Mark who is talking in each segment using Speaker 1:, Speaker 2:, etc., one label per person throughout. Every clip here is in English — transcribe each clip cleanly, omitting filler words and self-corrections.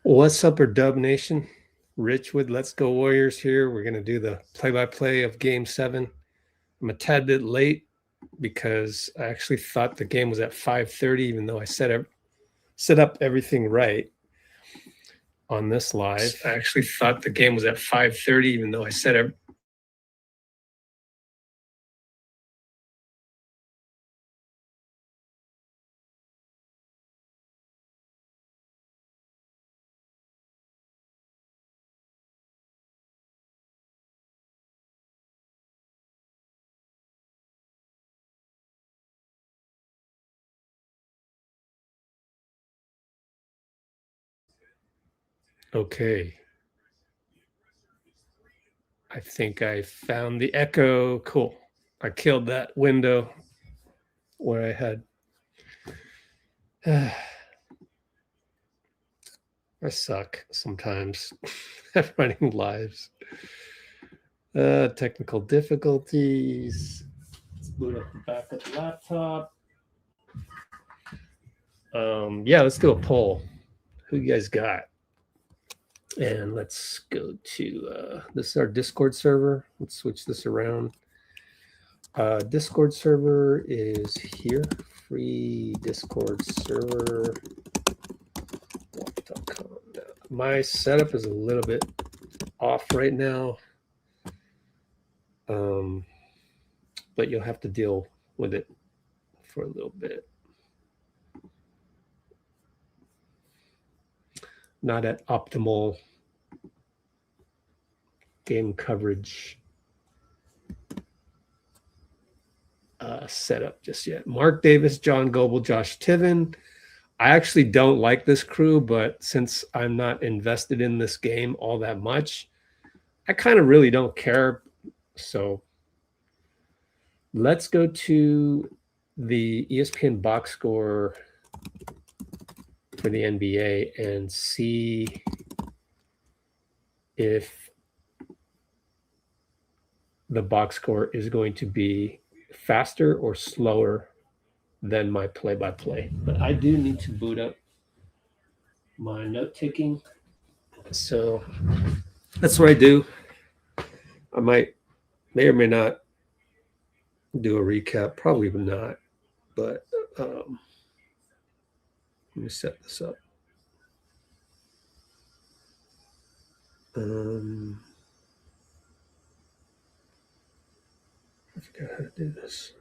Speaker 1: What's up, or Dub Nation? Rich with Let's Go Warriors here. We're going to do the play-by-play of Game 7. I'm a tad bit late because I actually thought the game was at 5:30, even though I set up everything right on this live. I actually thought the game was at 5:30, even though I set up. Okay. I think I found the echo. Cool. I killed that window where I had. I suck sometimes at running lives. Technical difficulties. Let's boot up the backup laptop. Yeah, let's do a poll. Who you guys got? And let's go to this is our Discord server. Let's switch this around. Discord server is here. Free Discord server. My setup is a little bit off right now. But you'll have to deal with it for a little bit. Not at optimal game coverage setup just yet. Mark Davis, John Goble, Josh Tiven. I actually don't like this crew, but since I'm not invested in this game all that much, I kind of really don't care. So let's go to the ESPN box score for the NBA and see if the box score is going to be faster or slower than my play-by-play. But I do need to boot up my note-taking. So that's what I do. I may or may not do a recap, probably not, but let me set this up. I forgot how to do this.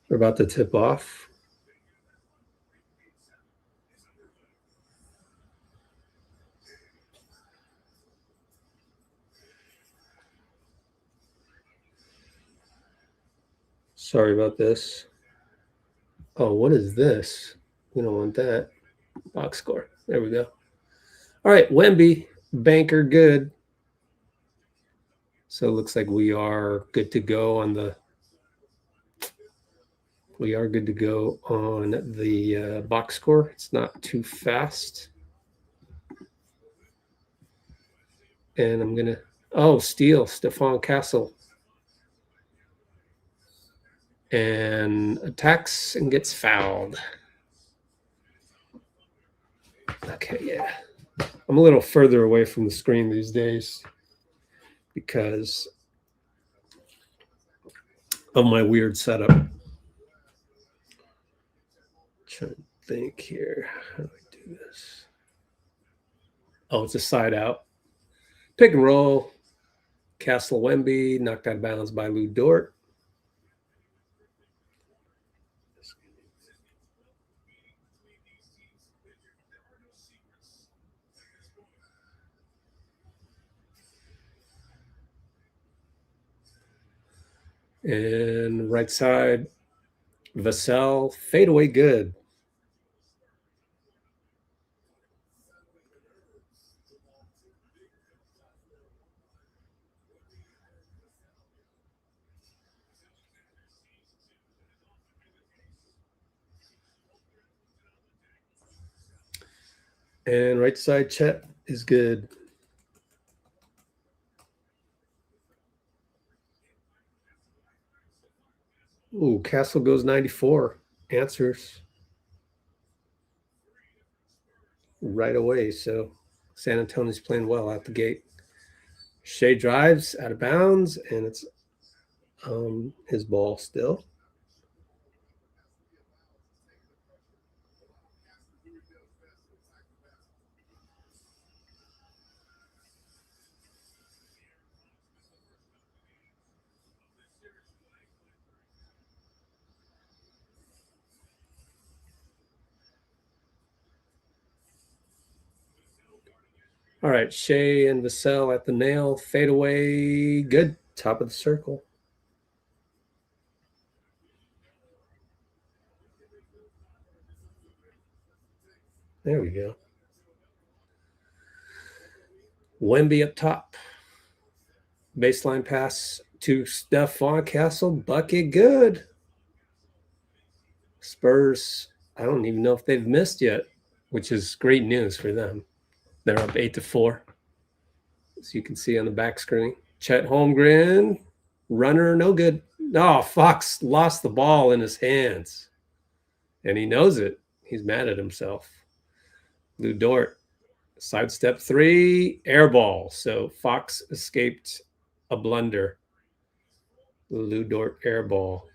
Speaker 1: We're about to tip off. Sorry about this. Oh, what is this? We don't want that. Box score. There we go. All right, Wemby, banker, good. So it looks like we are good to go on the. We are good to go on the box score. It's not too fast. And I'm gonna. Oh, steal, Stephon Castle. And attacks and gets fouled. Okay, yeah. I'm a little further away from the screen these days because of my weird setup. Trying to think here. How do I do this? Oh, it's a side out. Pick and roll. Castle Wemby, knocked out of bounds by Lou Dort. And right side, Vassell, fadeaway good. And right side, Chet is good. Ooh, Castle goes 94. Answers right away. So San Antonio's playing well out the gate. Shai drives out of bounds, and it's his ball still. All right, Shai and Vassell at the nail. Fade away. Good. Top of the circle. There we go. Wemby up top. Baseline pass to Steph on Castle. Bucket good. Spurs, I don't even know if they've missed yet, which is great news for them. They're up 8-4. As you can see on the back screen. Chet Holmgren, runner, no good. No, Fox lost the ball in his hands. And he knows it. He's mad at himself. Lou Dort, sidestep 3, air ball. So Fox escaped a blunder. Lou Dort air ball.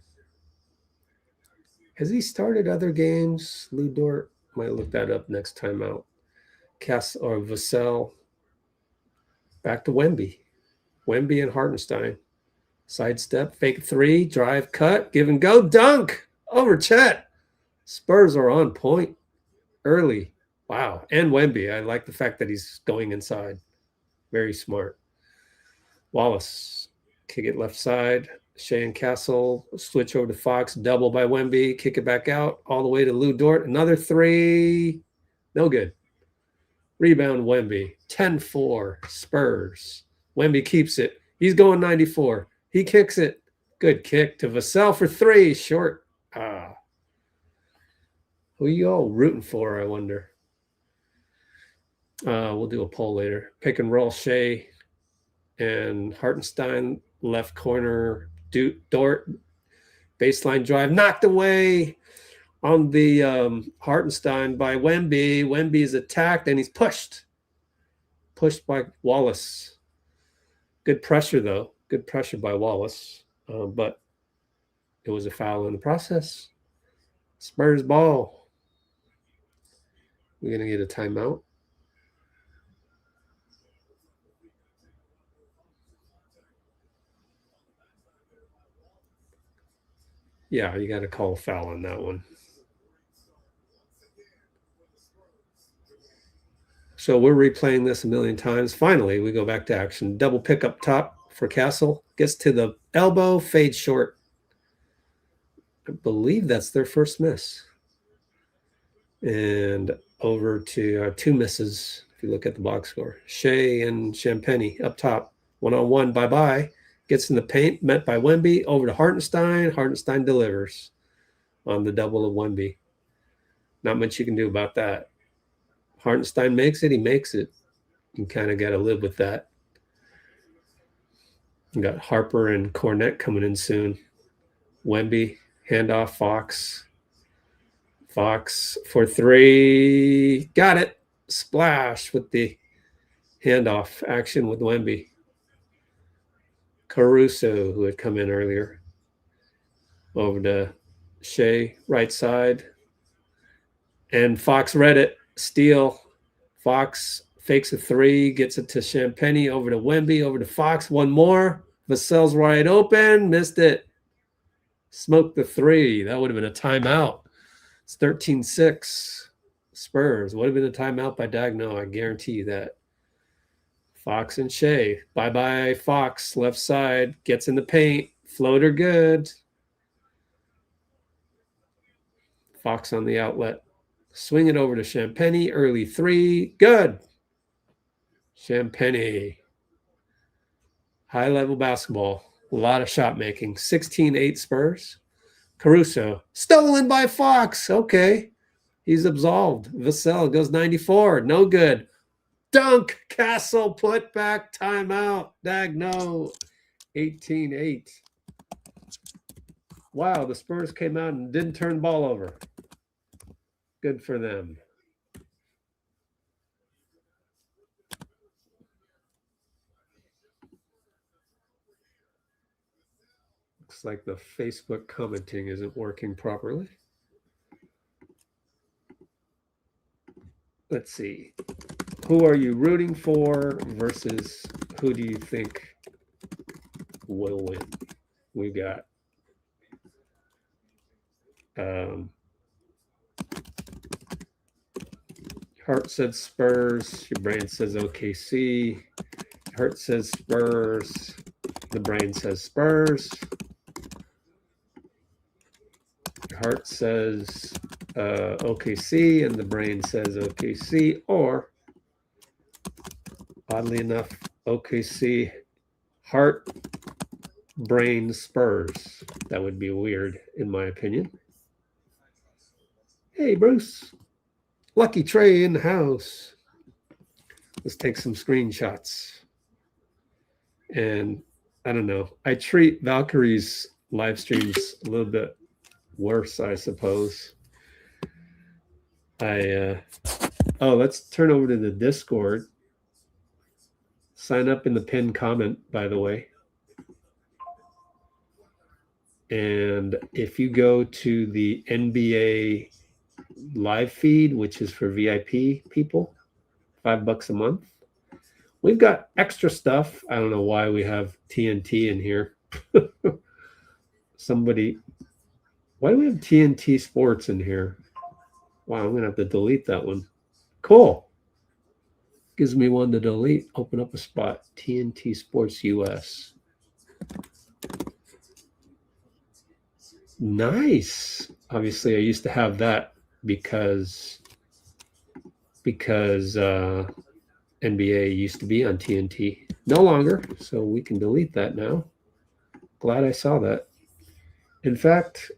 Speaker 1: Has he started other games? Lou Dort, might look that up next time out. Cass or Vassell. Back to Wemby. Wemby and Hartenstein. Sidestep, fake 3, drive, cut, give and go, dunk over Chet. Spurs are on point early. Wow. And Wemby. I like the fact that he's going inside. Very smart. Wallace, kick it left side. Shai and Castle, switch over to Fox, double by Wemby, kick it back out, all the way to Lou Dort. Another 3. No good. Rebound Wemby. 10-4. Spurs. Wemby keeps it. He's going 94. He kicks it. Good kick to Vassell for 3. Short. Who are you all rooting for, I wonder? We'll do a poll later. Pick and roll Shai and Hartenstein, left corner. Dort, baseline drive, knocked away on the Hartenstein by Wemby. Wemby is attacked, and he's pushed by Wallace. Good pressure, though. Good pressure by Wallace, but it was a foul in the process. Spurs ball. We're going to get a timeout. Yeah, you got to call a foul on that one. So we're replaying this a million times. Finally, we go back to action. Double pick up top for Castle. Gets to the elbow, fades short. I believe that's their first miss. And over to 2 misses, if you look at the box score. Shai and Champagny up top. One-on-one, bye-bye. Gets in the paint, met by Wemby. Over to Hartenstein. Hartenstein delivers on the double of Wemby. Not much you can do about that. Hartenstein makes it, he makes it. You kind of got to live with that. You got Harper and Cornette coming in soon. Wemby, handoff, Fox. Fox for 3. Got it. Splash with the handoff action with Wemby. Caruso, who had come in earlier. Over to Shai, right side. And Fox read it. Steal. Fox fakes a 3, gets it to Champagny, over to Wemby, over to Fox. One more. Vassell's wide open. Missed it. Smoked the 3. That would have been a timeout. It's 13-6. Spurs. Would have been a timeout by Dagno. I guarantee you that. Fox and Shai. Bye-bye, Fox. Left side. Gets in the paint. Floater good. Fox on the outlet. Swing it over to Champagny. Early 3. Good. Champagny. High-level basketball. A lot of shot making. 16-8 Spurs. Caruso. Stolen by Fox. Okay. He's absolved. Vassell goes 94. No good. Dunk. Castle put back. Timeout. Dagno. 18-8. Wow, the Spurs came out and didn't turn the ball over. Good for them. Looks like the Facebook commenting isn't working properly. Let's see. Who are you rooting for versus who do you think will win? We got Heart said Spurs. Your brain says OKC. Heart says Spurs. The brain says Spurs. Your heart says OKC, and the brain says OKC. Or, oddly enough, OKC, heart, brain, Spurs. That would be weird, in my opinion. Hey, Bruce. Lucky Trey in the house. Let's take some screenshots. And I don't know. I treat Valkyries live streams a little bit worse, I suppose. Let's turn over to the Discord. Sign up in the pinned comment, by the way. And if you go to the NBA live feed, which is for VIP people, $5 a month. We've got extra stuff. I don't know why we have TNT in here. Why do we have TNT Sports in here? Wow, I'm going to have to delete that one. Cool. Gives me one to delete. Open up a spot. TNT Sports US. Nice. Obviously, I used to have that because NBA used to be on TNT. No longer, so we can delete that now. Glad I saw that. In fact,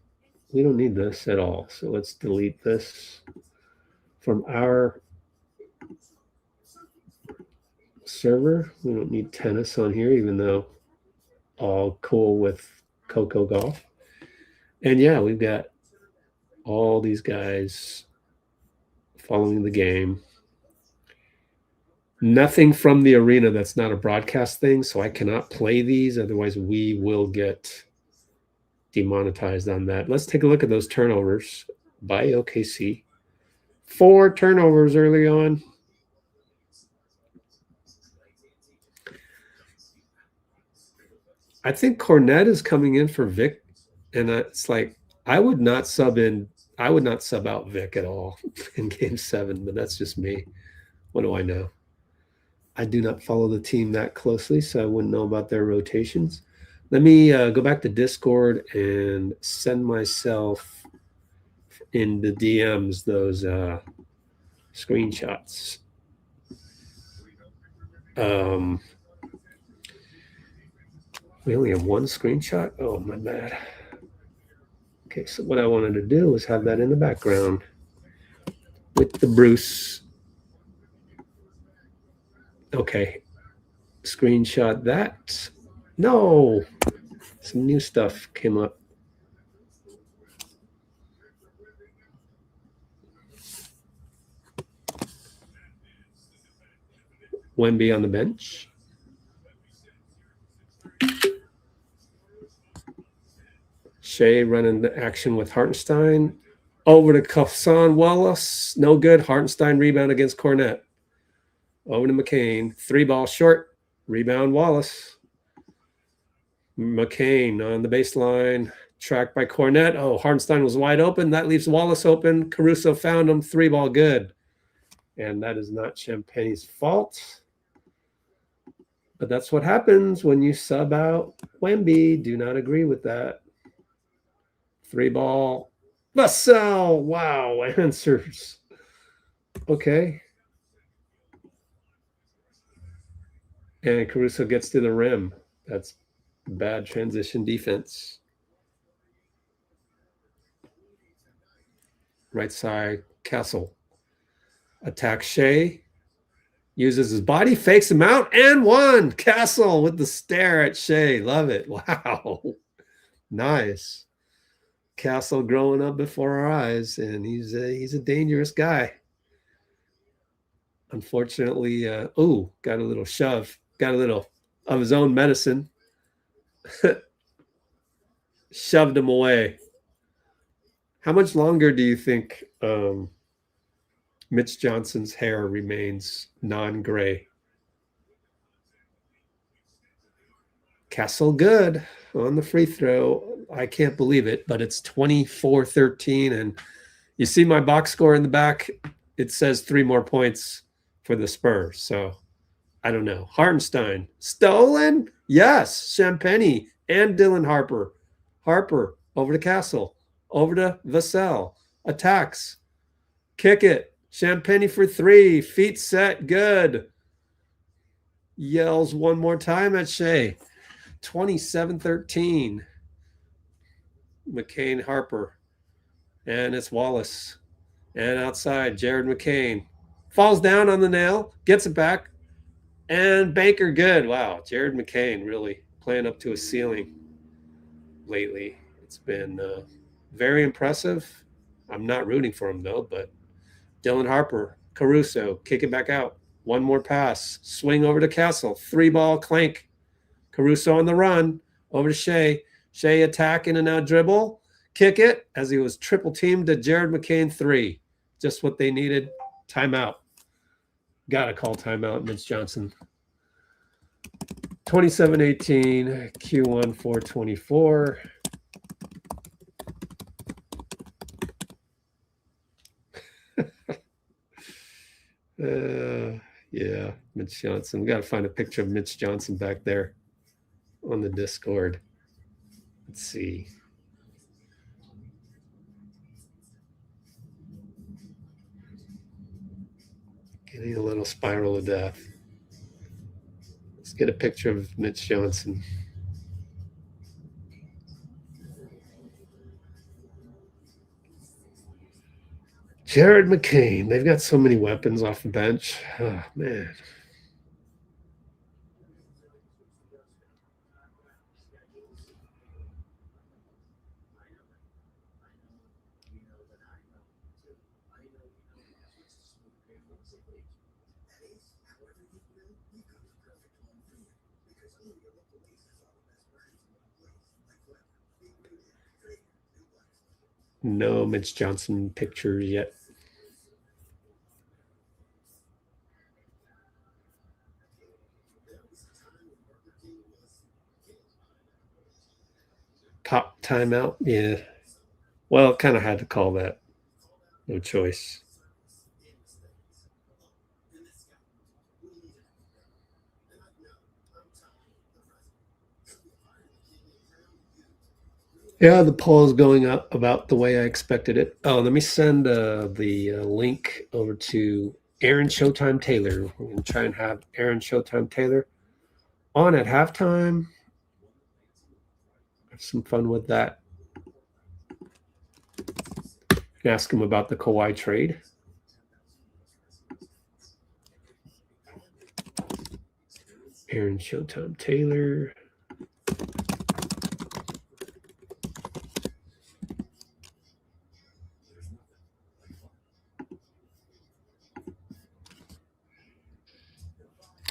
Speaker 1: we don't need this at all. So let's delete this from our server. We don't need tennis on here, even though all cool with Coco Golf. And yeah, we've got all these guys following the game. Nothing from the arena that's not a broadcast thing, so I cannot play these. Otherwise, we will get demonetized on that. Let's take a look at those turnovers by OKC. 4 turnovers early on. I think Cornette is coming in for Vic, and it's like I would not sub out Vic at all in Game 7, but that's just me. What do I know? I do not follow the team that closely, so I wouldn't know about their rotations. Let me go back to Discord and send myself in the DMs those screenshots. We only have one screenshot? Oh, my bad. Okay, so what I wanted to do was have that in the background with the Bruce. Okay, screenshot that. No, some new stuff came up. Wemby on the bench. Shea running the action with Hartenstein. Over to Kafsan Wallace. No good. Hartenstein rebound against Cornette. Over to McCain. 3-ball short. Rebound Wallace. McCain on the baseline. Tracked by Cornette. Oh, Hartenstein was wide open. That leaves Wallace open. Caruso found him. 3-ball good. And that is not Champagne's fault. But that's what happens when you sub out Wemby. Do not agree with that. 3-ball. Vassell. Wow. Answers. Okay. And Caruso gets to the rim. That's bad transition defense. Right side, Castle. Attacks Shea. Uses his body, fakes him out, and one. Castle with the stare at Shea. Love it. Wow. Nice. Castle growing up before our eyes, and he's a dangerous guy. Unfortunately, got a little shove, got a little of his own medicine, shoved him away. How much longer do you think Mitch Johnson's hair remains non-gray? Castle good on the free throw. I can't believe it, but it's 24-13, and you see my box score in the back. It says 3 more points for the Spurs. So I don't know. Hartenstein stolen. Yes, Champagny and Dylan Harper. Harper over to Castle, over to Vassell. Attacks. Kick it. Champagny for 3. Feet set. Good. Yells one more time at Shai. 27-13. McCain Harper. And it's Wallace. And outside, Jared McCain. Falls down on the nail. Gets it back. And Banker good. Wow. Jared McCain really playing up to a ceiling lately. It's been very impressive. I'm not rooting for him, though. But Dylan Harper. Caruso. Kick it back out. One more pass. Swing over to Castle. 3-ball clank. Caruso on the run. Over to Shai. Shai attack in and out dribble. Kick it as he was triple teamed to Jared McCain 3. Just what they needed. Timeout. Got to call timeout, Mitch Johnson. 27-18, Q1 424. Yeah, Mitch Johnson. We got to find a picture of Mitch Johnson back there on the Discord. Let's see. Getting a little spiral of death. Let's get a picture of Mitch Johnson. Jared McCain. They've got so many weapons off the bench. Oh, man. No Mitch Johnson pictures yet. Pop timeout. Yeah. Well, kind of had to call that. No choice. Yeah, the poll is going up about the way I expected it. Oh, let me send the link over to Aaron Showtime Taylor. We're going to try and have Aaron Showtime Taylor on at halftime. Have some fun with that. Ask him about the Kawhi trade. Aaron Showtime Taylor.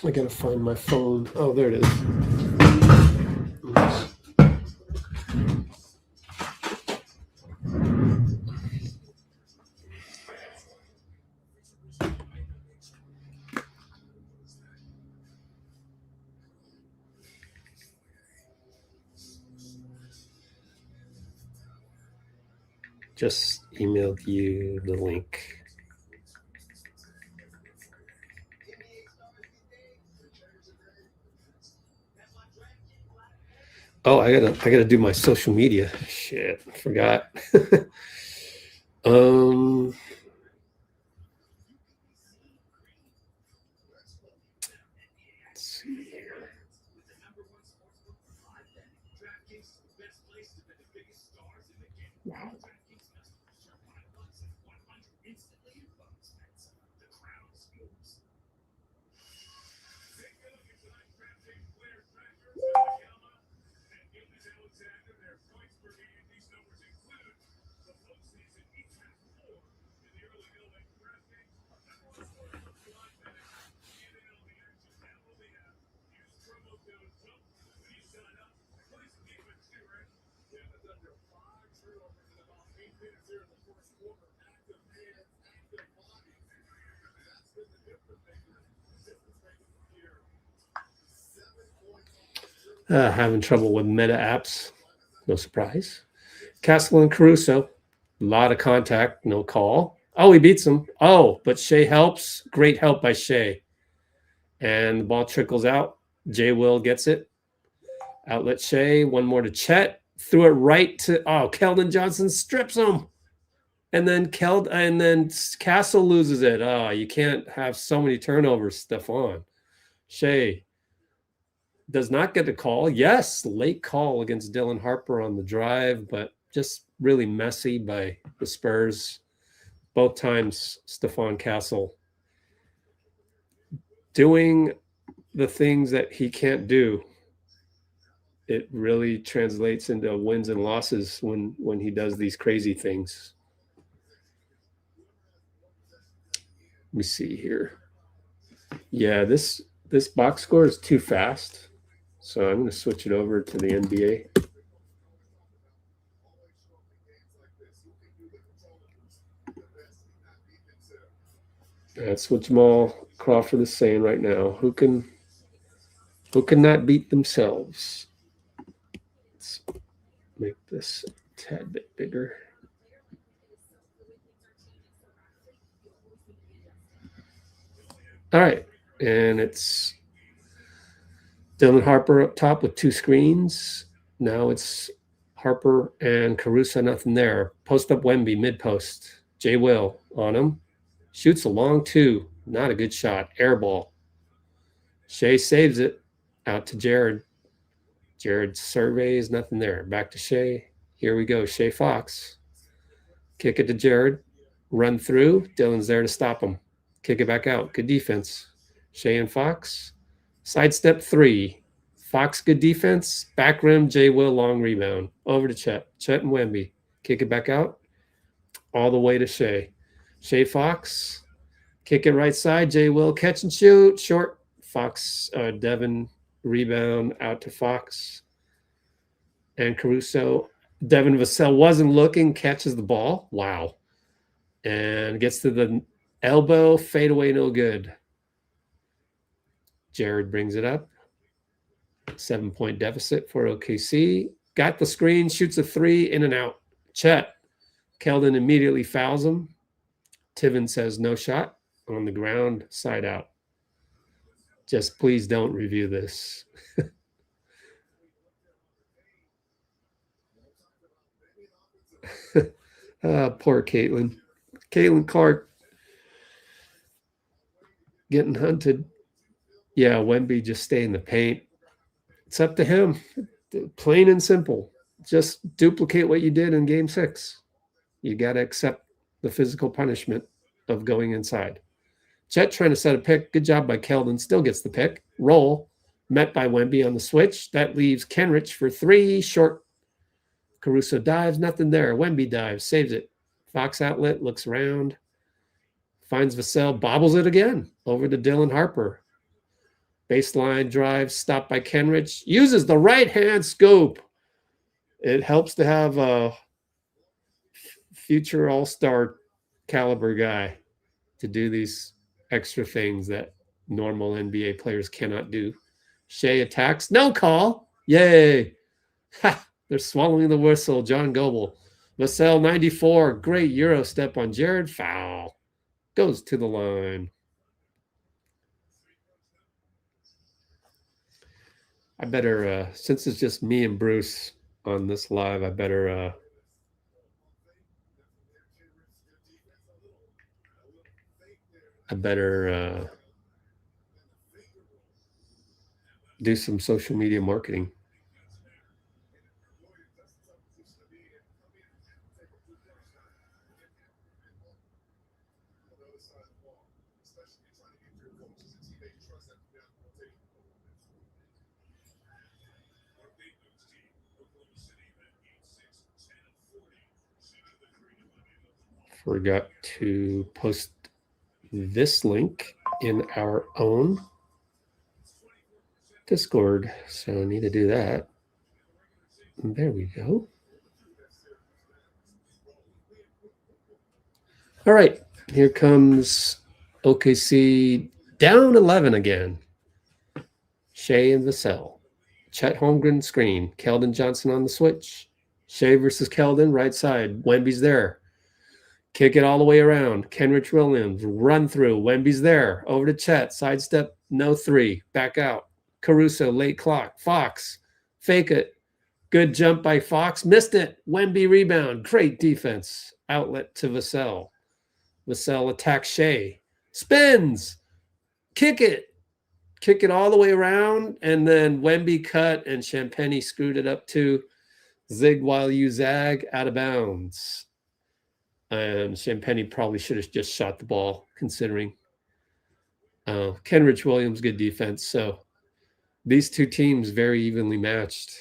Speaker 1: I gotta find my phone. Oh, there it is. Just emailed you the link. Oh, I gotta do my social media. Shit, I forgot. Let's see here. Wow. Having trouble with meta apps. No surprise. Castle and Caruso. A lot of contact. No call. Oh, he beats him. Oh, but Shai helps. Great help by Shai. And the ball trickles out. J. Will gets it. Outlet Shai. One more to Chet. Threw it right to Keldon Johnson strips him. And then Castle loses it. Oh, you can't have so many turnovers, Stephon. Shai does not get the call. Yes, late call against Dylan Harper on the drive, but just really messy by the Spurs. Both times, Stephon Castle doing the things that he can't do. It really translates into wins and losses when he does these crazy things. Let me see here. Yeah, this box score is too fast. So I'm going to switch it over to the NBA. That's what Jamal Crawford is saying right now. Who can not beat themselves? Let's make this a tad bit bigger. All right, and it's Dylan Harper up top with two screens. Now it's Harper and Caruso, nothing there. Post up Wemby, mid-post. J. Will on him. Shoots a long two. Not a good shot. Air ball. Shai saves it. Out to Jared. Jared surveys, nothing there. Back to Shai. Here we go. Shai Fox. Kick it to Jared. Run through. Dylan's there to stop him. Kick it back out. Good defense. Shai and Fox. Sidestep three. Fox, good defense. Back rim, J. Will, long rebound. Over to Chet. Chet and Wemby. Kick it back out. All the way to Shai. Shai Fox. Kick it right side. J. Will, catch and shoot. Short. Fox, Devin, rebound out to Fox. And Caruso. Devin Vassell wasn't looking. Catches the ball. Wow. And gets to the elbow. Fade away, no good. Jared brings it up. 7-point deficit for OKC. Got the screen, shoots a three, in and out. Chet. Keldon immediately fouls him. Tiven says no shot. On the ground, side out. Just please don't review this. Poor Caitlin. Caitlin Clark getting hunted. Yeah, Wemby just stay in the paint. It's up to him. Plain and simple. Just duplicate what you did in game 6. You got to accept the physical punishment of going inside. Chet trying to set a pick. Good job by Keldon. Still gets the pick. Roll. Met by Wemby on the switch. That leaves Kenrich for three. Short. Caruso dives. Nothing there. Wemby dives. Saves it. Fox outlet. Looks around. Finds Vassell. Bobbles it again. Over to Dylan Harper. Baseline drive. Stopped by Kenrich. Uses the right-hand scoop. It helps to have a future all-star caliber guy to do these extra things that normal NBA players cannot do. Shai attacks. No call. Yay. Ha, they're swallowing the whistle. John Goble. Vassell 94. Great Euro step on Jared. Foul. Goes to the line. I better, since it's just me and Bruce on this live, I better do some social media marketing. Forgot to post this link in our own Discord, so I need to do that. And there we go. All right, here comes OKC down 11 again. Shai and Vassell. Chet Holmgren screen. Keldon Johnson on the switch. Shai versus Keldon, right side. Wemby's there. Kick it all the way around. Kenrich Williams, run through. Wemby's there. Over to Chet. Sidestep, no three. Back out. Caruso, late clock. Fox, fake it. Good jump by Fox. Missed it. Wemby rebound. Great defense. Outlet to Vassell. Vassell attacks Shai. Spins. Kick it. Kick it all the way around. And then Wemby cut and Champagnie screwed it up to zig while you zag, out of bounds. And Champagnie probably should have just shot the ball, considering Kenrich Williams, good defense. So these two teams very evenly matched.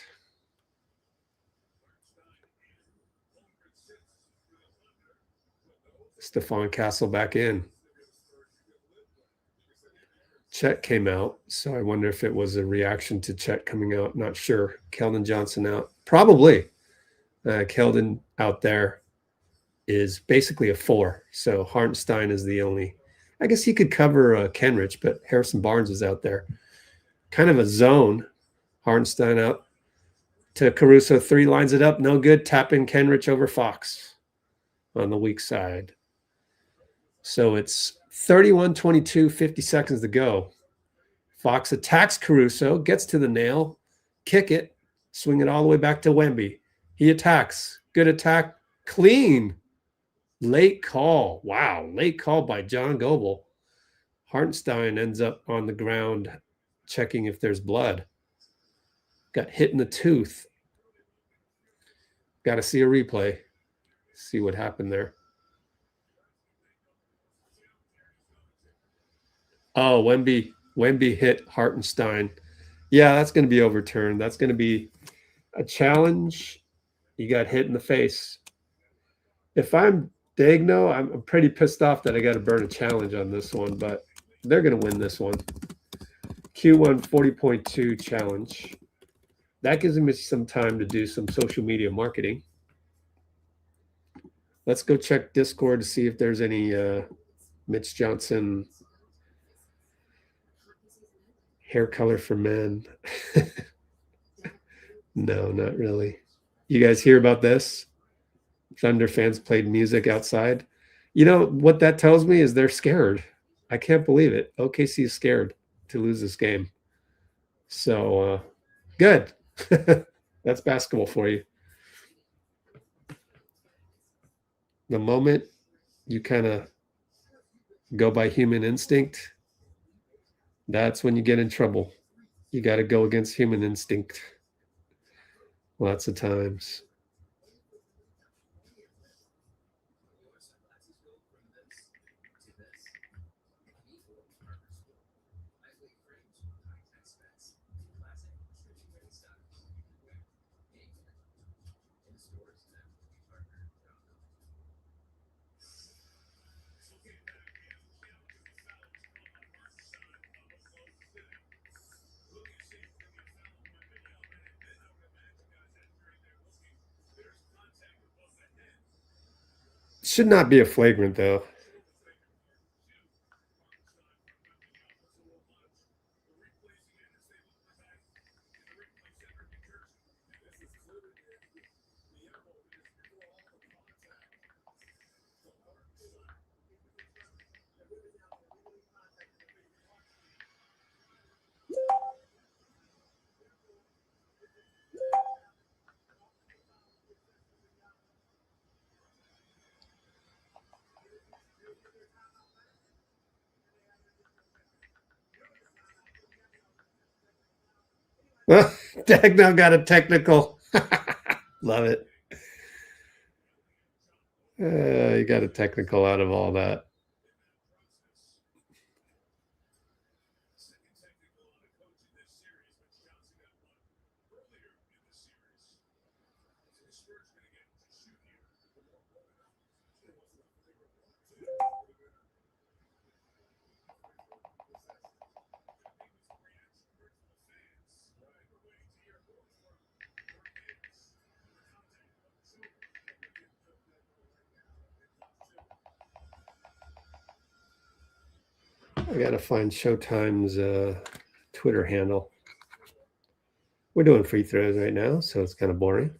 Speaker 1: Stephon Castle back in. Chet came out, so I wonder if it was a reaction to Chet coming out. Not sure. Keldon Johnson out. Probably. Keldon out there is basically a 4. So Hartenstein is the only. I guess he could cover Kenrich, but Harrison Barnes is out there. Kind of a zone. Hartenstein out to Caruso. 3 lines it up. No good. Tap in Kenrich over Fox on the weak side. So it's 31-22, 50 seconds to go. Fox attacks Caruso, gets to the nail, kick it, swing it all the way back to Wemby. He attacks. Good attack. Clean. Late call. Wow. Late call by John Goble. Hartenstein ends up on the ground checking if there's blood. Got hit in the tooth. Got to see a replay. See what happened there. Oh, Wemby hit Hartenstein. Yeah, that's going to be overturned. That's going to be a challenge. You got hit in the face. If I'm Dagno, I'm pretty pissed off that I got to burn a challenge on this one, but they're going to win this one. Q1 40.2 challenge. That gives me some time to do some social media marketing. Let's go check Discord to see if there's any Mitch Johnson hair color for men. No, not really. You guys hear about this? Thunder fans played music outside. You know what that tells me is they're scared. I can't believe it. OKC is scared to lose this game. So good. That's basketball for you. The moment you kind of go by human instinct, that's when you get in trouble. You got to go against human instinct lots of times. Should not be a flagrant, though. Dagno got a technical. Love it. You got a technical out of all that. I gotta find Showtime's Twitter handle. We're doing free throws right now, so it's kind of boring.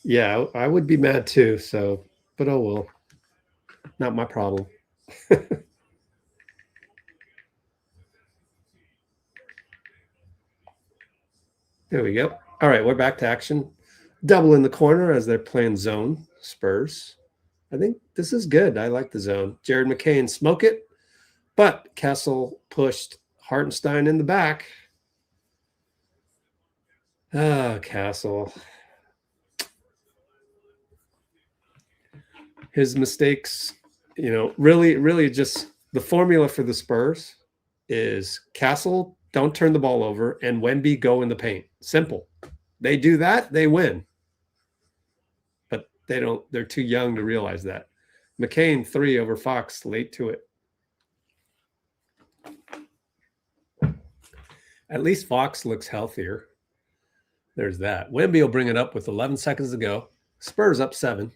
Speaker 1: Yeah, I would be mad too. So, but oh well, not my problem. There we go. All right, we're back to action. Double in the corner as they're playing zone. Spurs. I think this is good. I like the zone. Jared McCain smoke it, but Kessel pushed Hartenstein in the back. Ah, Castle. His mistakes, you know, really just the formula for the Spurs is Castle, don't turn the ball over, and Wemby, go in the paint. Simple. They do that, they win. But they don't, they're too young to realize that. McCain 3 over Fox, late to it. At least Fox looks healthier. There's that. Wemby will bring it up with 11 seconds to go. Spurs up 7.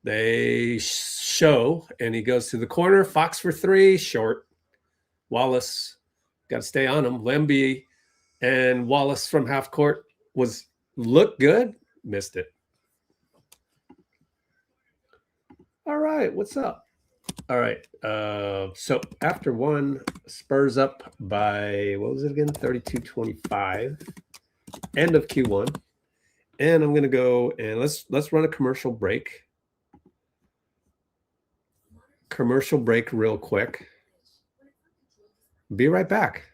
Speaker 1: They show, and he goes to the corner. Fox for 3, short. Wallace, got to stay on him. Wemby and Wallace from half court looked good, missed it. All right, what's up? All right, so after one, Spurs up by, what was it again? 32-25, end of Q1. And I'm going to go and let's run a commercial break. Commercial break real quick. Be right back.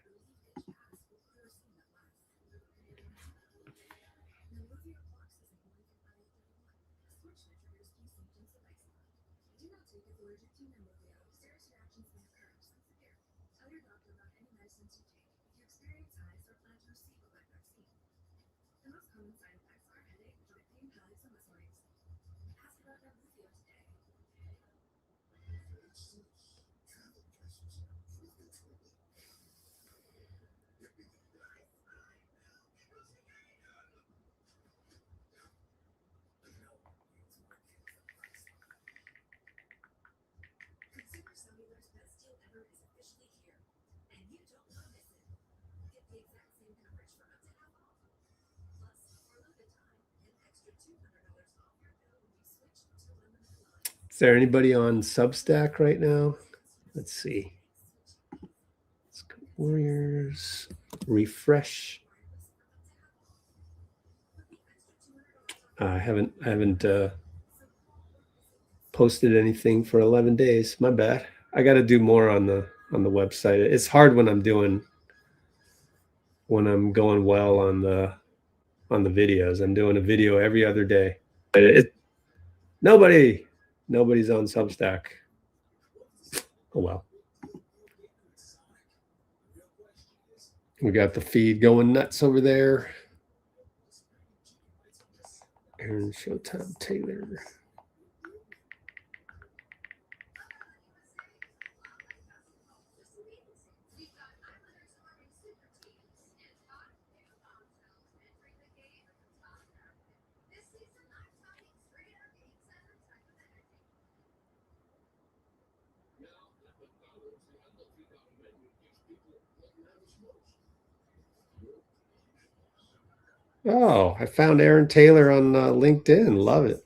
Speaker 1: Is there anybody on Substack right now? Let's see. Let's go Warriors. Refresh. I haven't posted anything for 11 days. My bad. I got to do more on the website. It's hard when I'm going well on the videos. I'm doing a video every other day. Nobody's on Substack. Oh well. We got the feed going nuts over there. Aaron Showtime Taylor. Oh, I found Aaron Taylor on LinkedIn. Love it.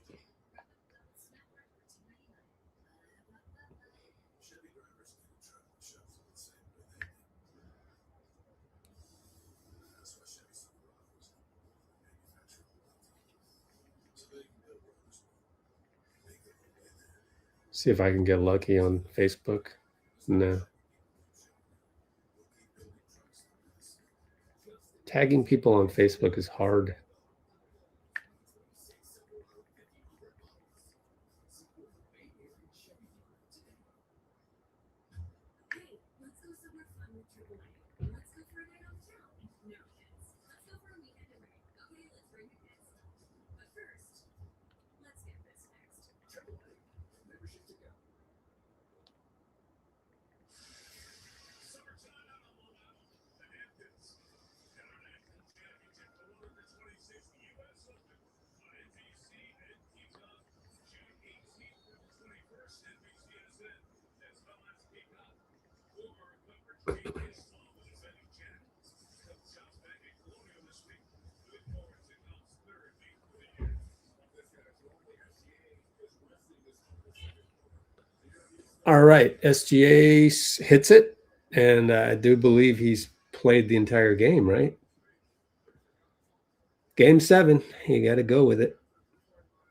Speaker 1: See if I can get lucky on Facebook. No. Tagging people on Facebook is hard. All right, SGA hits it, and I do believe he's played the entire game, right? Game 7, you got to go with it.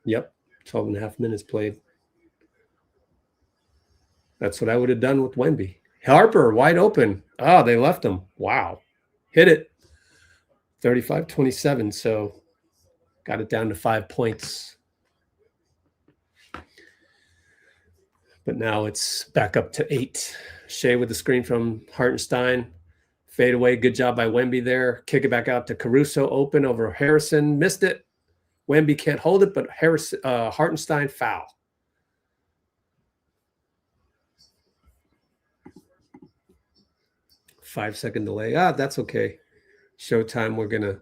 Speaker 1: Yep, 12 and a half minutes played. That's what I would have done with Wemby. Harper, wide open. Oh, they left him. Wow. Hit it. 35-27, so got it down to 5 points. But now it's back up to 8. Shea with the screen from Hartenstein. Fade away. Good job by Wemby there. Kick it back out to Caruso. Open over Harrison. Missed it. Wemby can't hold it, but Hartenstein foul. Five-second delay. Ah, that's okay. Showtime. We're gonna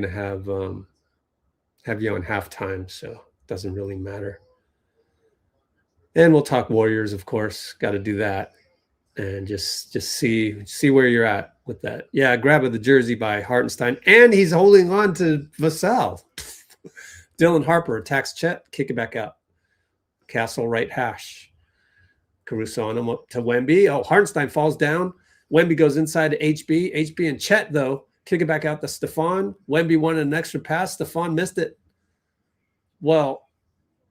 Speaker 1: have you on halftime, so it doesn't really matter. And we'll talk Warriors, of course. Got to do that, and just see where you're at with that. Yeah, grab of the jersey by Hartenstein, and he's holding on to Vassell. Dylan Harper attacks Chet, kick it back out. Castle right hash. Caruso on him up to Wemby. Oh, Hartenstein falls down. Wemby goes inside to HB. HB and Chet, though, kick it back out to Stephon. Wemby wanted an extra pass. Stephon missed it. Well,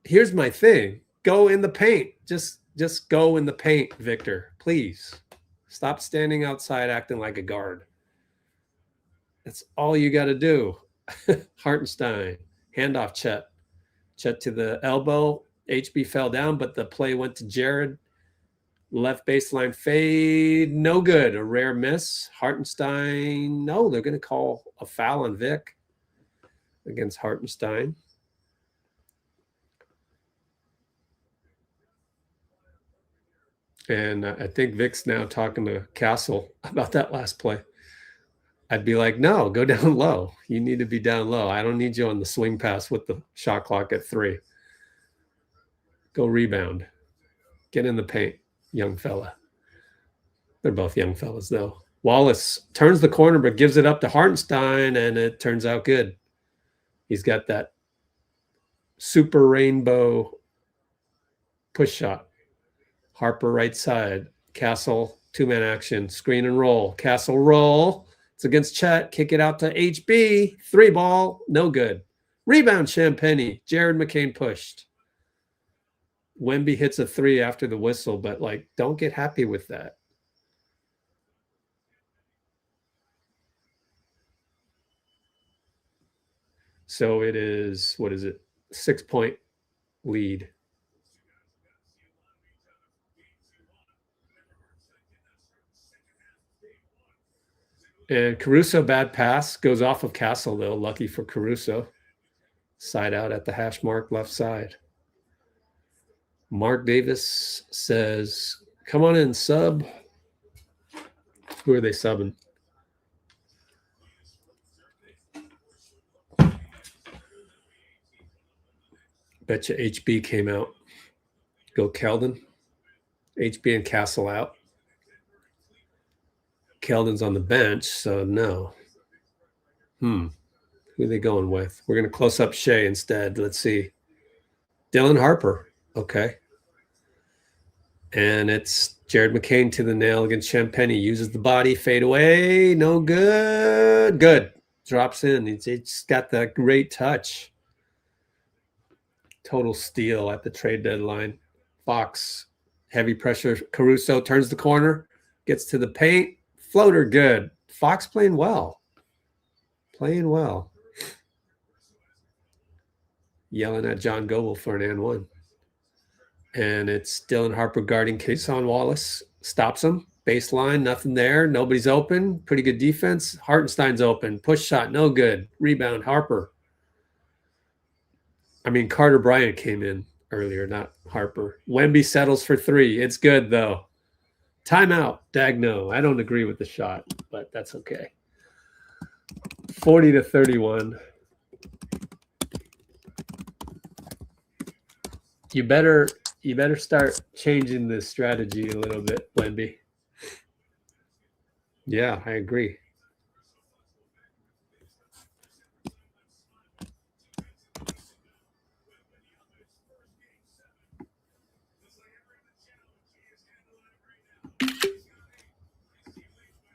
Speaker 1: here's my thing. Go in the paint. Just go in the paint, Victor. Please. Stop standing outside acting like a guard. That's all you got to do. Hartenstein. Handoff Chet. Chet to the elbow. HB fell down, but the play went to Jared. Left baseline fade. No good. A rare miss. Hartenstein. No, they're going to call a foul on Vic against Hartenstein. And I think Vic's now talking to Castle about that last play. I'd be like, no, go down low. You need to be down low. I don't need you on the swing pass with the shot clock at 3. Go rebound. Get in the paint, young fella. They're both young fellas, though. Wallace turns the corner but gives it up to Hartenstein, and it turns out good. He's got that super rainbow push shot. Harper right side. Castle, two-man action. Screen and roll. Castle roll. It's against Chet. Kick it out to HB. 3 ball. No good. Rebound, Champagny. Jared McCain pushed. Wemby hits a 3 after the whistle, but, like, don't get happy with that. So it is, what is it? 6-point lead. And Caruso, bad pass, goes off of Castle, though. Lucky for Caruso. Side out at the hash mark, left side. Mark Davis says, come on in, sub. Who are they subbing? Betcha HB came out. Go Keldon. HB and Castle out. Keldon's on the bench, so no. Who are they going with? We're going to close up Shea instead. Let's see. Dylan Harper. Okay. And it's Jared McCain to the nail against Champagny. Uses the body. Fade away. No good. Good. Drops in. It's got that great touch. Total steal at the trade deadline. Fox. Heavy pressure. Caruso turns the corner. Gets to the paint. Floater good. Fox playing well. Playing well. Yelling at John Goble for an and 1. And it's Dylan Harper guarding Cason Wallace. Stops him. Baseline, nothing there. Nobody's open. Pretty good defense. Hartenstein's open. Push shot, no good. Rebound, Harper. I mean, Carter Bryant came in earlier, not Harper. Wemby settles for 3. It's good, though. Timeout, Dagno. I don't agree with the shot, but that's okay. 40-31. You better You better start changing the strategy a little bit, Wemby. Yeah, I agree.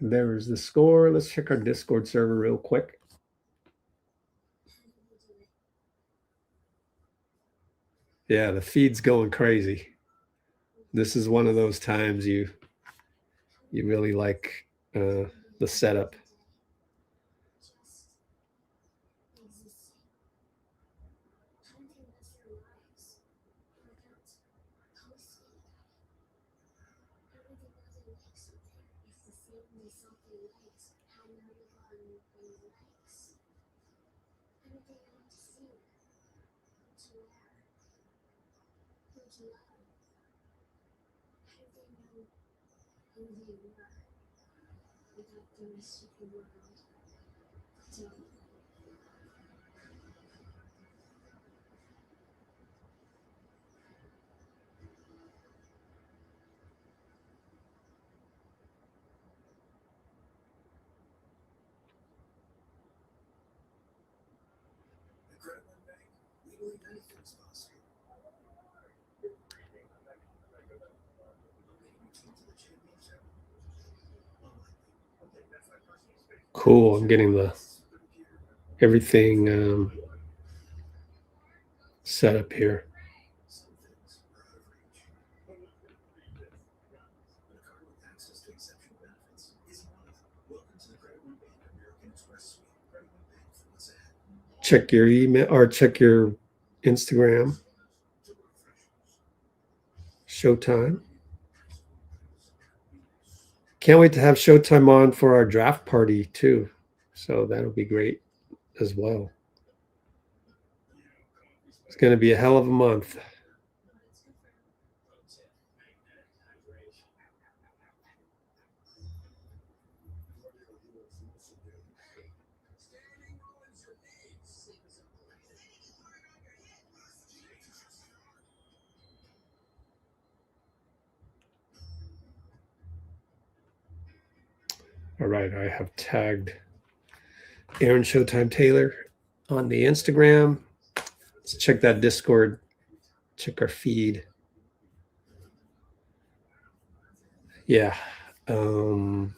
Speaker 1: There's the score. Let's check our Discord server real quick. Yeah, the feed's going crazy. This is one of those times you really like the setup. Cool. I'm getting the everything set up here. Check your email or check your Instagram. Showtime. Can't wait to have Showtime on for our draft party too. So that'll be great as well. It's going to be a hell of a month. All right, I have tagged Aaron Showtime Taylor on the Instagram. Let's check that Discord, check our feed. Yeah. Good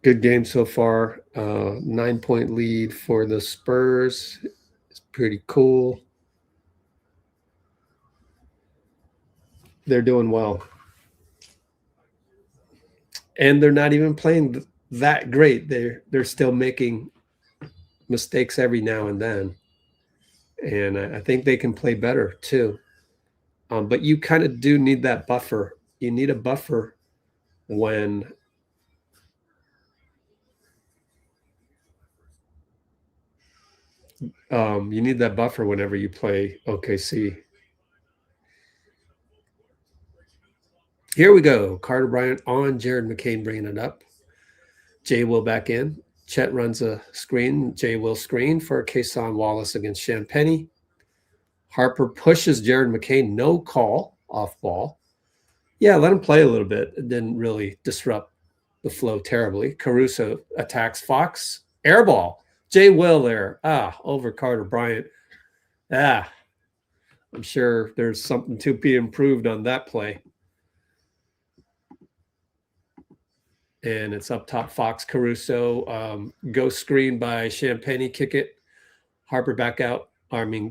Speaker 1: game so far. 9-point lead for the Spurs. It's pretty cool. They're doing well. And they're not even playing that great. They're still making mistakes every now and then. And I think they can play better too. But you kind of do need that buffer. You need a buffer when you need that buffer whenever you play OKC. Here we go. Carter Bryant on Jared McCain bringing it up. Jay Will back in. Chet runs a screen. Jay Will screen for Kason Wallace against Champagnie. Harper pushes Jared McCain. No call off ball. Yeah, let him play a little bit. It didn't really disrupt the flow terribly. Caruso attacks Fox. Air ball. Jay Will there. Over Carter Bryant. I'm sure there's something to be improved on that play. And it's up top, Fox, Caruso. Go screen by Champagnie, kick it. Harper back out.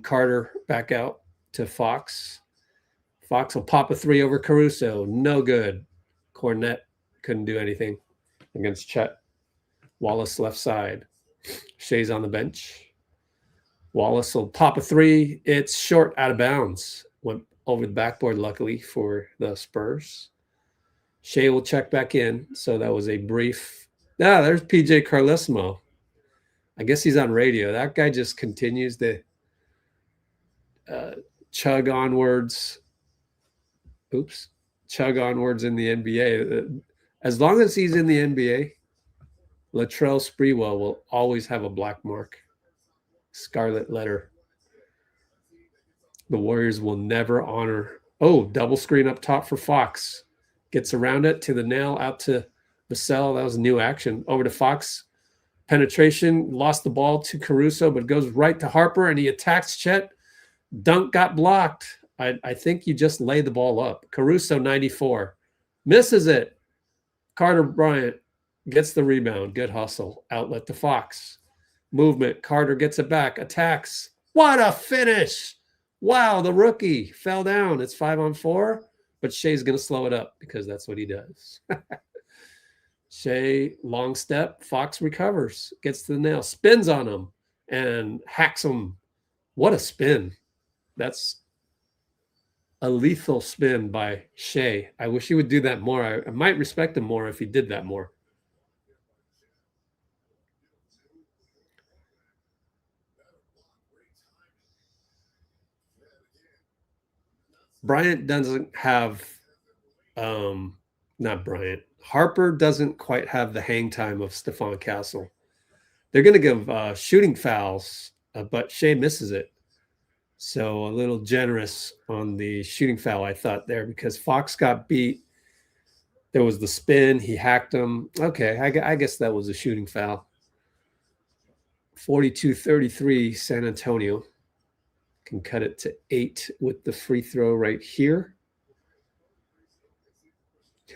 Speaker 1: Carter back out to Fox. Fox will pop a three over Caruso. No good. Cornette couldn't do anything against Chet. Wallace left side. Shea's on the bench. Wallace will pop a three. It's short, out of bounds. Went over the backboard, luckily, for the Spurs. Shea will check back in. So that was a brief. There's PJ Carlesimo. I guess he's on radio. That guy just continues to chug onwards. Chug onwards in the NBA. As long as he's in the NBA, Latrell Sprewell will always have a black mark. Scarlet letter. The Warriors will never honor. Oh, double screen up top for Fox. Gets around it to the nail, out to Vassell. That was a new action. Over to Fox. Penetration, lost the ball to Caruso, but goes right to Harper, and he attacks Chet. Dunk got blocked. I think you just lay the ball up. Caruso, 94. Misses it. Carter Bryant gets the rebound. Good hustle. Outlet to Fox. Movement. Carter gets it back. Attacks. What a finish. Wow, the rookie fell down. It's 5-on-4, but Shai's going to slow it up because that's what he does. Shai, long step. Fox recovers. Gets to the nail. Spins on him and hacks him. What a spin. That's a lethal spin by Shai. I wish he would do that more. I might respect him more if he did that more. Bryant doesn't have, not Bryant. Harper doesn't quite have the hang time of Stephon Castle. They're going to give shooting fouls, but Shai misses it. So a little generous on the shooting foul, I thought there, because Fox got beat. There was the spin. He hacked him. Okay, I guess that was a shooting foul. 42-33, San Antonio. Can cut it to 8 with the free throw right here.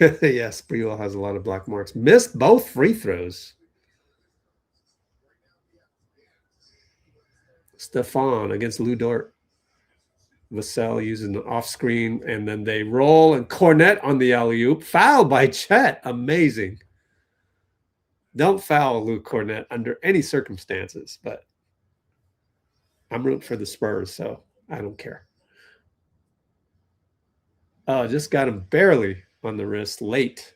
Speaker 1: Yes, Briel has a lot of black marks. Missed both free throws. Stephon against Lou Dort. Vassell using the off screen, and then they roll, and Cornette on the alley-oop. Foul by Chet. Amazing. Don't foul Luke Cornette under any circumstances, but I'm rooting for the Spurs, so I don't care. Oh, just got him barely on the wrist late.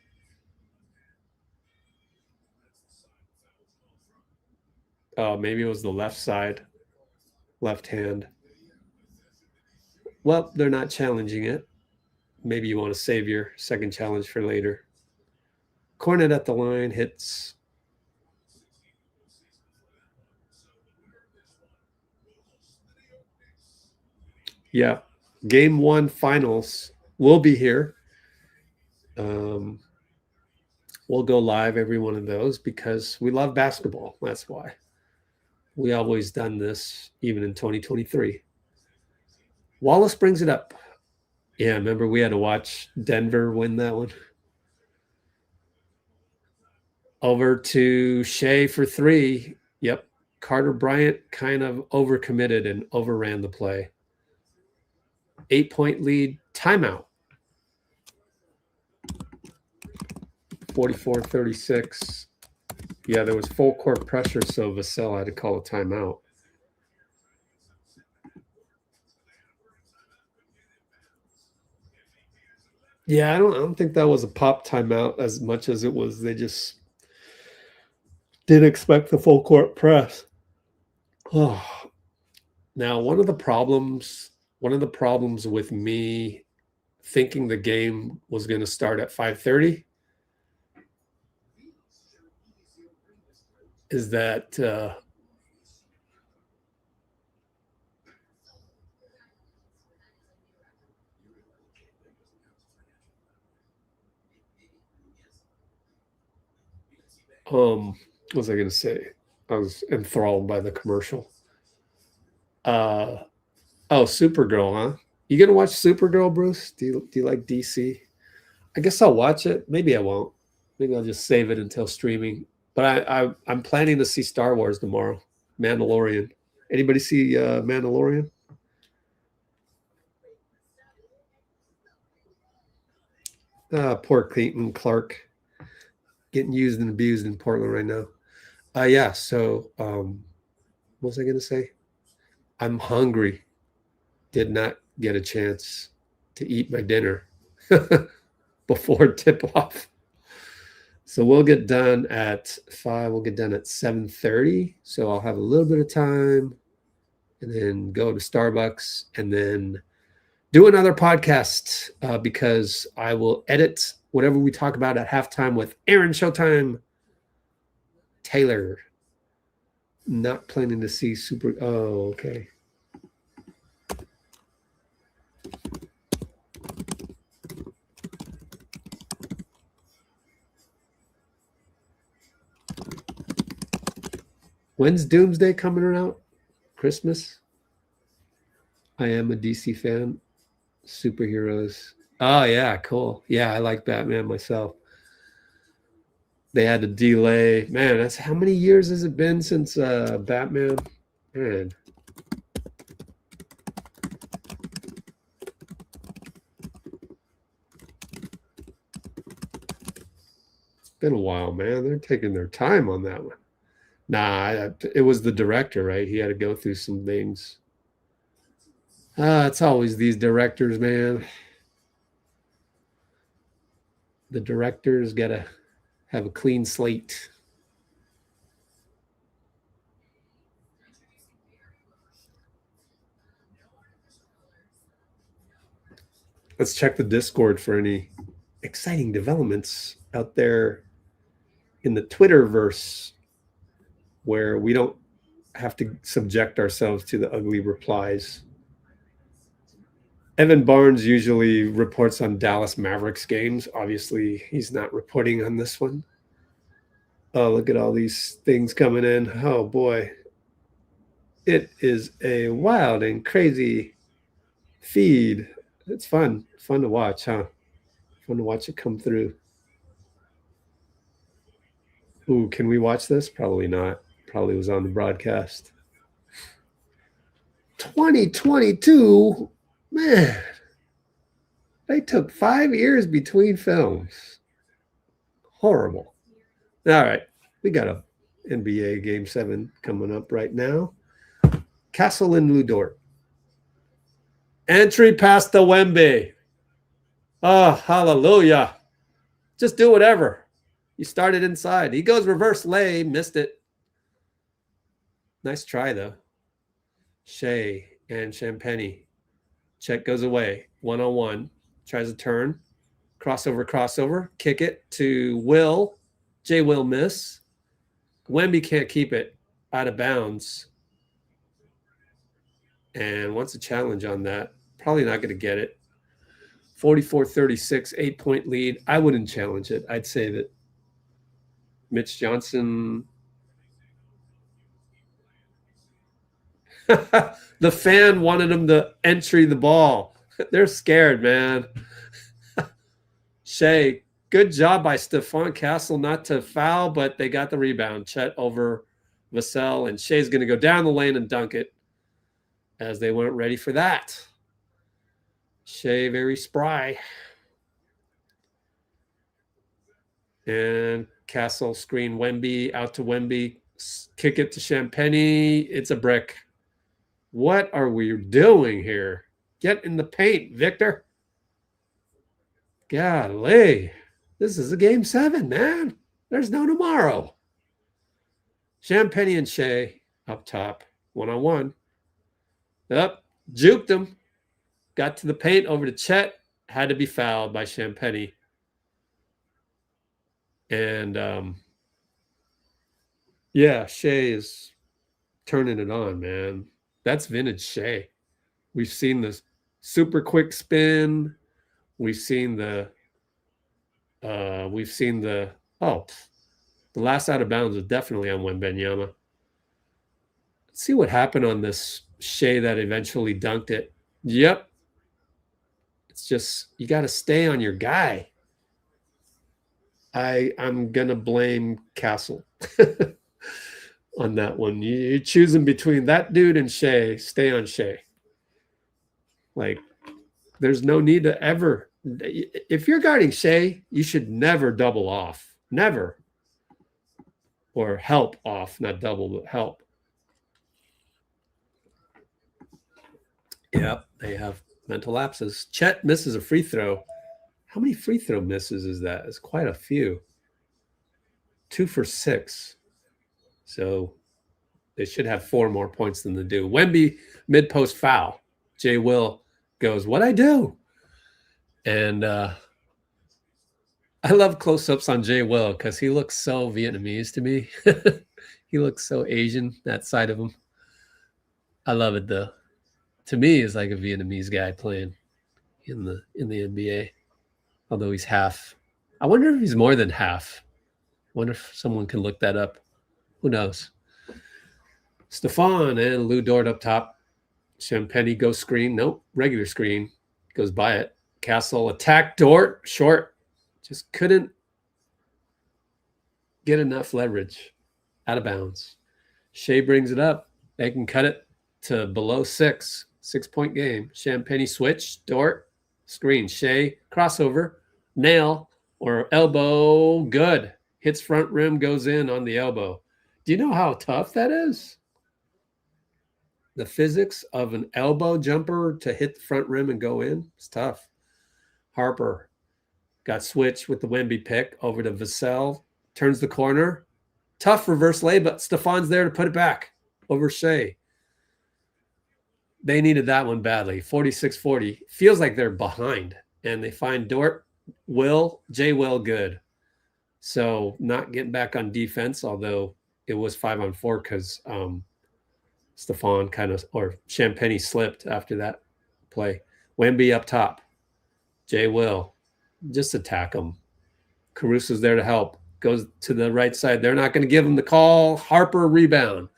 Speaker 1: Oh, maybe it was the left side, left hand. Well, they're not challenging it. Maybe you want to save your second challenge for later. Cornet at the line hits. Yeah. Game 1 finals will be here. We'll go live every one of those because we love basketball. That's why. We always done this, even in 2023. Wallace brings it up. Yeah, remember we had to watch Denver win that one. Over to Shai for 3. Yep. Carter Bryant kind of overcommitted and overran the play. 8-point lead. Timeout. 44-36. Yeah, there was full court pressure, so Vassell had to call a timeout. Yeah, I don't think that was a pop timeout as much as it was they just didn't expect the full court press. Oh. Now, one of the problems with me thinking the game was going to start at 5:30 is that what was I going to say? I was enthralled by the commercial. Oh, Supergirl, huh? You gonna watch Supergirl, Bruce? Do you like DC? I guess I'll watch it. Maybe I won't. Maybe I'll just save it until streaming. But I'm planning to see Star Wars tomorrow. Mandalorian. Anybody see Mandalorian? Poor Clayton Clark getting used and abused in Portland right now. Yeah. So, what was I going to say? I'm hungry. Did not get a chance to eat my dinner before tip off. So we'll get done at 5. We'll get done at 7:30. So I'll have a little bit of time and then go to Starbucks and then do another podcast because I will edit whatever we talk about at halftime with Aaron Showtime Taylor. Not planning to see super. Oh, okay. When's Doomsday coming around? Christmas? I am a DC fan. Superheroes. Oh, yeah, cool. Yeah, I like Batman myself. They had to delay. Man, that's how many years has it been since Batman? Man. It's been a while, man. They're taking their time on that one. Nah, it was the director, right? He had to go through some things. It's always these directors, man. The directors got to have a clean slate. Let's check the Discord for any exciting developments out there in the Twitterverse where we don't have to subject ourselves to the ugly replies. Evan Barnes usually reports on Dallas Mavericks games. Obviously, he's not reporting on this one. Oh, look at all these things coming in. Oh, boy. It is a wild and crazy feed. It's fun. Fun to watch, huh? Fun to watch it come through. Ooh, can we watch this? Probably not. Probably was on the broadcast. 2022, man. They took 5 years between films. Horrible. All right, we got a NBA Game 7 coming up right now. Castle and Ludort. Entry past the Wemby. Oh, hallelujah. Just do whatever. You started inside. He goes reverse lay, missed it. Nice try, though. Shai and Champagnie. Check goes away. 1-on-1. Tries a turn. Crossover. Kick it to Will. J will miss. Wemby can't keep it out of bounds. And wants a challenge on that. Probably not going to get it. 44-36, 8-point lead. I wouldn't challenge it. I'd save it. Mitch Johnson. The fan wanted him to entry the ball. They're scared, man. Shai, good job by Stephon Castle not to foul, but they got the rebound. Chet over Vassell, and Shai's going to go down the lane and dunk it as they weren't ready for that. Shai very spry. And Castle screen Wemby, out to Wemby, kick it to Champagnie. It's a brick. What are we doing here? Get in the paint, Victor. Golly. This is a Game 7, man. There's no tomorrow. Champagnie and Shai up top, 1-on-1. Up, juked him. Got to the paint over to Chet. Had to be fouled by Champagnie. And, yeah, Shai is turning it on, man. That's vintage Shai. We've seen the super quick spin. We've seen the the last out of bounds was definitely on Wembanyama. Let's see what happened on this Shai that eventually dunked it. Yep. It's just, you got to stay on your guy. I'm going to blame Castle on that one. You're choosing between that dude and Shai. Stay on Shai. Like, there's no need to ever. If you're guarding Shai, you should never double off. Never. Or help off, not double, but help. Yep, they have mental lapses. Chet misses a free throw. How many free throw misses is that? It's quite a few. 2 for 6. So they should have 4 more points than they do. Wemby, mid-post foul. J will goes, what'd I do? And I love close-ups on J will because he looks so Vietnamese to me. He looks so Asian, that side of him. I love it, though. To me, it's like a Vietnamese guy playing. in the NBA. Although he's half. I wonder if he's more than half. I wonder if someone can look that up. Who knows? Stephon and Lou Dort up top. Champagny goes screen. Nope, regular screen. Goes by it. Castle attack Dort. Short. Just couldn't get enough leverage. Out of bounds. Shai brings it up. They can cut it to below 6. 6-point game. Champagny switch. Dort. Screen. Shai. Crossover. Nail. Or elbow. Good. Hits front rim. Goes in on the elbow. Do you know how tough that is? The physics of an elbow jumper to hit the front rim and go in. It's tough. Harper got switched with the Wemby pick over to Vassell. Turns the corner. Tough reverse lay, but Stephon's there to put it back over Shai. They needed that one badly. 46-40. Feels like they're behind. And they find Dort, J. Will good. So not getting back on defense, although it was 5-on-4 because Stephon kind of, or Champagny slipped after that play. Wemby up top. J. Will. Just attack him. Caruso's there to help. Goes to the right side. They're not going to give him the call. Harper rebound.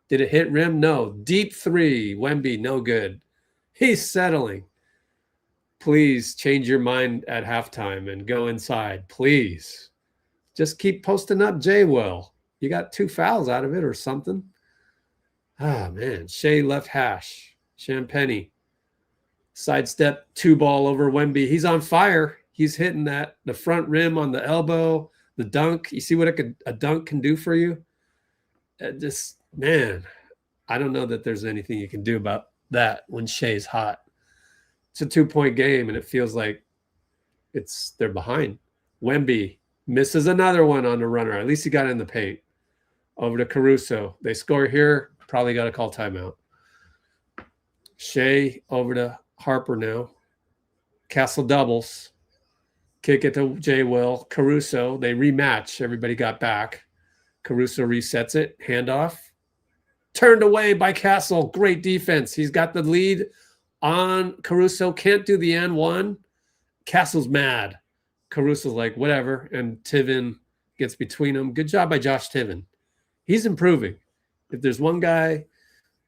Speaker 1: Did it hit rim? No. Deep three. Wemby, no good. He's settling. Please change your mind at halftime and go inside. Please. Just keep posting up J. Will. You got 2 fouls out of it or something. Ah, man. Shai left hash. Champagny. Sidestep 2-ball over Wemby. He's on fire. He's hitting that. The front rim on the elbow. The dunk. You see what a dunk can do for you? Just, man, I don't know that there's anything you can do about that when Shai's hot. It's a 2-point game, and it feels like they're behind. Wemby misses another one on the runner. At least he got in the paint. Over to Caruso. They score here. Probably got to call timeout. Shai over to Harper now. Castle doubles. Kick it to J. Will. Caruso. They rematch. Everybody got back. Caruso resets it. Handoff. Turned away by Castle. Great defense. He's got the lead on Caruso. Can't do the N1. Castle's mad. Caruso's like, whatever. And Tiven gets between them. Good job by Josh Tiven. He's improving. If there's one guy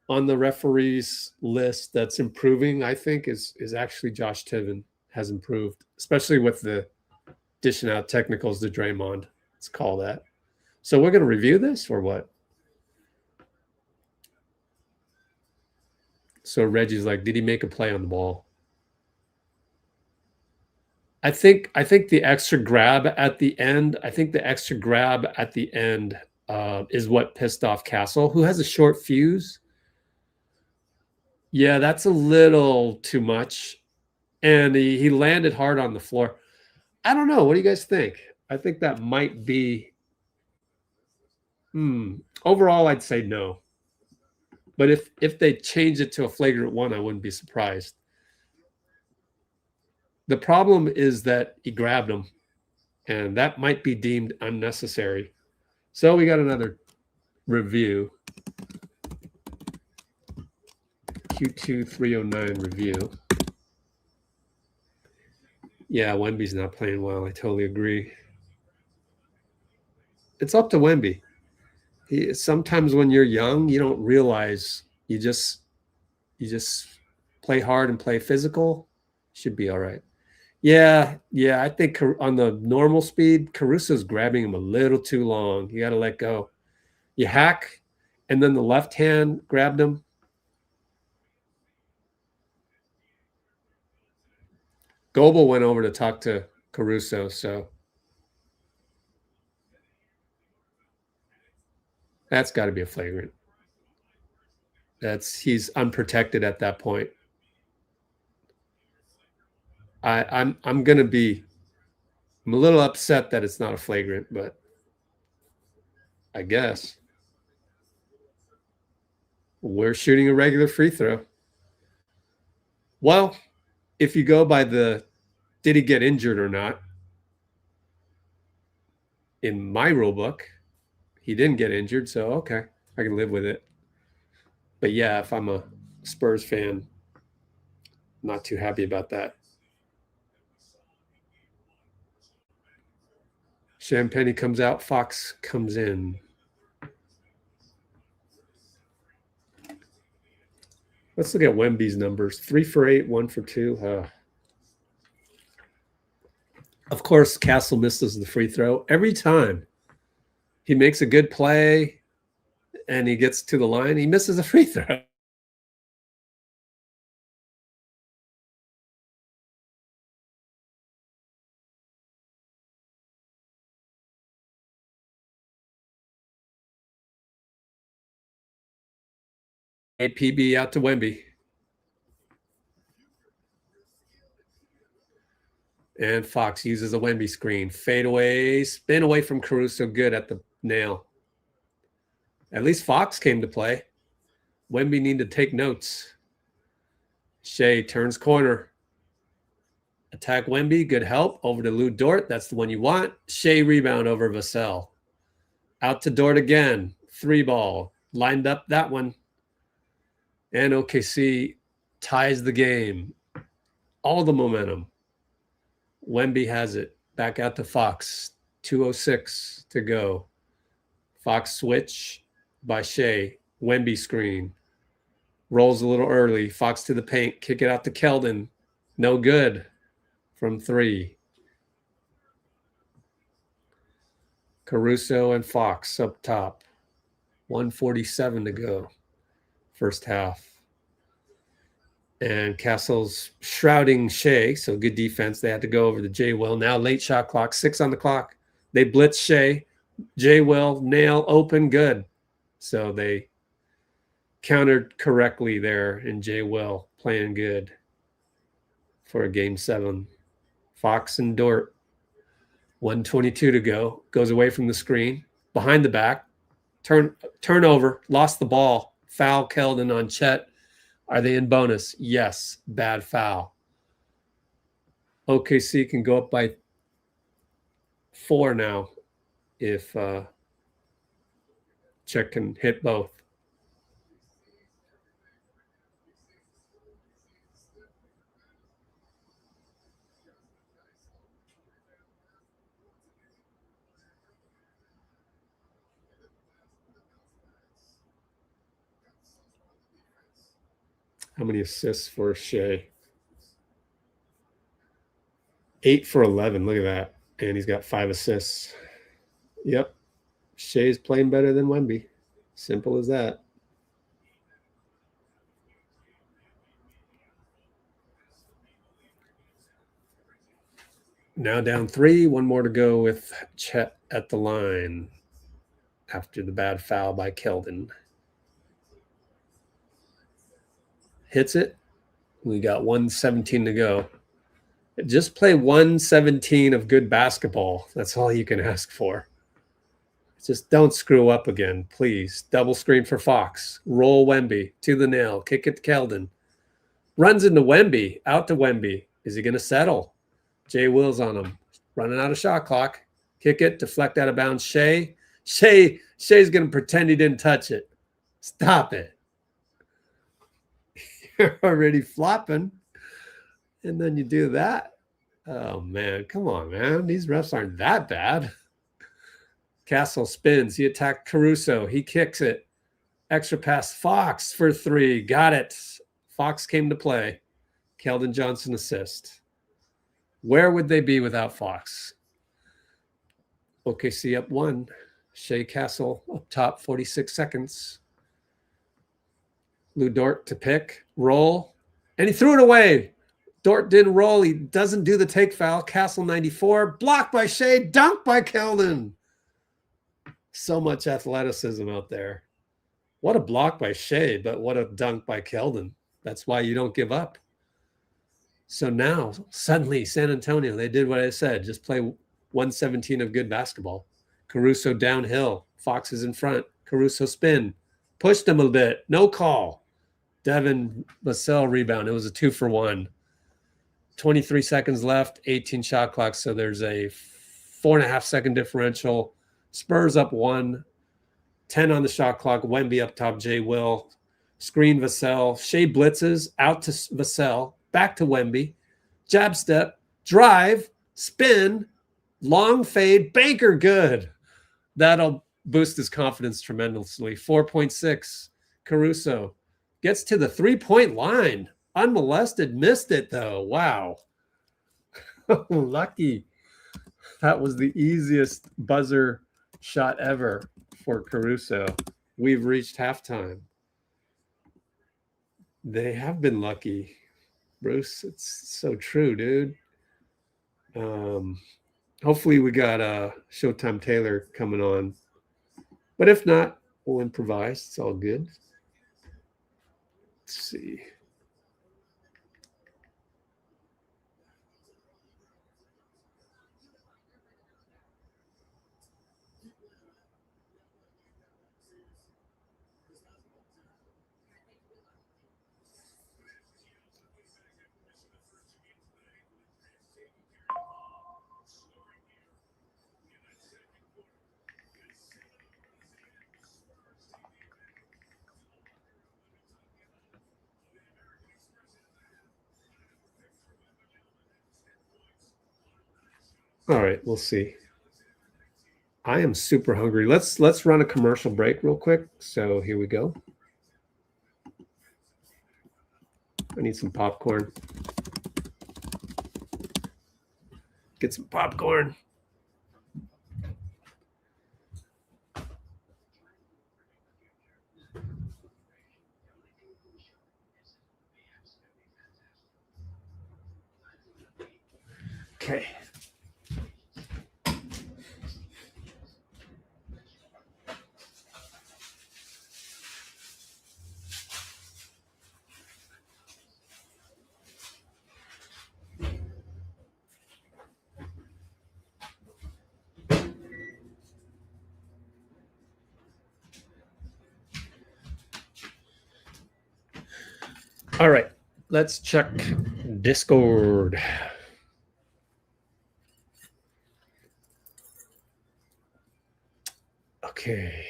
Speaker 1: on the referees list that's improving, I think is actually Josh Tiven has improved, especially with the dishing out technicals to Draymond. Let's call that. So we're going to review this or what? So Reggie's like, did he make a play on the ball? I think the extra grab at the end, is what pissed off Castle, who has a short fuse. Yeah, that's a little too much. And he landed hard on the floor. I don't know. What do you guys think? I think that might be overall, I'd say no. But if they change it to a flagrant 1, I wouldn't be surprised. The problem is that he grabbed him, and that might be deemed unnecessary. So we got another review. Q2 309 review. Yeah, Wemby's not playing well. I totally agree. It's up to Wemby. Sometimes when you're young, you don't realize you just play hard and play physical. Should be all right. Yeah. I think on the normal speed, Caruso's grabbing him a little too long. You got to let go. You hack, and then the left hand grabbed him. Goebel went over to talk to Caruso, so that's got to be a flagrant. He's unprotected at that point. I'm a little upset that it's not a flagrant, but I guess we're shooting a regular free throw. Well, if you go by did he get injured or not? In my rule book, he didn't get injured, so okay, I can live with it. But yeah, if I'm a Spurs fan, not too happy about that. Champagne comes out. Fox comes in. Let's look at Wemby's numbers. 3 for 8, 1 for 2. Of course, Castle misses the free throw. Every time he makes a good play and he gets to the line, he misses a free throw. PB out to Wemby. And Fox uses a Wemby screen. Fade away, spin away from Caruso. Good at the nail. At least Fox came to play. Wemby need to take notes. Shai turns corner. Attack Wemby. Good help. Over to Lou Dort. That's the one you want. Shai rebound over Vassell. Out to Dort again. 3 ball. Lined up that one. And OKC ties the game. All the momentum. Wemby has it. Back out to Fox. 2:06 to go. Fox switch by Shai. Wemby screen. Rolls a little early. Fox to the paint. Kick it out to Keldon. No good from 3. Caruso and Fox up top. 1:47 to go. First half. And Castle's shrouding Shai, so good defense. They had to go over to J. Will. Now late shot clock, 6 on the clock. They blitz Shai. J. Will, nail, open, good. So they countered correctly there, and J. Will playing good for a game 7. Fox and Dort, 1:22 to go. Goes away from the screen, behind the back. Turnover, lost the ball. Foul Keldon on Chet. Are they in bonus? Yes. Bad foul. OKC can go up by 4 now if Chet can hit both. How many assists for Shai? 8 for 11. Look at that. And he's got 5 assists. Yep. Shai's playing better than Wemby. Simple as that. Now down 3. 1 more to go with Chet at the line after the bad foul by Keldon. Hits it. We got 1:17 to go. Just play 1:17 of good basketball. That's all you can ask for. Just don't screw up again, please. Double screen for Fox. Roll Wemby to the nail. Kick it to Keldon. Runs into Wemby. Out to Wemby. Is he going to settle? J. Will's on him. Running out of shot clock. Kick it. Deflect out of bounds. Shai. Shai's going to pretend he didn't touch it. Stop it. You're already flopping. And then you do that. Oh, man. Come on, man. These refs aren't that bad. Castle spins. He attacked Caruso. He kicks it. Extra pass. Fox for 3. Got it. Fox came to play. Keldon Johnson assist. Where would they be without Fox? OKC up 1. Shai Castle up top, 46 seconds. Lou Dort to pick. Roll. And he threw it away. Dort didn't roll. He doesn't do the take foul. Castle 94. Blocked by Shai. Dunked by Keldon. So much athleticism out there. What a block by Shai, but what a dunk by Keldon. That's why you don't give up. So now, suddenly, San Antonio, they did what I said. Just play 1:17 of good basketball. Caruso downhill. Fox is in front. Caruso spin. Pushed him a bit. No call. Devin Vassell rebound. It was a 2 for 1. 23 seconds left. 18 shot clock. So there's a 4.5 second differential. Spurs up 1. 10 on the shot clock. Wemby up top. J. Will. Screen Vassell. Shai blitzes. Out to Vassell. Back to Wemby. Jab step. Drive. Spin. Long fade, banker good. That'll boost his confidence tremendously. 4.6. Caruso gets to the three-point line. Unmolested, missed it though. Wow. Lucky. That was the easiest buzzer shot ever for Caruso. We've reached halftime. They have been lucky, Bruce. It's so true, dude. Hopefully we got Showtime Taylor coming on. But if not, we'll improvise. It's all good. Let's see. All right, we'll see. I am super hungry. Let's run a commercial break real quick. So here we go. I need some popcorn. Get some popcorn. Okay. All right, let's check Discord. Okay.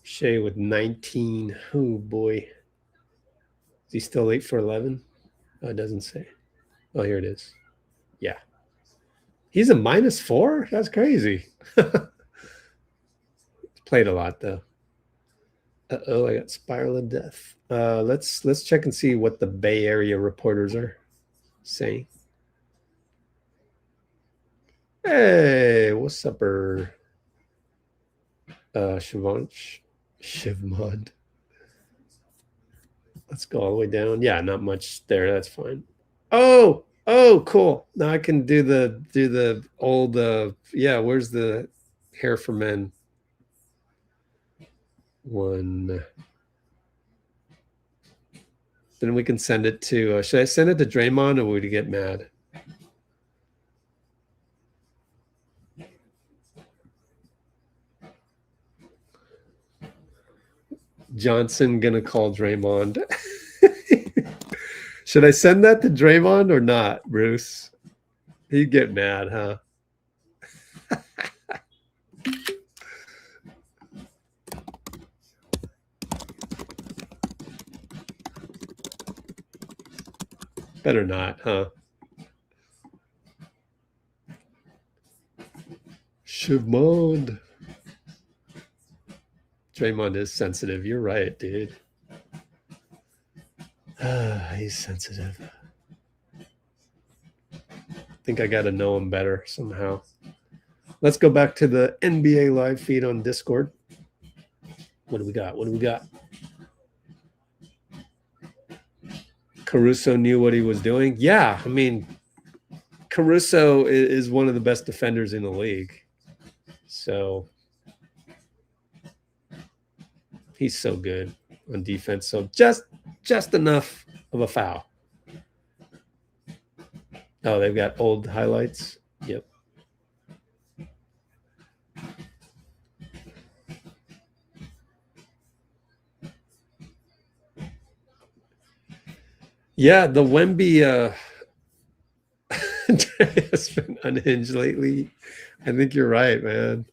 Speaker 1: Shea with 19. Oh boy. Is he still 8 for 11? Oh, it doesn't say. Oh, here it is. Yeah. He's a -4? That's crazy. Played a lot though. Uh-oh, I got Spiral of Death. Let's check and see what the Bay Area reporters are saying. Hey, what's up, Shivmond. Let's go all the way down. Yeah, not much there. That's fine. Oh, cool. Now I can do the old yeah, where's the hair for men? One. Then we can send it to should I send it to Draymond or would he get mad? Johnson gonna call Draymond. Should I send that to Draymond or not, Bruce? He'd get mad, huh? Better not, huh? Shivmond. Draymond is sensitive. You're right, dude. He's sensitive. I think I got to know him better somehow. Let's go back to the NBA live feed on Discord. What do we got? What do we got? Caruso knew what he was doing. Yeah, I mean, Caruso is one of the best defenders in the league. So he's so good on defense. So just enough of a foul. Oh, they've got old highlights. Yep. Yeah, the Wemby has been unhinged lately. I think you're right, man.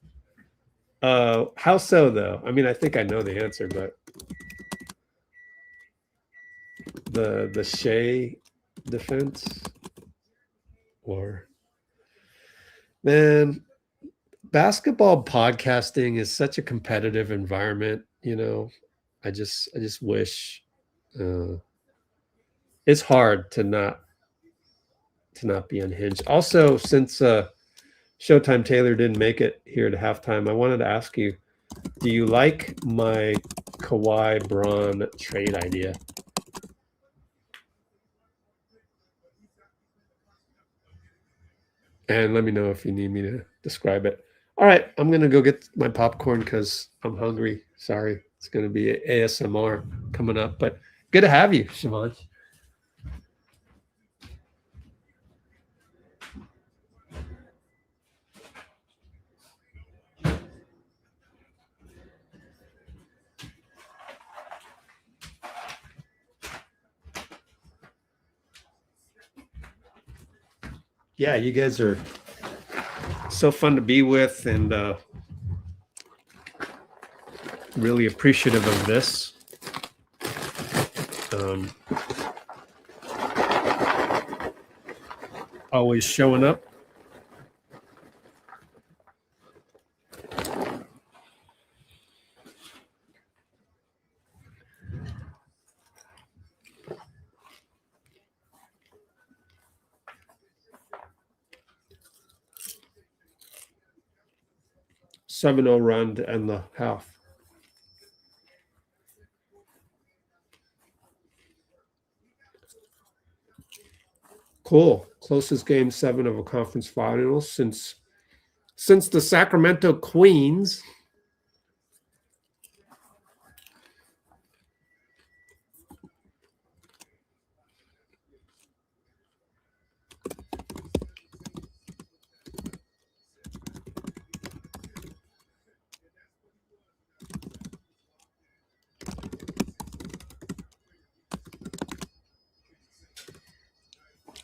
Speaker 1: How so though? I mean, I think I know the answer, but the Shea defense, or man, basketball podcasting is such a competitive environment. You know, I just wish it's hard to not be unhinged. Also, since Showtime Taylor didn't make it here to halftime, I wanted to ask you, do you like my Kawhi Braun trade idea? And let me know if you need me to describe it. All right, I'm going to go get my popcorn because I'm hungry. Sorry, it's going to be ASMR coming up, but good to have you, Siobhan. Yeah, you guys are so fun to be with, and really appreciative of this. Always showing up. Seven-0 run to end the half. Cool. Closest game 7 of a conference final since the Sacramento Queens.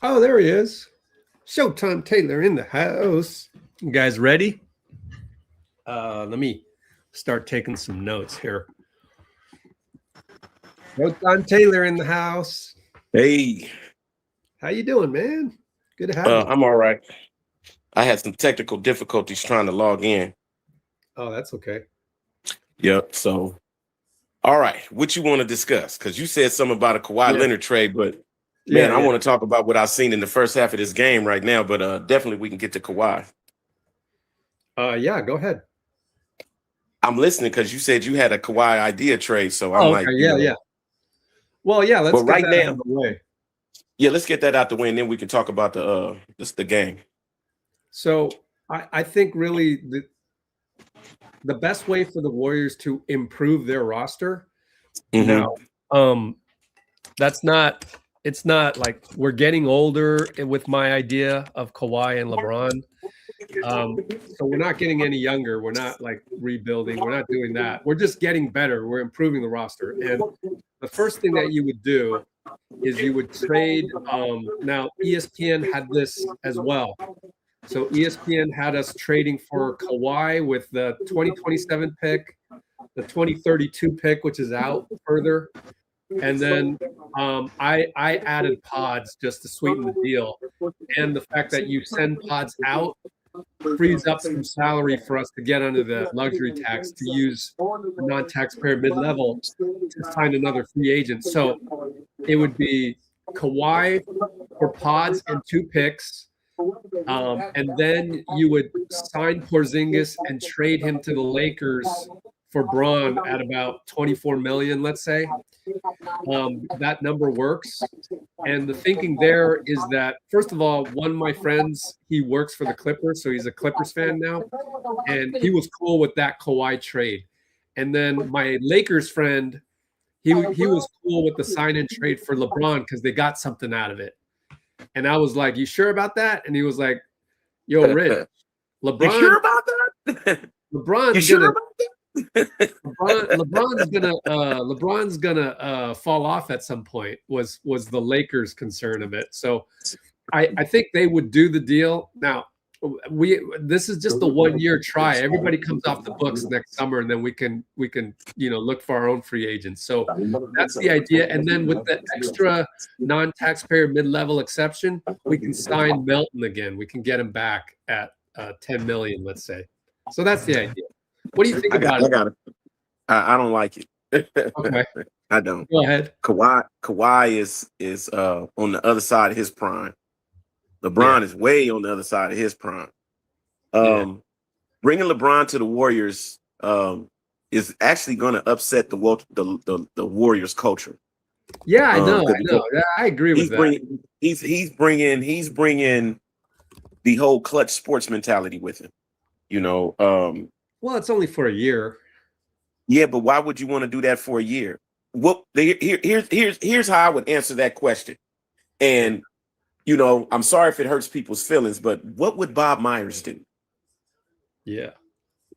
Speaker 1: Oh, there he is. Showtime Taylor in the house. You guys ready? Let me start taking some notes here. Showtime Taylor in the house.
Speaker 2: Hey.
Speaker 1: How you doing, man? Good to have you.
Speaker 2: I'm all right. I had some technical difficulties trying to log in.
Speaker 1: Oh, that's okay.
Speaker 2: Yep. So, all right. What you want to discuss? Because you said something about a Kawhi Leonard trade, but man, I want to talk about what I've seen in the first half of this game right now, but definitely we can get to Kawhi.
Speaker 1: Yeah, go ahead.
Speaker 2: I'm listening because you said you had a Kawhi idea trade, so I'm like,
Speaker 1: yeah. Well, yeah, let's get
Speaker 2: right
Speaker 1: that
Speaker 2: now,
Speaker 1: out of the way.
Speaker 2: Yeah, let's get that out the way, and then we can talk about the game.
Speaker 1: So I think really the best way for the Warriors to improve their roster now, it's not like we're getting older with my idea of Kawhi and LeBron. So we're not getting any younger. We're not like rebuilding. We're not doing that. We're just getting better. We're improving the roster. And the first thing that you would do is you would trade. Now ESPN had this as well. So ESPN had us trading for Kawhi with the 2027 pick, the 2032 pick, which is out further. And then I added pods just to sweeten the deal. And the fact that you send pods out frees up some salary for us to get under the luxury tax to use a non-taxpayer mid-level to find another free agent. So it would be Kawhi for pods and 2 picks. And then you would sign Porzingis and trade him to the Lakers for Braun at about 24 million, let's say. That number works. And the thinking there is that, first of all, one of my friends, he works for the Clippers, so he's a Clippers fan now. And he was cool with that Kawhi trade. And then my Lakers friend, he was cool with the sign-in trade for LeBron because they got something out of it. And I was like, you sure about that? And he was like, yo, Rich, LeBron.
Speaker 2: You sure about that?
Speaker 1: LeBron's gonna fall off at some point was the Lakers' concern of it. So I think they would do the deal. Now, This is just the 1 year try. Everybody comes off the books next summer, and then we can look for our own free agents. So that's the idea. And then with the extra non-taxpayer mid-level exception, we can sign Melton again. We can get him back at 10 million, let's say. So that's the idea. What do you think about it?
Speaker 2: I don't like it.
Speaker 1: Okay.
Speaker 2: I don't.
Speaker 1: Go ahead.
Speaker 2: Kawhi is on the other side of his prime. LeBron is way on the other side of his prime. Bringing LeBron to the Warriors is actually going to upset the Warriors culture.
Speaker 1: Yeah, I know. I agree with that.
Speaker 2: He's bringing the whole clutch sports mentality with him.
Speaker 1: Well, it's only for a year.
Speaker 2: Yeah, but why would you want to do that for a year? Here's how I would answer that question. And I'm sorry if it hurts people's feelings, but what would Bob Myers do?
Speaker 1: Yeah.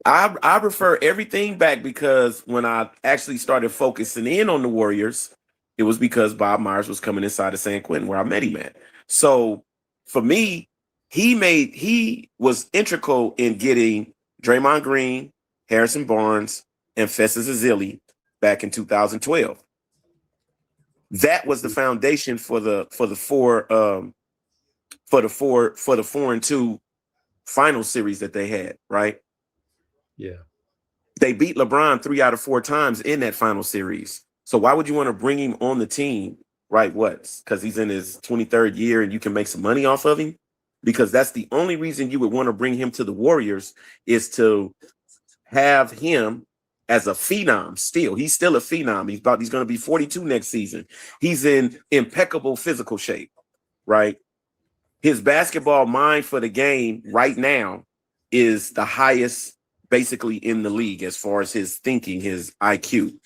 Speaker 2: I refer everything back because when I actually started focusing in on the Warriors, it was because Bob Myers was coming inside of San Quentin where I met him at. So for me, he was integral in getting Draymond Green, Harrison Barnes, and Festus Ezeli back in 2012. That was the foundation for the 4-2 final series that they had, right?
Speaker 1: Yeah.
Speaker 2: They beat LeBron 3 out of 4 times in that final series. So why would you want to bring him on the team, right? What? Because he's in his 23rd year and you can make some money off of him? Because that's the only reason you would want to bring him to the Warriors, is to have him as a phenom. He's still a phenom. He's going to be 42 next season. He's in impeccable physical shape, right? His basketball mind for the game right now is the highest basically in the league as far as his thinking, his IQ,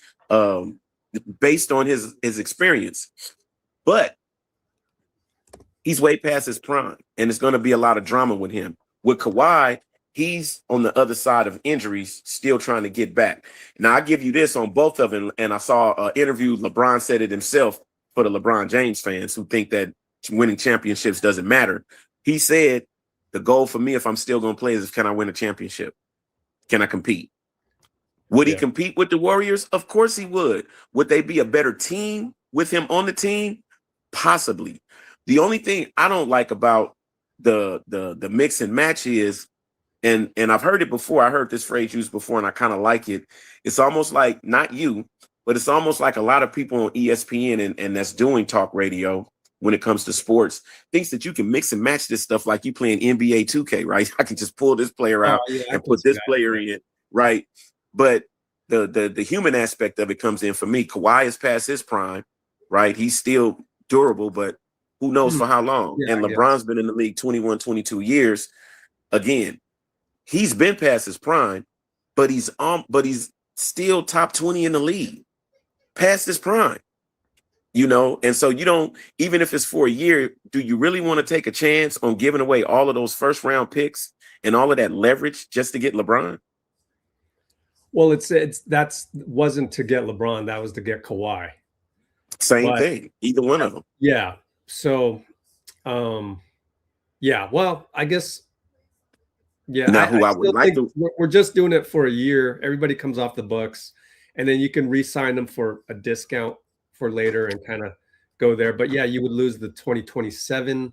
Speaker 2: based on his experience. But he's way past his prime, and it's going to be a lot of drama with him. With Kawhi, he's on the other side of injuries, still trying to get back. Now, I give you this on both of them, and I saw an interview. LeBron said it himself for the LeBron James fans who think that winning championships doesn't matter. He said, the goal for me, if I'm still going to play, is can I win a championship? Can I compete? Would he compete with the Warriors? Of course he would. Would they be a better team with him on the team? Possibly. The only thing I don't like about the mix and match is, and I've heard it before, I heard this phrase used before, and I kind of like it. It's almost like, not you, but it's almost like a lot of people on ESPN and that's doing talk radio when it comes to sports, thinks that you can mix and match this stuff like you playing NBA 2K, right? I can just pull this player out and put this player in, right? But the human aspect of it comes in for me. Kawhi is past his prime, right? He's still durable, but who knows for how long? And LeBron's been in the league 21, 22 years. Again, he's been past his prime, but he's still top 20 in the league, past his prime. And so you don't, even if it's for a year, do you really want to take a chance on giving away all of those first round picks and all of that leverage just to get LeBron?
Speaker 1: Well, that wasn't to get LeBron, that was to get Kawhi.
Speaker 2: Same thing, either one of them.
Speaker 1: Yeah. So, well, I guess,
Speaker 2: Now,
Speaker 1: we're just doing it for a year. Everybody comes off the books, and then you can re-sign them for a discount for later and kind of go there. But yeah, you would lose the 2027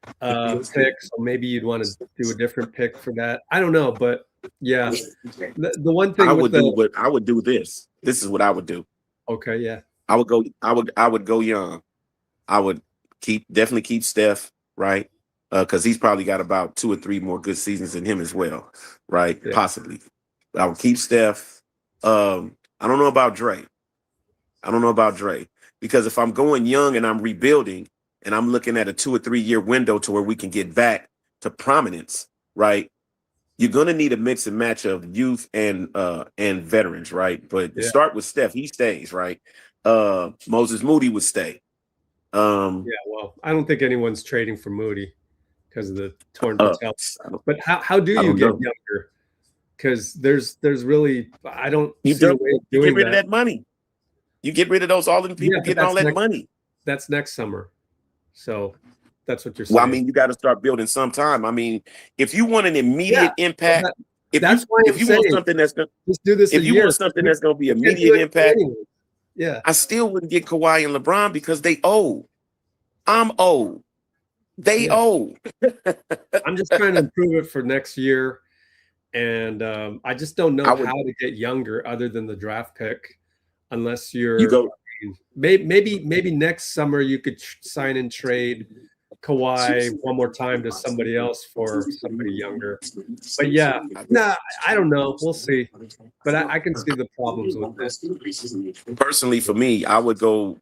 Speaker 1: pick, so maybe you'd want to do a different pick for that. I don't know, but yeah, the one thing
Speaker 2: I would do this. This is what I would do.
Speaker 1: Okay, yeah.
Speaker 2: I would go young. I would definitely keep Steph, right? Because he's probably got about 2 or 3 more good seasons than him as well, right? Yeah. Possibly. I would keep Steph. I don't know about Dre. Because if I'm going young and I'm rebuilding and I'm looking at a 2 or 3 year window to where we can get back to prominence, right? You're going to need a mix and match of youth and veterans, right? But start with Steph, he stays, right? Moses Moody would stay.
Speaker 1: Well, I don't think anyone's trading for Moody because of the torn patella. But how do you get younger? Because there's really, I don't see a way of doing
Speaker 2: get rid of that money. You get rid of all them people getting all that money.
Speaker 1: That's next summer. So That's what you're saying.
Speaker 2: Well, I mean, you got to start building sometime. I mean, if you want an immediate impact, if you want something that's going to
Speaker 1: do this,
Speaker 2: if you want something that's going to be immediate impact,
Speaker 1: yeah,
Speaker 2: I still wouldn't get Kawhi and LeBron because they old. I'm old. They old.
Speaker 1: I'm just trying to improve it for next year, and I just don't know how to get younger other than the draft pick, unless you're. Maybe next summer you could sign and trade Kawhi one more time to somebody else for somebody younger. But I don't know. We'll see. But I can see the problems with this.
Speaker 2: Personally, for me, I would go.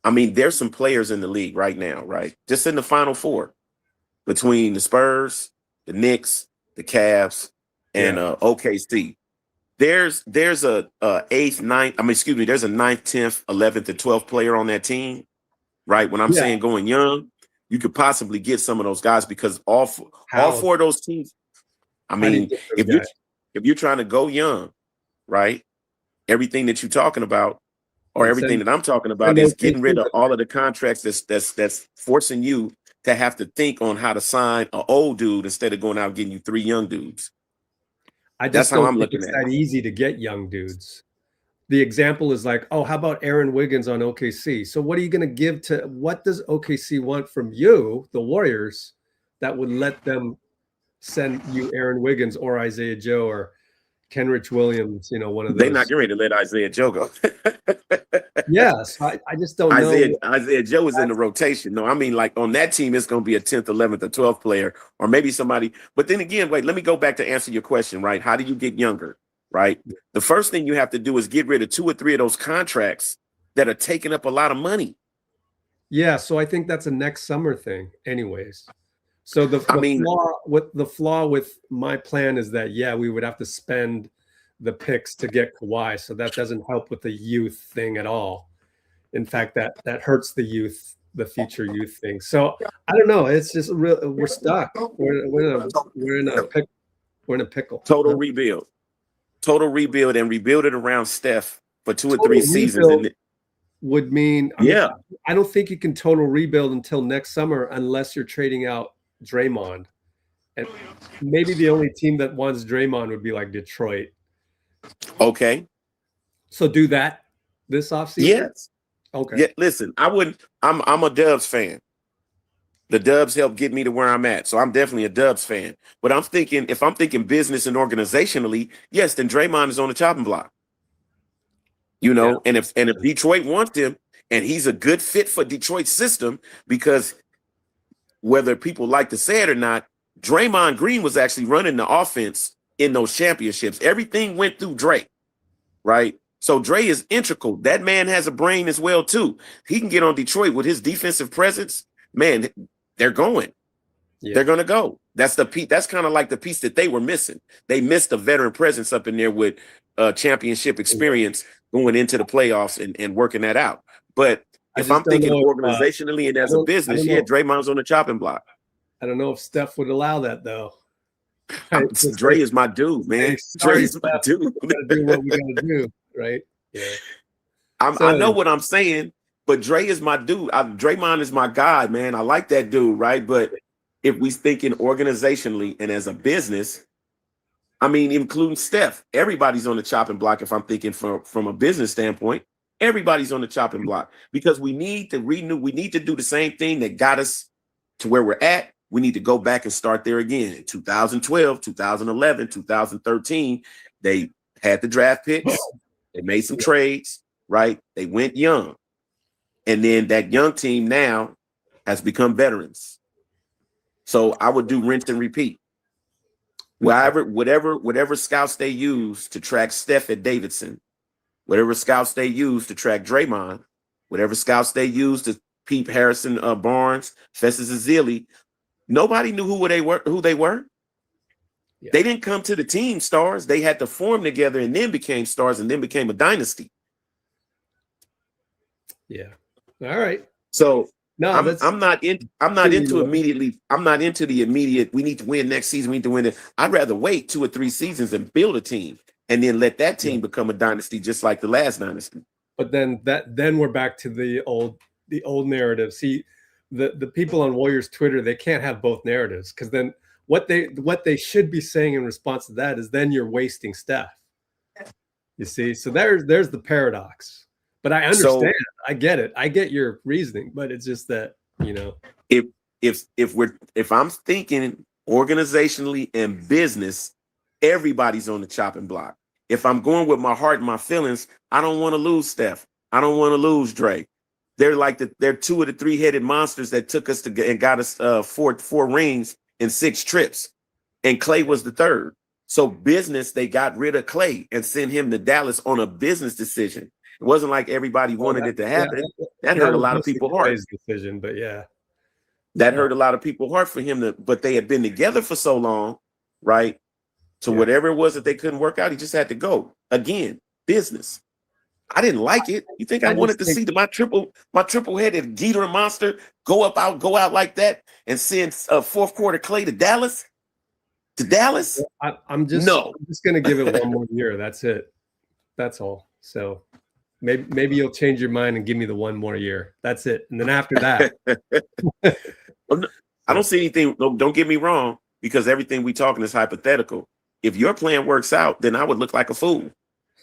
Speaker 2: I mean, there's some players in the league right now, right? Just in the Final Four between the Spurs, the Knicks, the Cavs, and OKC. There's a eighth, ninth. I mean, excuse me. There's a 9th, 10th, 11th, and 12th player on that team, right? When I'm saying going young, you could possibly get some of those guys because all four of those teams. I mean, if you're trying to go young, right? Everything that you're talking about, or everything that I'm talking about, is getting rid of all of the contracts that's forcing you to have to think on how to sign an old dude instead of going out and getting you 3 young dudes.
Speaker 1: That's how I'm looking at it. It's that easy to get young dudes. The example is like, oh, how about Aaron Wiggins on OKC? So what are you going to give to, what does OKC want from you, the Warriors, that would let them send you Aaron Wiggins or Isaiah Joe or Kenrich Williams, one of those?
Speaker 2: They're not getting ready to let Isaiah Joe go.
Speaker 1: Yes, I just don't know.
Speaker 2: Isaiah Joe is in the rotation. No, I mean, like on that team, it's going to be a 10th, 11th, or 12th player, or maybe somebody. But then again, wait, let me go back to answer your question, right? How do you get younger, right? The first thing you have to do is get rid of 2 or 3 of those contracts that are taking up a lot of money.
Speaker 1: Yeah, so I think that's a next summer thing anyways. So the flaw with my plan is that, we would have to spend the picks to get Kawhi. So that doesn't help with the youth thing at all. In fact, that hurts the youth, the future youth thing. So I don't know. It's just we're stuck. We're in a pickle.
Speaker 2: Total rebuild, and rebuild it around Steph for 2 or 3 seasons.
Speaker 1: Would mean, I don't think you can total rebuild until next summer unless you're trading out Draymond. And maybe the only team that wants Draymond would be like Detroit.
Speaker 2: Okay.
Speaker 1: So do that this offseason?
Speaker 2: Yes.
Speaker 1: Okay.
Speaker 2: Yeah, listen, I'm a Dubs fan. The Dubs helped get me to where I'm at. So I'm definitely a Dubs fan. But if I'm thinking business and organizationally, yes, then Draymond is on the chopping block. And if Detroit wants him and he's a good fit for Detroit's system, because whether people like to say it or not, Draymond Green was actually running the offense in those championships. Everything went through Dre, right? So Dre is integral. That man has a brain as well, too. He can get on Detroit with his defensive presence. Man, they're going. Yeah. They're going to go. That's kind of like the piece that they were missing. They missed a veteran presence up in there with championship experience going into the playoffs and working that out. But if I'm thinking organizationally and as a business, Draymond's on the chopping block.
Speaker 1: I don't know if Steph would allow that, though.
Speaker 2: Dre is my dude, man. Dre is my dude.
Speaker 1: We gotta do what we gotta do, right? Yeah.
Speaker 2: I know what I'm saying, but Dre is my dude. Draymond is my guy, man. I like that dude, right? But if we thinking organizationally and as a business, I mean, including Steph, everybody's on the chopping block. If I'm thinking from a business standpoint, everybody's on the chopping block because we need to renew. We need to do the same thing that got us to where we're at. We need to go back and start there again. In 2012, 2011, 2013, they had the draft picks. They made some trades, right? They went young. And then that young team now has become veterans. So I would do rinse and repeat. Whatever scouts they use to track Steph at Davidson, whatever scouts they use to track Draymond, whatever scouts they use to peep Harrison Barnes, Festus Ezeli, nobody knew who they were. Yeah. They didn't come to the team stars. They had to form together and then became stars and then became a dynasty.
Speaker 1: Yeah. All right.
Speaker 2: So no, I'm not into the immediate. We need to win next season. We need to win it. I'd rather wait 2 or 3 seasons and build a team and then let that team become a dynasty, just like the last dynasty.
Speaker 1: But then we're back to the old narrative. See, the people on Warriors Twitter, they can't have both narratives, because then what they should be saying in response to that is then you're wasting Steph. You see, so there's the paradox. But I understand. I get it. I get your reasoning, but it's just that, you know,
Speaker 2: if I'm thinking organizationally and business, everybody's on the chopping block. If I'm going with my heart and my feelings, I don't want to lose Steph. I don't want to lose Dre. They're like they're two of the three-headed monsters that took us to and got us four rings in 6 trips, and Clay was the third. So business, they got rid of Clay and sent him to Dallas on a business decision. It wasn't like everybody wanted it to happen. That hurt a lot of people's heart.
Speaker 1: Decision, but yeah,
Speaker 2: that hurt a lot of people's heart for him but they had been together for so long, right? So whatever it was that they couldn't work out, he just had to go. Again, business. I didn't like it. You think I wanted to see my triple-headed Geeter monster go out like that and send fourth quarter Clay to Dallas?
Speaker 1: I'm just going to give it one more year. That's it. That's all. So maybe you'll change your mind and give me the one more year. That's it. And then after that,
Speaker 2: I don't see anything. Don't get me wrong, because everything we talking is hypothetical. If your plan works out, then I would look like a fool.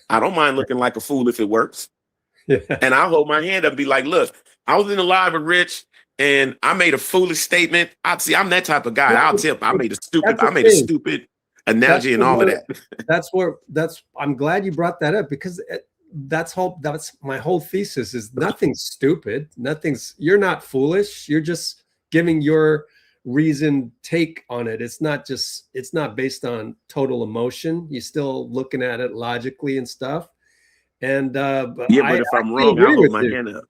Speaker 2: I don't mind looking like a fool if it works.
Speaker 1: Yeah.
Speaker 2: And I'll hold my hand up and be like, look, I was in the live with Rich and I made a foolish statement. I'm that type of guy. I made a stupid analogy and all of that.
Speaker 1: I'm glad you brought that up, because that's my whole thesis is nothing's stupid. You're not foolish. You're just giving your reasoned take on it. It's not based on total emotion. You're still looking at it logically and stuff. And
Speaker 2: but if I'm wrong, I'll hold my hand up.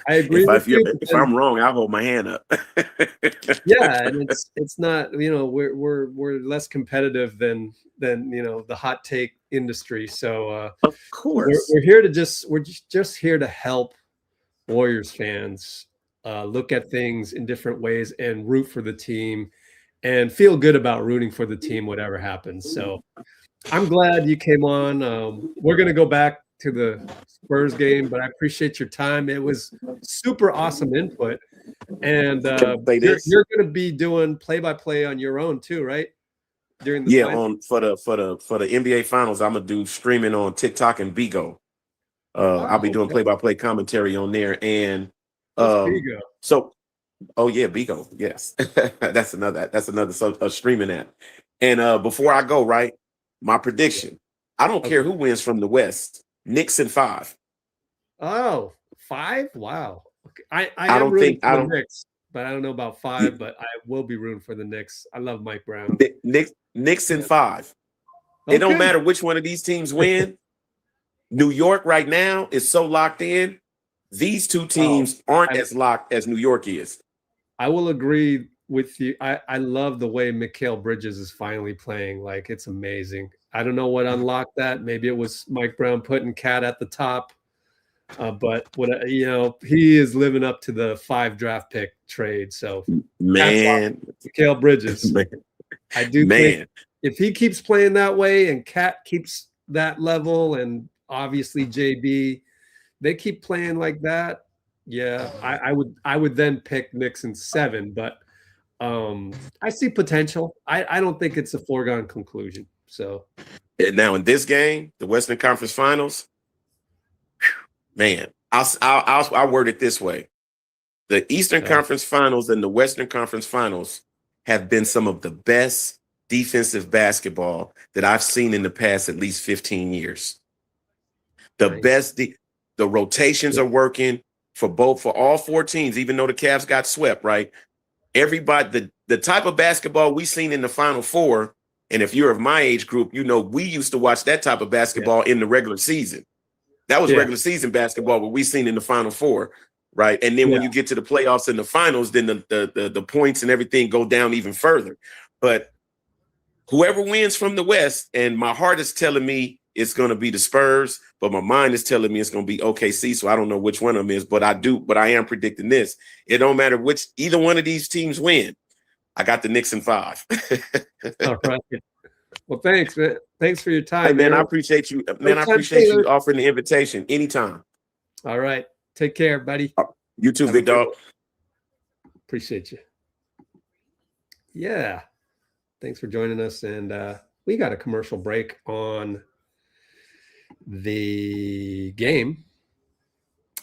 Speaker 1: I agree with you.
Speaker 2: If I'm wrong, I'll hold my hand up.
Speaker 1: Yeah, and it's not, you know, we're less competitive than you know, the hot take industry. So
Speaker 2: of course
Speaker 1: we're just here to help Warriors fans look at things in different ways and root for the team and feel good about rooting for the team, whatever happens. So I'm glad you came on. We're going to go back to the Spurs game, but I appreciate your time. It was super awesome input. And you're going to be doing play-by-play on your own too, right? During the
Speaker 2: for the NBA Finals, I'm gonna do streaming on TikTok and Bigo. I'll be doing play-by-play commentary on there, and
Speaker 1: Bigo?
Speaker 2: So, Bigo, yes, that's another streaming app. And before I go, right, my prediction: I don't care who wins from the West. Knicks in 5.
Speaker 1: Oh, 5? Wow. Okay. I don't think the Knicks, but I don't know about 5. But I will be rooting for the Knicks. I love Mike Brown.
Speaker 2: Knicks in 5. Okay. It don't matter which one of these teams win. New York right now is so locked in. These two teams aren't as locked as New York is.
Speaker 1: I will agree with you. I love the way Mikal Bridges is finally playing. Like, it's amazing. I don't know what unlocked that. Maybe it was Mike Brown putting Cat at the top. But he is living up to the 5 draft pick trade. So,
Speaker 2: man,
Speaker 1: Mikal Bridges. Man. I do think if he keeps playing that way and Cat keeps that level, and obviously JB, they keep playing like that. Yeah, I would then pick Knicks in 7, but I see potential. I don't think it's a foregone conclusion. So
Speaker 2: now in this game, the Western Conference Finals, man, I'll word it this way: the Eastern Conference Finals and the Western Conference Finals have been some of the best defensive basketball that I've seen in the past at least 15 years. The best, the rotations are working for all 4 teams, even though the Cavs got swept, right? Everybody, the type of basketball we've seen in the Final Four, and if you're of my age group, you know we used to watch that type of basketball in the regular season. That was regular season basketball, what we've seen in the Final Four, right? And then when you get to the playoffs and the finals, then the points and everything go down even further. But whoever wins from the West, and my heart is telling me it's going to be the Spurs, but my mind is telling me it's going to be OKC. So I don't know which one of them is, but I am predicting this. It don't matter either one of these teams win. I got the Knicks in 5.
Speaker 1: All right. Well, thanks, man. Thanks for your time.
Speaker 2: Hey, man, I appreciate you. Man, I appreciate you offering the invitation anytime.
Speaker 1: All right. Take care, buddy.
Speaker 2: You too, big dog.
Speaker 1: Appreciate you. Yeah. Thanks for joining us. And we got a commercial break on the game.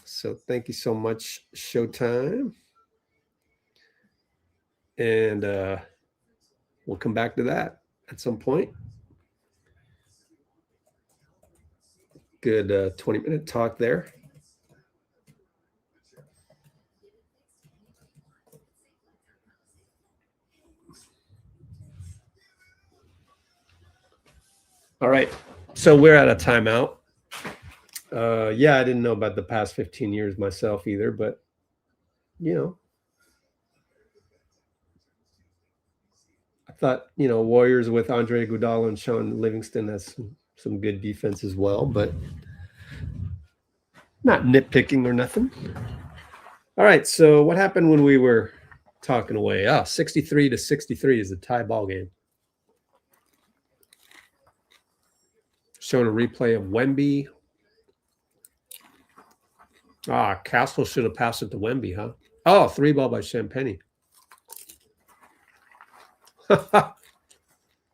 Speaker 1: So thank you so much, Showtime. And we'll come back to that at some point. Good 20-minute talk there. All right. So we're at a timeout. Yeah, I didn't know about the past 15 years myself either, but, you know, I thought, you know, Warriors with Andre Iguodala and Sean Livingston has some good defense as well, but not nitpicking or nothing. All right, so what happened when we were talking away? 63-63 is a tie ball game. Showing a replay of Wemby. Castle should have passed it to Wemby, huh? Oh, 3-ball by Champagnie.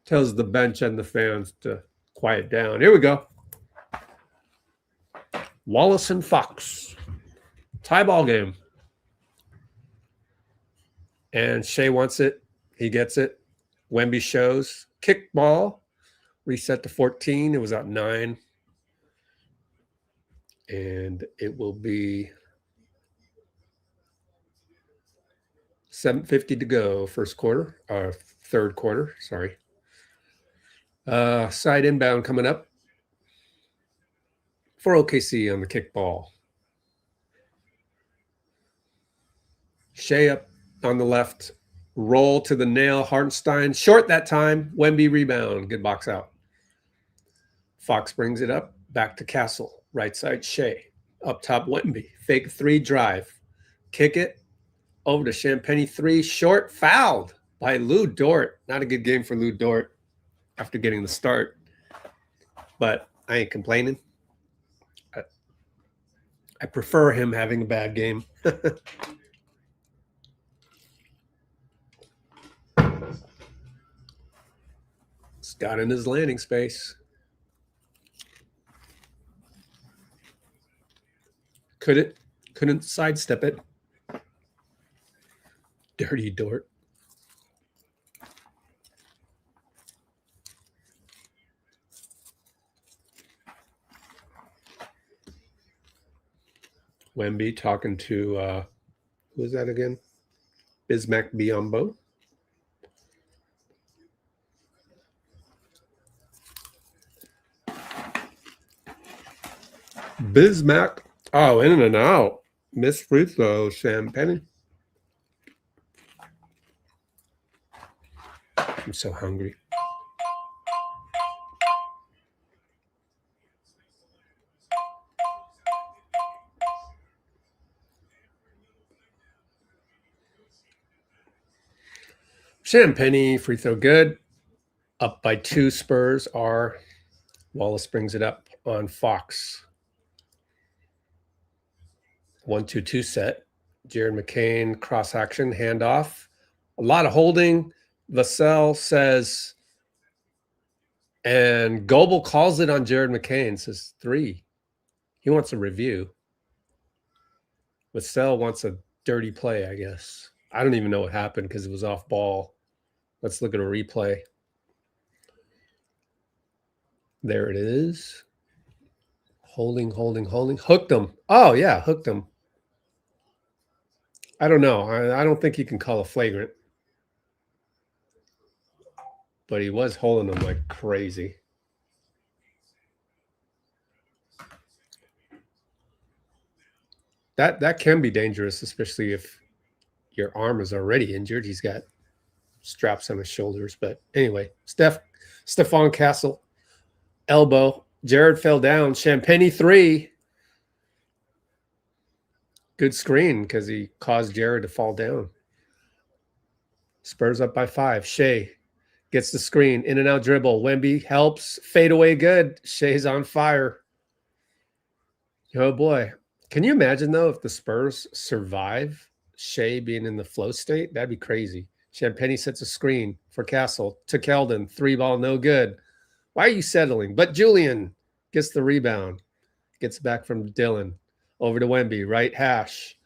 Speaker 1: Tells the bench and the fans to quiet down. Here we go. Wallace and Fox. Tie ball game. And Shai wants it. He gets it. Wemby shows. Kick ball. Reset to 14. It was at 9. And it will be 7:50 to go. First quarter. Third quarter. Sorry. Side inbound coming up for OKC on the kickball. Shai up on the left. Roll to the nail. Hartenstein. Short that time. Wemby rebound. Good box out. Fox brings it up. Back to Castle. Right side Shai. Up top Wemby. Fake 3 drive. Kick it. Over to Champagnie 3. Short. Fouled by Lou Dort. Not a good game for Lou Dort after getting the start. But I ain't complaining. I prefer him having a bad game. Scott in his landing space. Couldn't sidestep it. Dirty Dort. Wemby talking to who is that again? Bismack Biyombo. Bismack. Oh, in and out. Miss free throw, Champagnie. I'm so hungry. Champagnie, free throw good. Up by 2 Spurs are. Wallace brings it up on Fox. 1-2-2 set. Jared McCain, cross action, handoff. A lot of holding. Vassell says, and Goebel calls it on Jared McCain, says 3. He wants a review. Vassell wants a dirty play, I guess. I don't even know what happened because it was off ball. Let's look at a replay. There it is. Holding. Hooked him. Oh, yeah, hooked him. I don't know. I don't think you can call a flagrant. But he was holding them like crazy. That can be dangerous, especially if your arm is already injured. He's got straps on his shoulders. But anyway, Stephon Castle, elbow. Jared fell down. Champagnie 3. Good screen because he caused Jared to fall down. Spurs up by 5. Shai gets the screen. In and out dribble. Wemby helps. Fade away good. Shai's on fire. Oh, boy. Can you imagine, though, if the Spurs survive Shea being in the flow state? That'd be crazy. Champagny sets a screen for Castle to Keldon. 3-ball, no good. Why are you settling? But Julian gets the rebound. Gets back from Dylan. Over to Wemby. Right hash.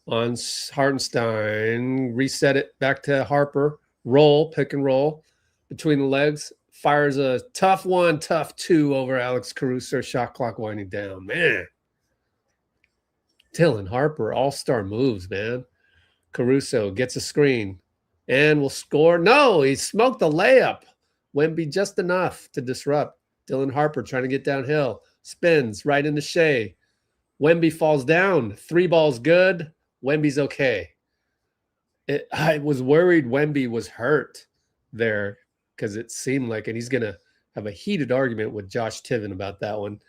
Speaker 1: On Hartenstein. Reset it back to Harper. Roll. Pick and roll. Between the legs. Fires a tough 1, tough 2 over Alex Caruso. Shot clock winding down. Man. Dylan Harper. All-star moves, man. Caruso gets a screen. And will score. No, he smoked the layup. Wemby just enough to disrupt. Dylan Harper trying to get downhill. Spins right into Shea. Wemby falls down. 3 balls good. Wemby's okay. I was worried Wemby was hurt there because it seemed like, and he's going to have a heated argument with Josh Tiven about that one.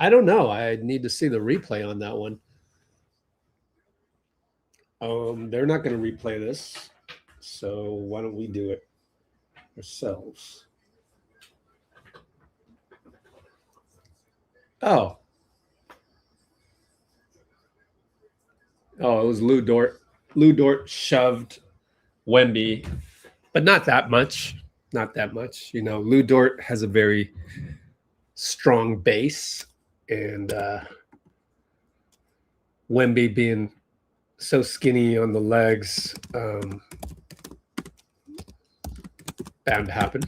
Speaker 1: I don't know. I need to see the replay on that one. They're not going to replay this. So why don't we do it ourselves? Oh, it was Lou Dort. Lou Dort shoved Wemby, but not that much. Not that much. You know, Lou Dort has a very strong base, and Wemby being so skinny on the legs, bound to happen.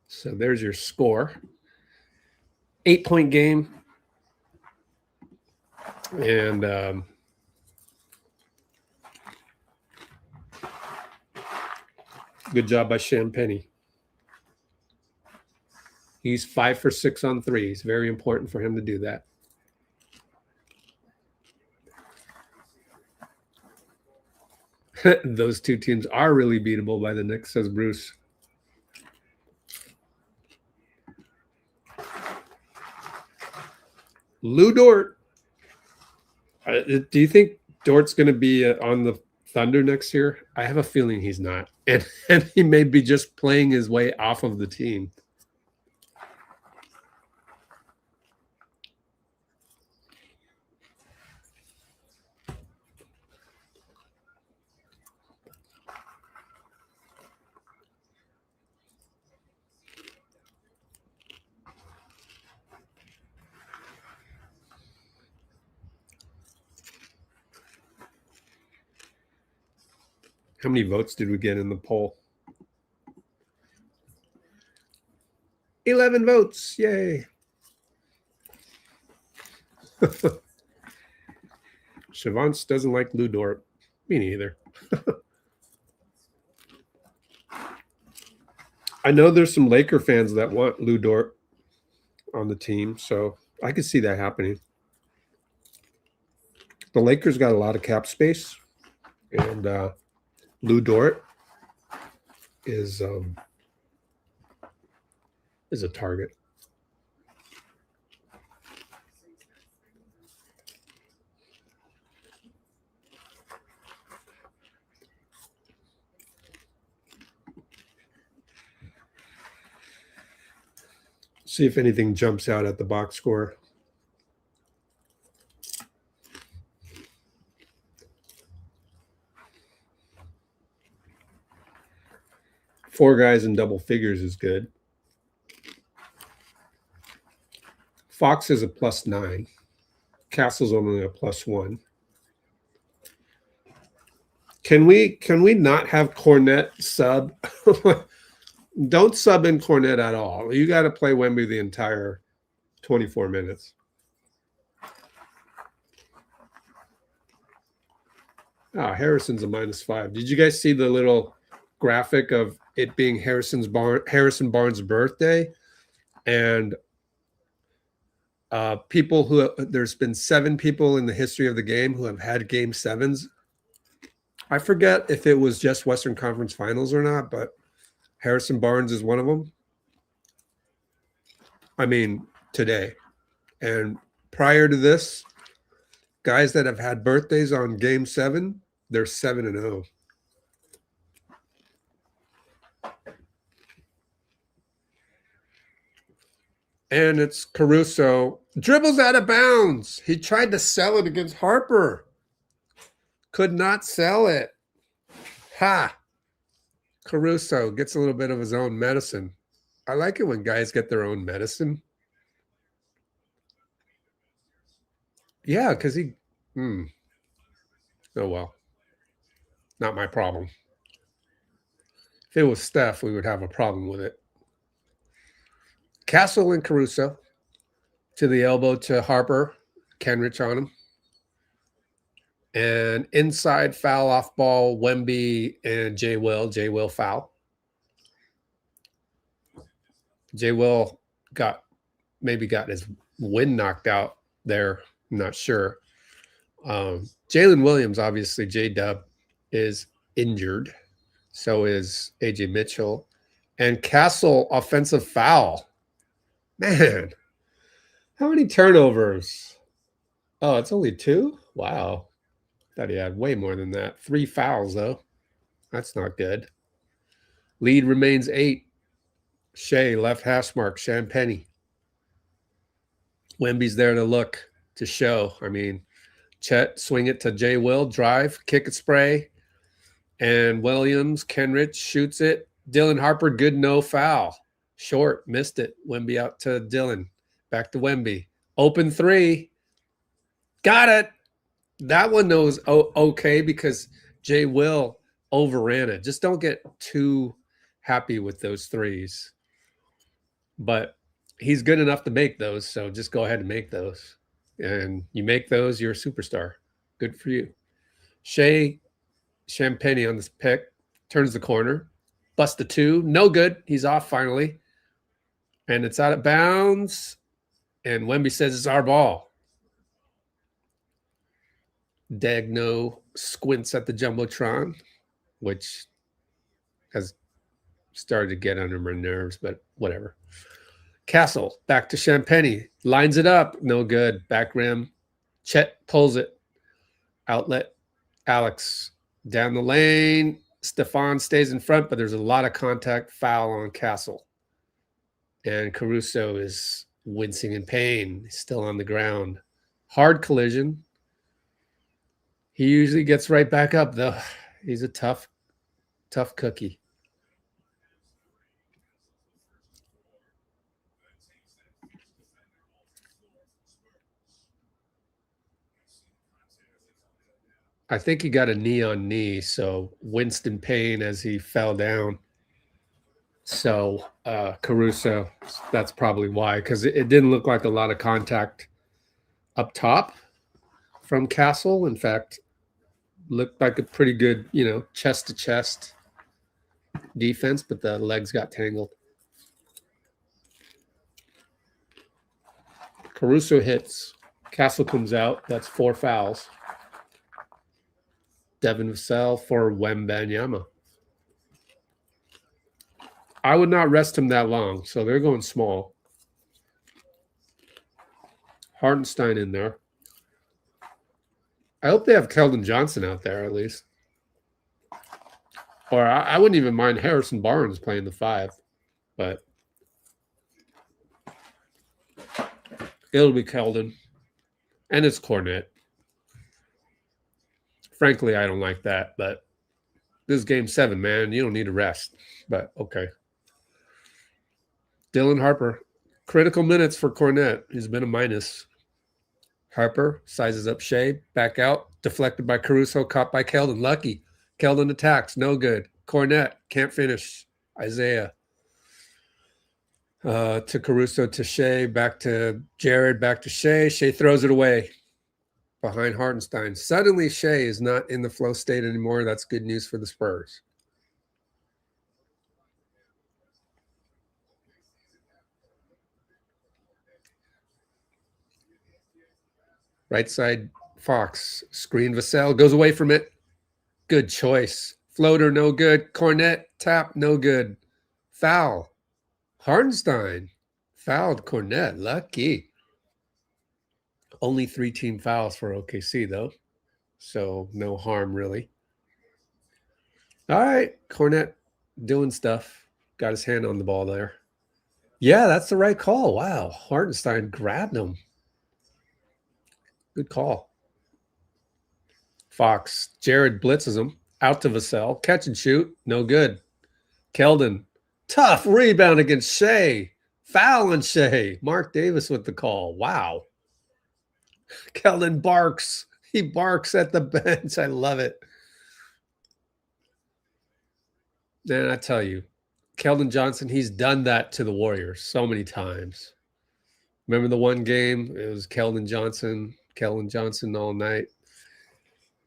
Speaker 1: So there's your score. 8-point game. And good job by Champagny. He's 5 for 6 on threes. Very important for him to do that. Those two teams are really beatable by the Knicks, says Bruce. Lou Dort. Do you think Dort's going to be on the Thunder next year? I have a feeling he's not. And he may be just playing his way off of the team. How many votes did we get in the poll? 11 votes. Yay. Shavance doesn't like Lou Dort. Me neither. I know there's some Laker fans that want Lou Dort on the team, so I could see that happening. The Lakers got a lot of cap space, and Lou Dort is a target. See if anything jumps out at the box score. Four guys in double figures is good. Fox is a +9. Castle's only a +1. Can we not have Cornette sub? Don't sub in Cornette at all. You got to play Wemby the entire 24 minutes. Harrison's a -5. Did you guys see the little graphic of it being Harrison Barnes' birthday? And people who there's been 7 people in the history of the game who have had game 7s. I forget if it was just Western Conference Finals or not, but Harrison Barnes is one of them. I mean, today. And prior to this, guys that have had birthdays on game 7, they're 7-0. And it's Caruso. Dribbles out of bounds. He tried to sell it against Harper. Could not sell it. Ha! Caruso gets a little bit of his own medicine. I like it when guys get their own medicine. Yeah, because he... Oh, well. Not my problem. If it was Steph, we would have a problem with it. Castle and Caruso to the elbow to Harper. Kenrich on him. And inside foul off ball, Wemby and J. Will. J. Will foul. J. Will maybe got his wind knocked out there. I'm not sure. Jalen Williams, obviously, J-Dub, is injured. So is A.J. Mitchell. And Castle, offensive foul. Man, how many turnovers? Oh, it's only 2? Wow. Thought he had way more than that. 3 fouls, though. That's not good. Lead remains 8. Shai, left hash mark, Champagny. Wemby's there to look, to show. I mean, Chet, swing it to J. Will, drive, kick it, spray. And Williams, Kenrich shoots it. Dylan Harper, good, no foul. Short, missed it. Wemby out to Dylan. Back to Wemby. Open 3. Got it. That one was okay because J. Will overran it. Just don't get too happy with those threes. But he's good enough to make those, so just go ahead and make those. And you make those, you're a superstar. Good for you. Shai Champagny on this pick. Turns the corner. Bust a 2. No good. He's off finally. And it's out of bounds. And Wemby says it's our ball. Dagno squints at the Jumbotron, which has started to get under my nerves, but whatever. Castle, back to Champagny. Lines it up. No good. Back rim. Chet pulls it. Outlet. Alex down the lane. Stefan stays in front, but there's a lot of contact. Foul on Castle. And Caruso is wincing in pain. He's still on the ground. Hard collision. He usually gets right back up, though. He's a tough cookie. I think he got a knee on knee, so winced in pain as he fell down. So Caruso, that's probably why, because it didn't look like a lot of contact up top from Castle. In fact, looked like a pretty good, chest to chest defense, but the legs got tangled. Caruso hits. Castle comes out. That's 4 fouls. Devin Vassell for Wembanyama. I would not rest him that long, so they're going small. Hartenstein in there. I hope they have Keldon Johnson out there at least. Or I wouldn't even mind Harrison Barnes playing the 5, but it'll be Keldon. And it's Cornette. Frankly, I don't like that, but this is game 7, man. You don't need to rest, but okay. Dylan Harper. Critical minutes for Cornette. He's been a minus. Harper sizes up Shai. Back out. Deflected by Caruso. Caught by Keldon. Lucky. Keldon attacks. No good. Cornette. Can't finish. Isaiah. To Caruso. To Shai. Back to Jared. Back to Shai. Shai throws it away. Behind Hartenstein. Suddenly, Shai is not in the flow state anymore. That's good news for the Spurs. Right side, Fox. Screen Vassell. Goes away from it. Good choice. Floater, no good. Cornette, tap, no good. Foul. Hartenstein. Fouled Cornette. Lucky. Only 3 team fouls for OKC, though. So no harm, really. All right. Cornette doing stuff. Got his hand on the ball there. Yeah, that's the right call. Wow. Hartenstein grabbed him. Good call. Fox. Jared blitzes him. Out to Vassell. Catch and shoot. No good. Keldon. Tough rebound against Shai. Foul on Shai. Mark Davis with the call. Wow. Keldon barks. He barks at the bench. I love it. Man, I tell you, Keldon Johnson, he's done that to the Warriors so many times. Remember the one game? It was Keldon Johnson all night.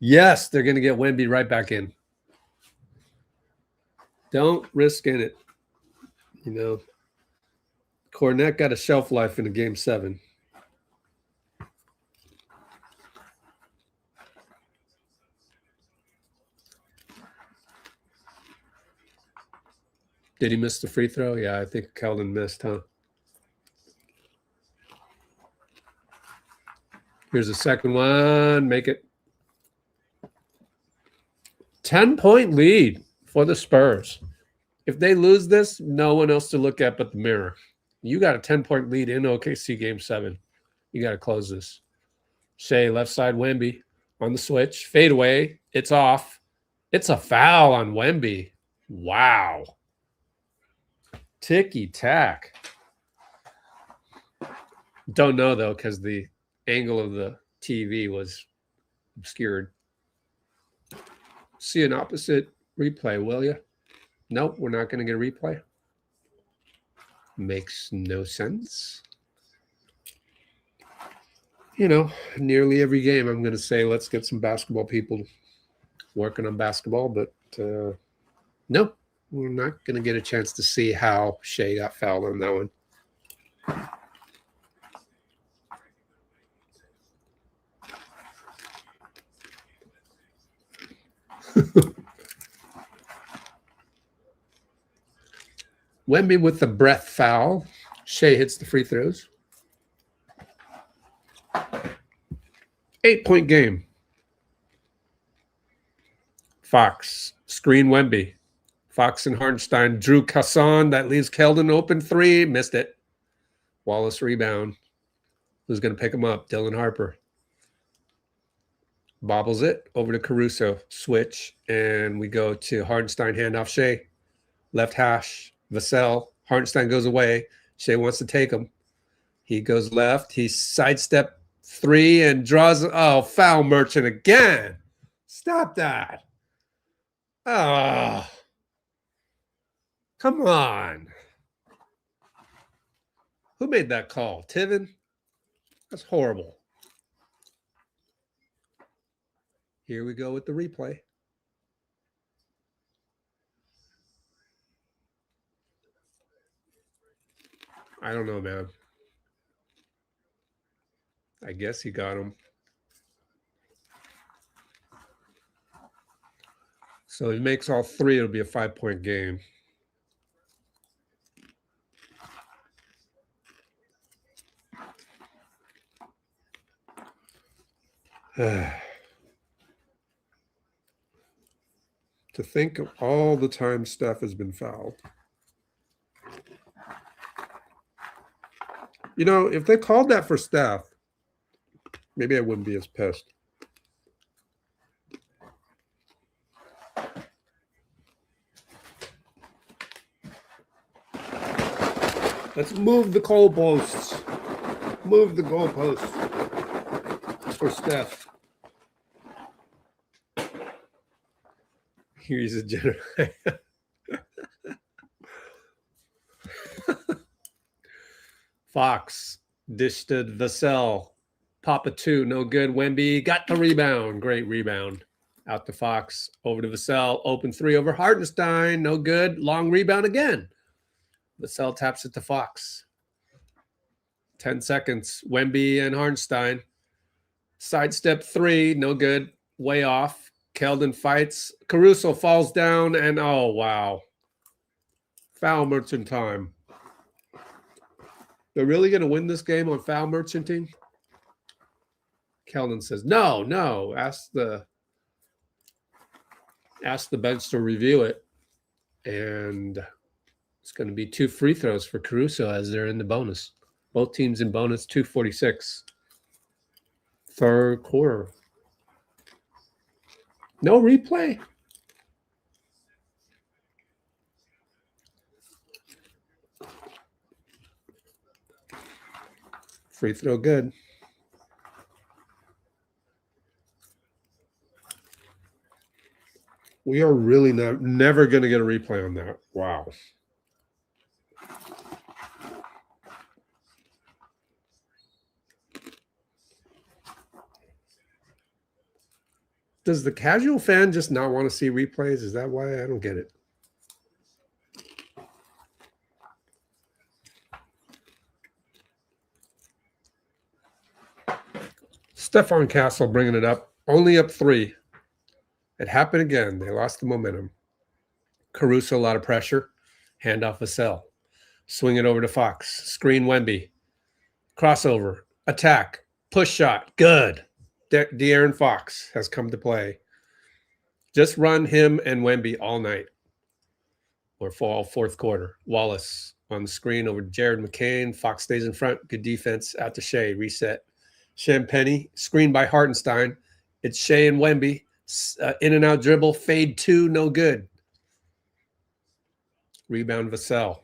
Speaker 1: Yes, they're going to get Wemby right back in. Don't risk in it. You know, Cornette got a shelf life in a game 7. Did he miss the free throw? Yeah, I think Keldon missed, huh? Here's the second one. Make it. 10-point lead for the Spurs. If they lose this, no one else to look at but the mirror. You got a 10-point lead in OKC Game 7. You got to close this. Shai, left side Wemby on the switch. Fade away. It's off. It's a foul on Wemby. Wow. Ticky-tack. Don't know, though, because the angle of the TV was obscured. See an opposite replay, will you? Nope, we're not going to get a replay. Makes no sense. You know, nearly every game I'm going to say, let's get some basketball people working on basketball, but nope, we're not going to get a chance to see how Shai got fouled on that one. Wemby with the breath foul. Shai hits the free throws. 8-point game. Fox. Screen Wemby. Fox and Hartenstein. Drew Casson. That leaves Keldon open 3. Missed it. Wallace rebound. Who's going to pick him up? Dylan Harper. Bobbles it over to Caruso. Switch. And we go to Hartenstein. Handoff Shai. Left hash. Vassell. Hartenstein goes away. Shai wants to take him. He goes left. He sidestep 3 and draws. Oh, foul Merchant again. Stop that. Oh, come on. Who made that call? Tiven? That's horrible. Here we go with the replay. I don't know, man. I guess he got him. So if he makes all 3, it'll be a 5-point game. To think of all the time Steph has been fouled. You know, if they called that for Steph, maybe I wouldn't be as pissed. Let's move the goalposts. Move the goalposts for Steph. Here's a general. Fox dished to Vassell. Papa 2, no good. Wemby got the rebound. Great rebound. Out to Fox. Over to Vassell. Open 3 over Hartenstein. No good. Long rebound again. Vassell taps it to Fox. 10 seconds. Wemby and Hartenstein. Sidestep 3. No good. Way off. Keldon fights. Caruso falls down. And oh, wow. Foul Merchant time. They're really going to win this game on foul merchanting? Keldon says, no. Ask the bench to review it. And it's going to be 2 free throws for Caruso as they're in the bonus. Both teams in bonus, 2:46. Third quarter. No replay? Free throw good. We are really never going to get a replay on that. Wow. Does the casual fan just not want to see replays? Is that why? I don't get it. Stephon Castle bringing it up. Only up 3. It happened again. They lost the momentum. Caruso, a lot of pressure. Handoff Vassell. Swing it over to Fox. Screen Wemby. Crossover. Attack. Push shot. Good. De'Aaron Fox has come to play. Just run him and Wemby all night. Or fall fourth quarter. Wallace on the screen over to Jared McCain. Fox stays in front. Good defense. Out to Shea. Reset. Champagnie. Screen by Hartenstein. It's Shea and Wemby. In and out dribble. Fade 2. No good. Rebound Vassell.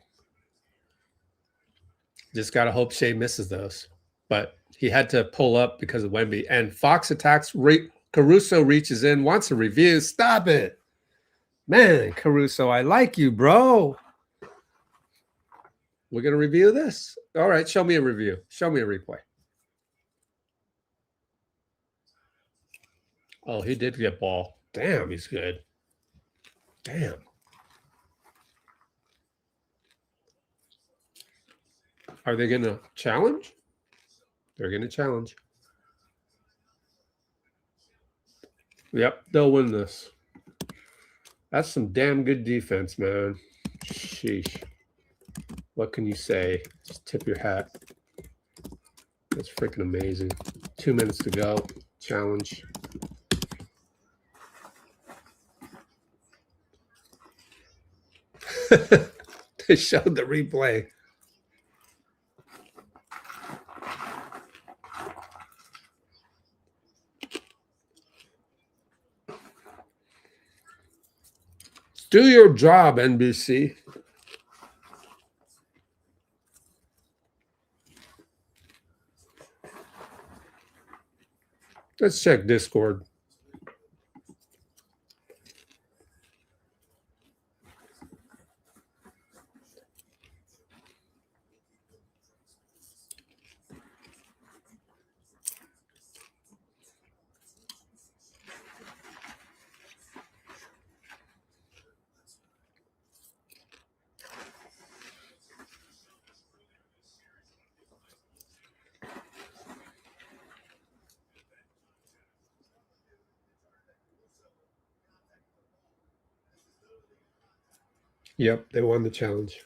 Speaker 1: Just got to hope Shea misses those. But he had to pull up because of Wemby. And Fox attacks. Caruso reaches in, wants a review. Stop it. Man, Caruso, I like you, bro. We're going to review this? All right, show me a review. Show me a replay. Oh, he did get ball. Damn, he's good. Damn. Are they going to challenge? They're going to challenge. Yep, they'll win this. That's some damn good defense, man. Sheesh. What can you say? Just tip your hat. That's freaking amazing. 2 minutes to go. Challenge. They showed the replay. Do your job, NBC. Let's check Discord. Yep, they won the challenge.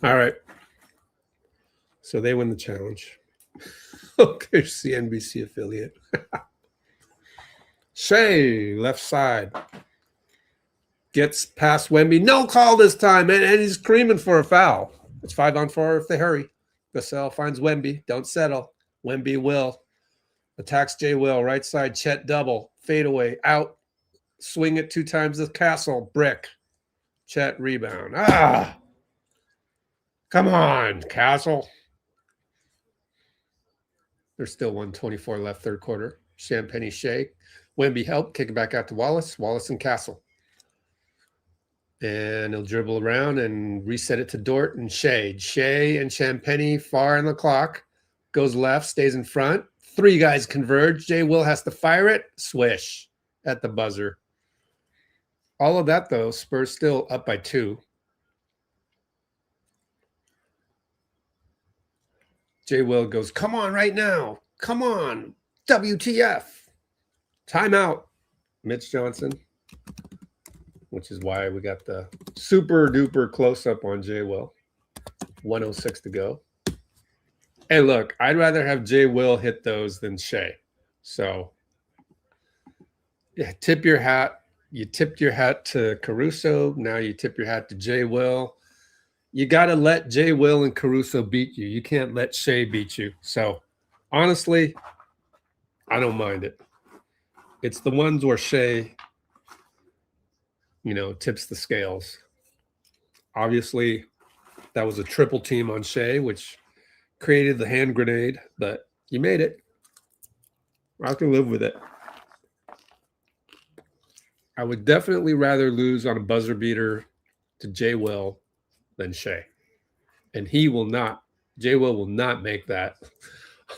Speaker 1: All right. So they win the challenge. Oh, there's the NBC affiliate. Shea, left side. Gets past Wemby. No call this time, and he's screaming for a foul. It's 5-on-4 if they hurry. Vassell finds Wemby. Don't settle. Wemby will. Attacks J. Will. Right side. Chet double. Fade away. Out. Swing it 2 times the Castle. Brick. Chet rebound. Ah! Come on, Castle. There's still 1:24 left, third quarter. Champagnie Shea. Wemby help. Kick it back out to Wallace. Wallace and Castle. And he'll dribble around and reset it to Dort and Shea. Shea and Champagnie far on the clock. Goes left, stays in front. 3 guys converge. J. Will has to fire it. Swish at the buzzer. All of that, though, Spurs still up by 2. J. Will goes, come on right now. Come on. WTF. Timeout. Mitch Johnson, which is why we got the super duper close up on J. Will. 106 to go. Hey, look, I'd rather have J. Will hit those than Shai. So, yeah, tip your hat. You tipped your hat to Caruso. Now you tip your hat to J. Will. You got to let J. Will and Caruso beat you. You can't let Shai beat you. So, honestly, I don't mind it. It's the ones where Shai, tips the scales. Obviously, that was a triple team on Shai, which created the hand grenade, but you made it. I can live with it. I would definitely rather lose on a buzzer beater to J. Will than Shai. And J. Will will not make that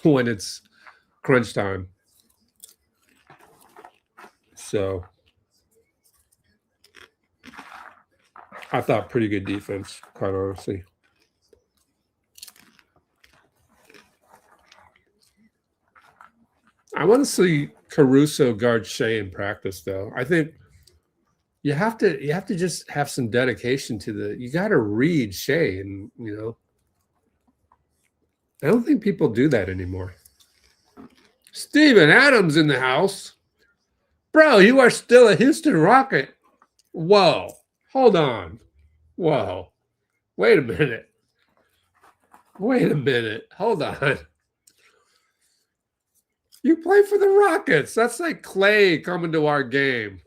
Speaker 1: when it's crunch time. So I thought pretty good defense, quite honestly. I want to see Caruso guard Shai in practice, though. I think you have to just have some dedication to you got to read Shai, and I don't think people do that anymore. Steven Adams in the house. Bro, you are still a Houston Rocket. Whoa. Hold on. Whoa. Wait a minute. Hold on. You play for the Rockets. That's like Clay coming to our game.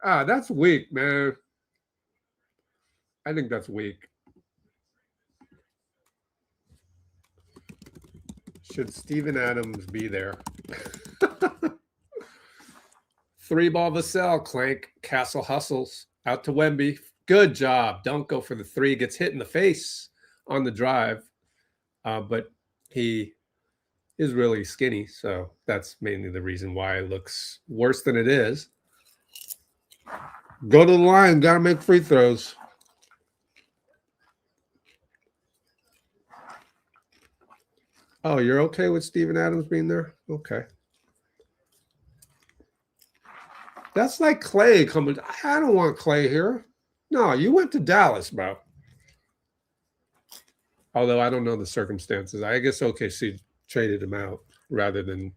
Speaker 1: That's weak, man. I think that's weak. Should Steven Adams be there? 3-ball Vassell, clank, Castle hustles, out to Wemby. Good job. Don't go for the 3. Gets hit in the face on the drive. But he is really skinny, so that's mainly the reason why it looks worse than it is. Go to the line. Got to make free throws. Oh, you're okay with Steven Adams being there? Okay. That's like Clay coming. I don't want Clay here. No, you went to Dallas, bro. Although I don't know the circumstances. I guess OKC traded him out rather than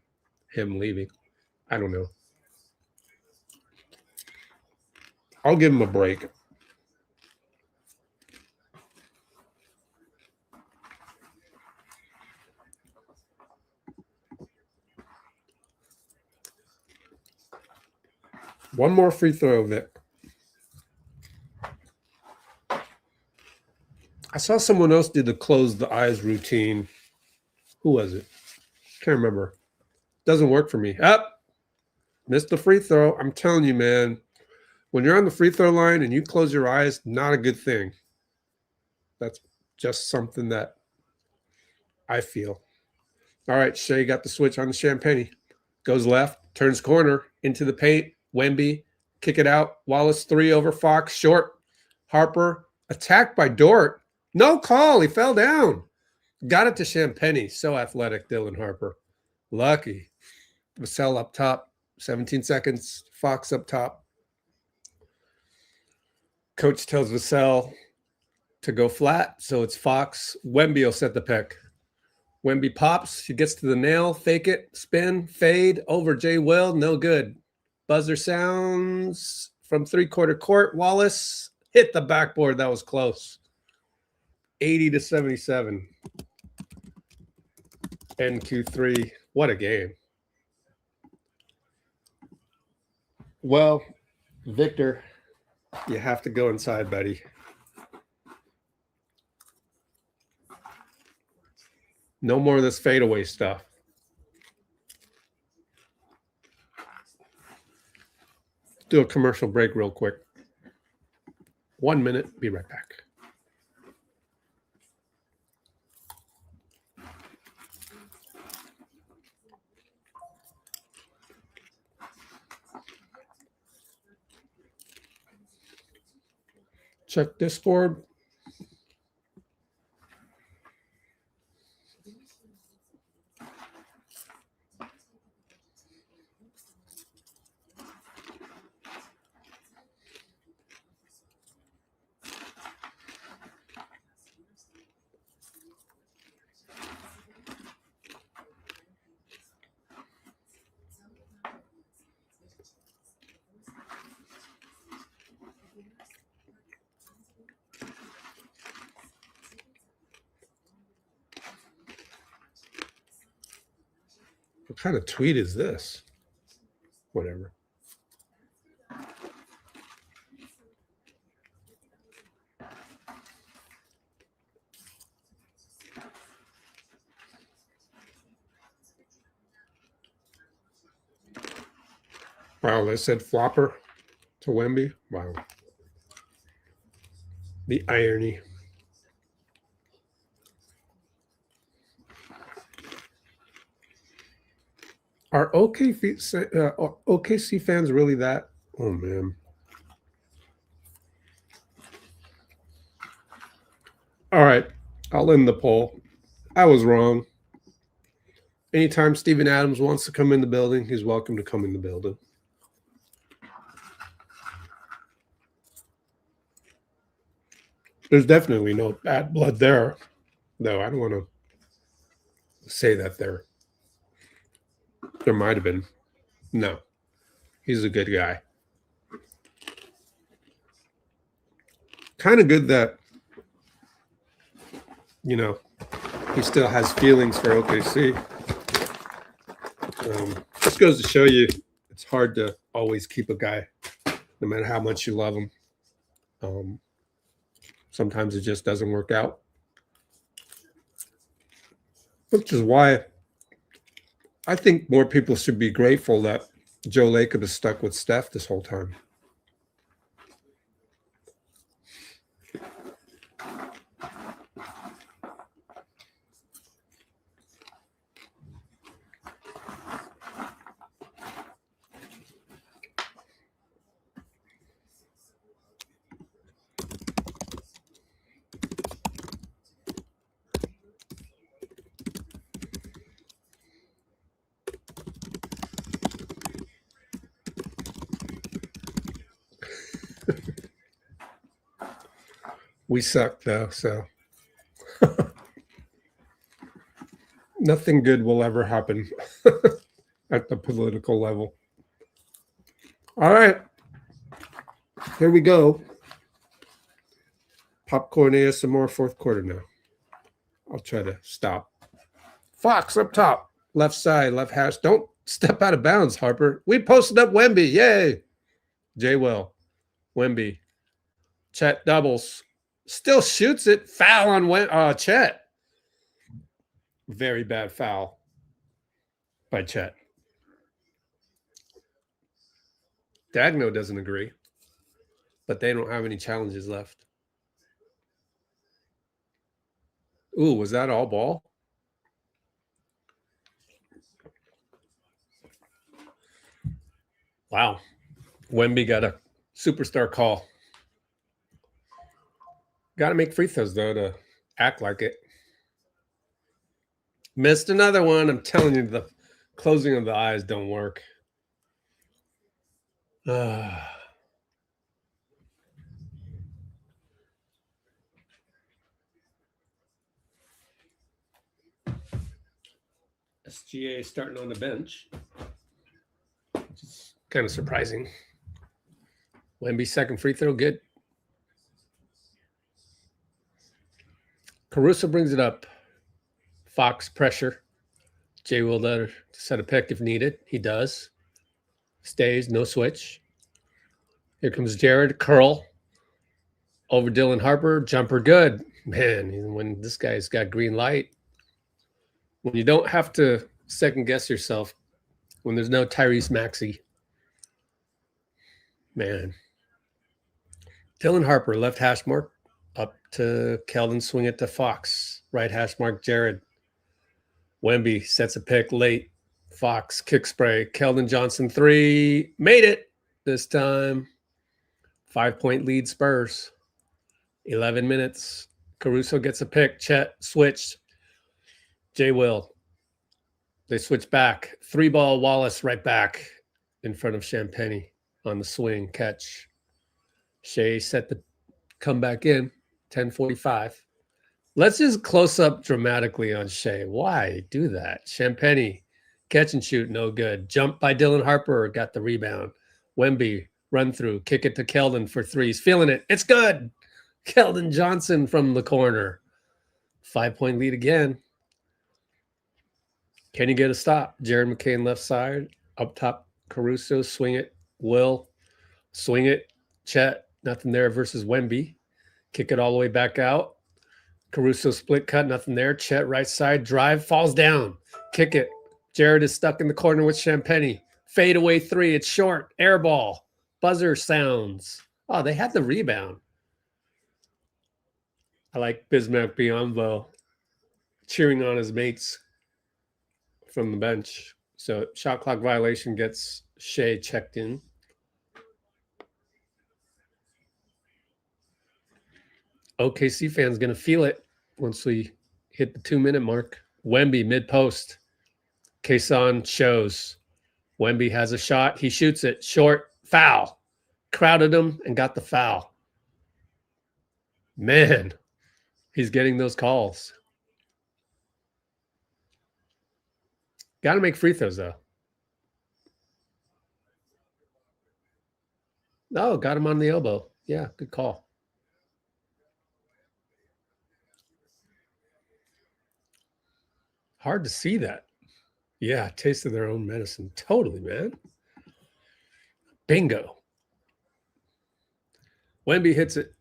Speaker 1: him leaving. I don't know. I'll give him a break. One more free throw, Vic. I saw someone else do the close the eyes routine. Who was it? Can't remember. Doesn't work for me. Missed the free throw. I'm telling you, man. When you're on the free throw line and you close your eyes, not a good thing. That's just something that I feel. All right, Shai got the switch on the Champagne. Goes left, turns corner, into the paint. Wemby, kick it out. Wallace 3 over Fox, short. Harper, attacked by Dort. No call, he fell down. Got it to Champagne. So athletic, Dylan Harper. Lucky. Vassell up top, 17 seconds. Fox up top. Coach tells Vassell to go flat, so it's Fox. Wemby will set the pick. Wemby pops. He gets to the nail. Fake it. Spin. Fade. Over J. Will. No good. Buzzer sounds from 3/4 court. Wallace hit the backboard. That was close. 80-77. NQ3. What a game. Well, Victor, you have to go inside, buddy. No more of this fadeaway stuff. Do a commercial break real quick. 1 minute. Be right back. Check Discord. What kind of tweet is this? Whatever. Wow, they said flopper to Wemby. Wow. The irony. Are OKC fans really that? Oh, man. All right. I'll end the poll. I was wrong. Anytime Steven Adams wants to come in the building, he's welcome to come in the building. There's definitely no bad blood there. No, I don't want to say that there might have been. No, he's a good guy. Kind of good that, you know, he still has feelings for OKC. This goes to show you it's hard to always keep a guy, no matter how much you love him. Sometimes it just doesn't work out. Which is why I think more people should be grateful that Joe Lacob is stuck with Steph this whole time. We suck, though, so nothing good will ever happen at the political level. All right. Here we go. Popcorn ASMR fourth quarter now. I'll try to stop. Fox up top. Left side, left hash. Don't step out of bounds, Harper. We posted up Wemby. Yay. J-Will. Wemby. Chet doubles. Still shoots it. Foul on Chet. Very bad foul by Chet. Dagno doesn't agree, but they don't have any challenges left. Ooh, was that all ball? Wow. Wemby got a superstar call. Got to make free throws, though, to act like it. Missed another one. I'm telling you, the closing of the eyes don't work. SGA starting on the bench, which is kind of surprising. Wemby second free throw, good. Caruso brings it up. Fox pressure. Jay will let her set a pick if needed. He does. Stays, no switch. Here comes Jared. Curl. Over Dylan Harper. Jumper good. Man, when this guy's got green light, when you don't have to second guess yourself, when there's no Tyrese Maxey. Man. Dylan Harper, left hash mark. Up to Keldon, swing it to Fox. Right hash mark, Jared. Wemby sets a pick late. Fox, kick spray. Keldon Johnson, three. Made it this time. 5-point lead, Spurs. 11 minutes. Caruso gets a pick. Chet switched. J. Will. They switch back. 3-ball Wallace right back in front of Champagnie on the swing catch. Shea set the come back in. 10:45. Let's just close up dramatically on Shea. Why do that? Champagnie, catch and shoot, no good. Jump by Dylan Harper, got the rebound. Wemby, run through, kick it to Keldon for 3. He's feeling it. It's good. Keldon Johnson from the corner. 5-point lead again. Can you get a stop? Jared McCain left side. Up top, Caruso, swing it. Will, swing it. Chet, nothing there versus Wemby. Kick it all the way back out. Caruso split cut, nothing there. Chet right side, drive, falls down. Kick it. Jared is stuck in the corner with Champagnie. Fade away 3, it's short. Air ball. Buzzer sounds. Oh, they had the rebound. I like Bismack Biyombo cheering on his mates from the bench. So shot clock violation gets Shea checked in. OKC fans going to feel it once we hit the 2-minute mark. Wemby mid-post. Kason shows. Wemby has a shot. He shoots it. Short. Foul. Crowded him and got the foul. Man, he's getting those calls. Got to make free throws, though. Oh, got him on the elbow. Yeah, good call. Hard to see that. Yeah, tasted their own medicine. Totally, man. Bingo. Wemby hits it.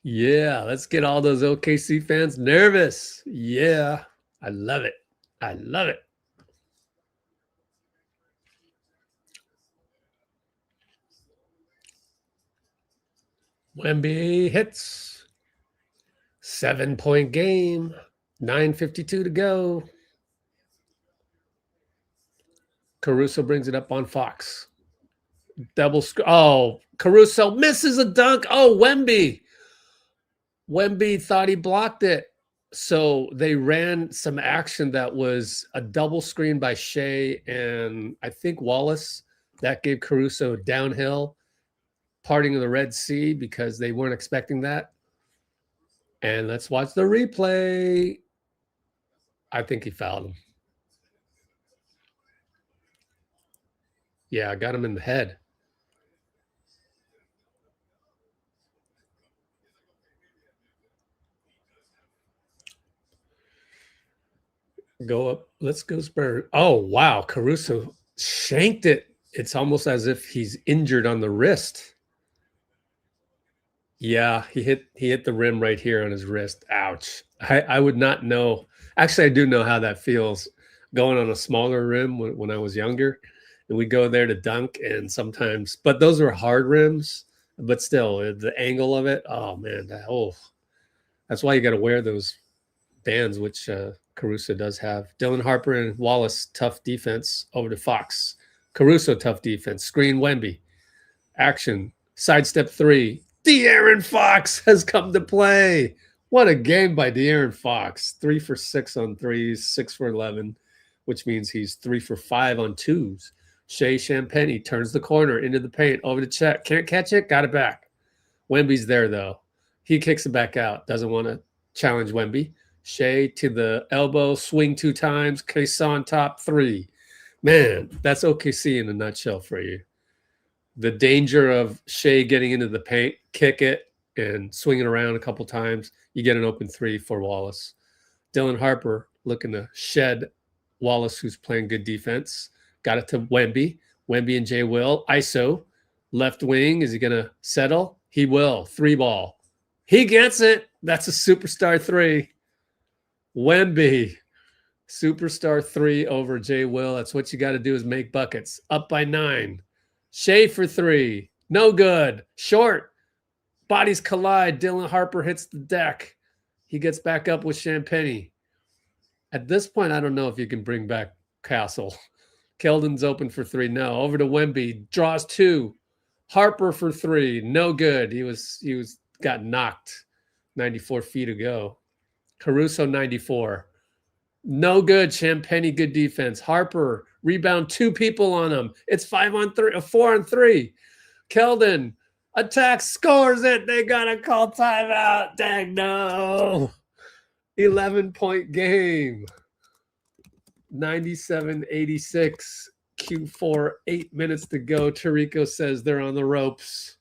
Speaker 1: Yeah, let's get all those OKC fans nervous. Yeah, I love it. I love it. Wemby hits. 7-point game. 9:52 to go. Caruso brings it up on Fox. Double oh, Caruso misses a dunk. Oh, Wemby. Wemby thought he blocked it. So they ran some action that was a double screen by Shea and I think Wallace. That gave Caruso downhill, parting of the Red Sea because they weren't expecting that. And let's watch the replay. I think he fouled him. Yeah, I got him in the head. Go up. Let's go Spurs. Oh, wow. Caruso shanked it. It's almost as if he's injured on the wrist. Yeah, he hit the rim right here on his wrist. Ouch. I would not know. Actually, I do know how that feels going on a smaller rim when I was younger. And we go there to dunk and sometimes, but those are hard rims, but still the angle of it. Oh man, that's why you got to wear those bands, which Caruso does have. Dylan Harper and Wallace, tough defense over to Fox. Caruso, tough defense. Screen Wemby. Action. Sidestep 3. De'Aaron Fox has come to play. What a game by De'Aaron Fox. 3 for 6 on threes, 6 for 11, which means he's 3 for 5 on twos. Shea Champagnie turns the corner into the paint over to Chet. Can't catch it. Got it back. Wemby's there, though. He kicks it back out. Doesn't want to challenge Wemby. Shea to the elbow. Swing 2 times. Kason top 3. Man, that's OKC in a nutshell for you. The danger of Shea getting into the paint, kick it, and swinging around a couple times. You get an open 3 for Wallace. Dylan Harper looking to shed Wallace, who's playing good defense. Got it to Wemby. Wemby and J. Will. ISO. Left wing. Is he going to settle? He will. 3-ball. He gets it. That's a superstar 3. Wemby. Superstar 3 over J. Will. That's what you got to do is make buckets. Up by 9. Shea for 3. No good. Short. Bodies collide. Dylan Harper hits the deck. He gets back up with Champagnie. At this point, I don't know if you can bring back Castle. Keldon's open for 3. No. Over to Wemby. Draws 2. Harper for 3. No good. He got knocked 94 feet ago. Caruso 94. No good. Champagny, good defense. Harper, rebound, 2 people on him. It's 5 on 3, 4 on 3. Keldon attacks, scores it. They got to call timeout. Dang, no. 11-point game. 97-86. Q4, 8 minutes to go. Tarico says they're on the ropes.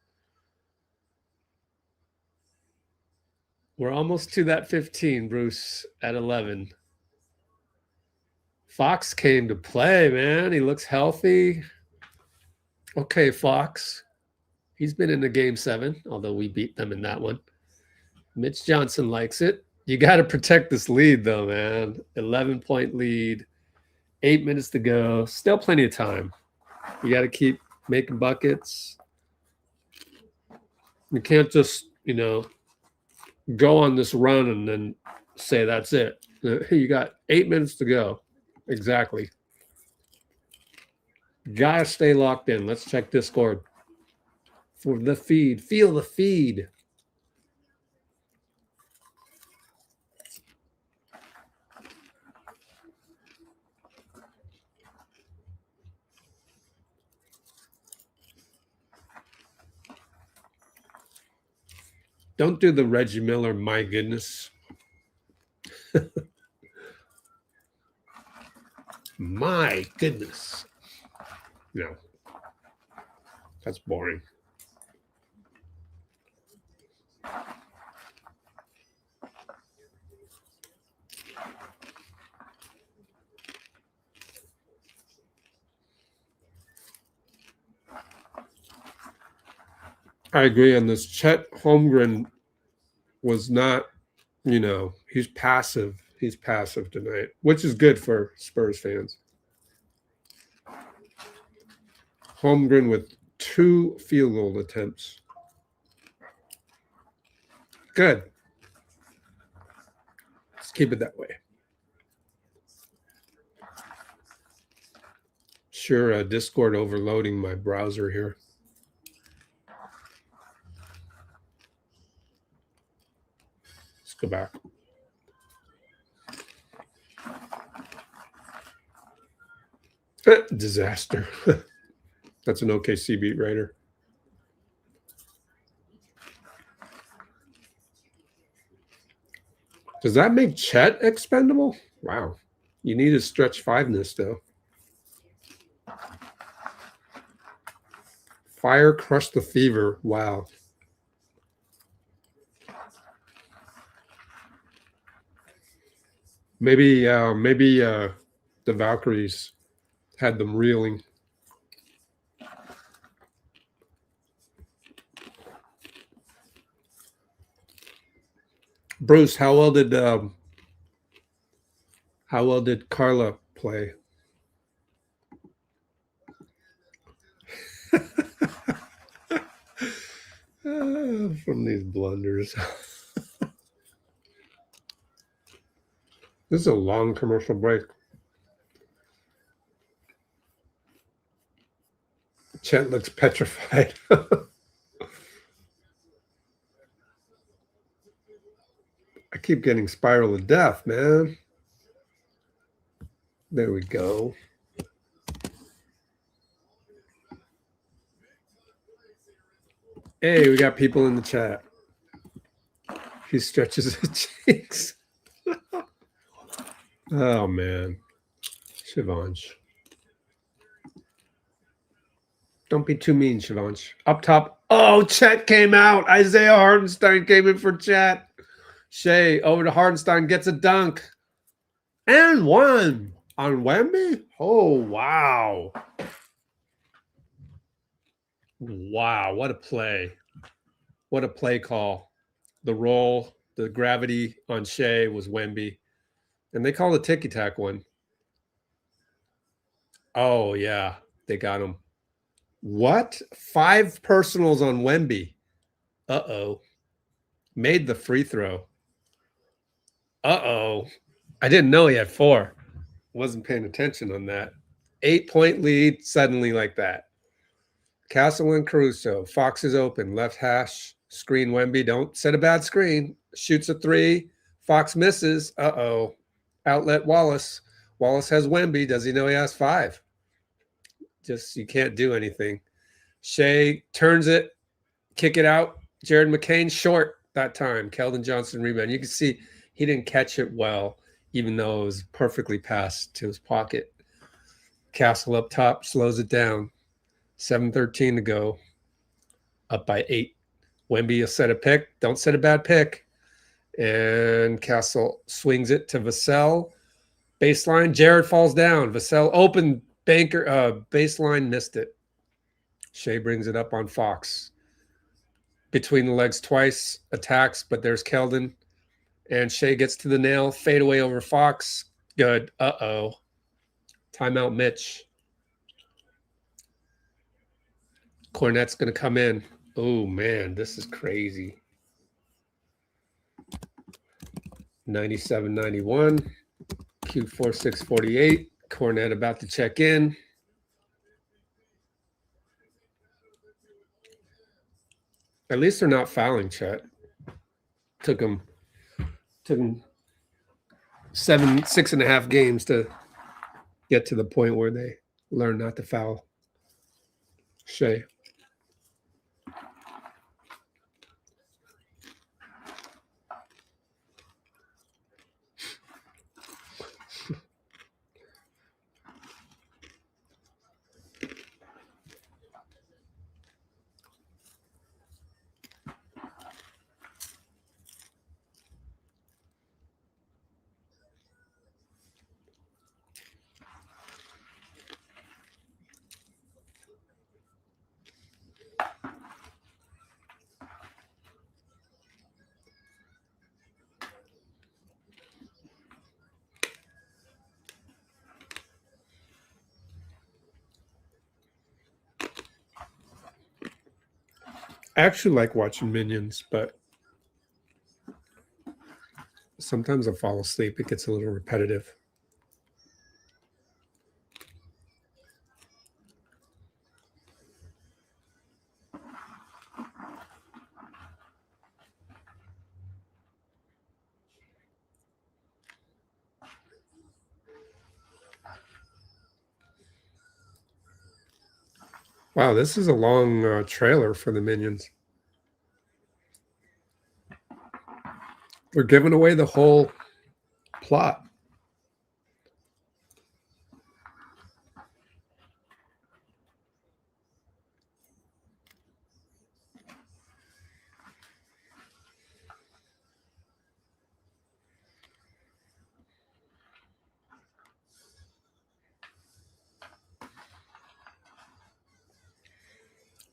Speaker 1: We're almost to that 15, Bruce, at 11. Fox came to play, man. He looks healthy. Okay, Fox. He's been in the game 7, although we beat them in that one. Mitch Johnson likes it. You got to protect this lead, though, man. 11-point lead. 8 minutes to go. Still plenty of time. You got to keep making buckets. You can't just, go on this run and then say that's it. You got 8 minutes to go. Exactly. Gotta stay locked in. Let's check Discord for the feed. Feel the feed. Don't do the Reggie Miller, my goodness. My goodness. No. That's boring. I agree on this. Chet Holmgren was not, he's passive. He's passive tonight, which is good for Spurs fans. Holmgren with 2 field goal attempts. Good. Let's keep it that way. Sure, Discord overloading my browser here. Let's go back. Disaster. That's an OKC beat writer. Does that make Chet expendable? Wow. You need his stretch 5-ness, though. Fire crushed the fever. Wow. Maybe the Valkyries had them reeling. Bruce, how well did Carla play? From these blunders. This is a long commercial break. Chet looks petrified. I keep getting spiral of death, man. There we go. Hey, we got people in the chat. He stretches his cheeks. Oh, man. Shivansh. Don't be too mean, Shivansh. Up top. Oh, Chet came out. Isaiah Hartenstein came in for Chet. Shea over to Hartenstein, gets a dunk. And one on Wemby. Oh, wow. Wow, what a play. What a play call. The roll, the gravity on Shea was Wemby. And they called a ticky-tack one. Oh, yeah, they got him. What? 5 personals on Wemby. Uh-oh. Made the free throw. Uh-oh. I didn't know he had 4. Wasn't paying attention on that. 8-point lead suddenly like that. Castle and Caruso. Fox is open. Left hash. Screen Wemby. Don't set a bad screen. Shoots a 3. Fox misses. Uh-oh. Outlet Wallace. Wallace has Wemby. Does he know he has 5? Just, you can't do anything. Shai turns it. Kick it out. Jared McCain short that time. Keldon Johnson rebound. You can see he didn't catch it well, even though it was perfectly passed to his pocket. Castle up top slows it down. 7:13 to go. Up by 8. Wemby will set a pick. Don't set a bad pick. And Castle swings it to Vassell. Baseline. Jared falls down. Vassell open banker. Baseline missed it. Shai brings it up on Fox. Between the legs twice. Attacks, but there's Keldon. And Shai gets to the nail. Fade away over Fox. Good. Uh-oh. Timeout Mitch. Cornette's going to come in. Oh, man, this is crazy. 97-91. Q4648. Cornette about to check in. At least they're not fouling, Chet. Took them 6.5 games to get to the point where they learn not to foul. Shai. I actually like watching Minions, but sometimes I fall asleep. It gets a little repetitive. Wow, this is a long trailer for the Minions. We're giving away the whole plot.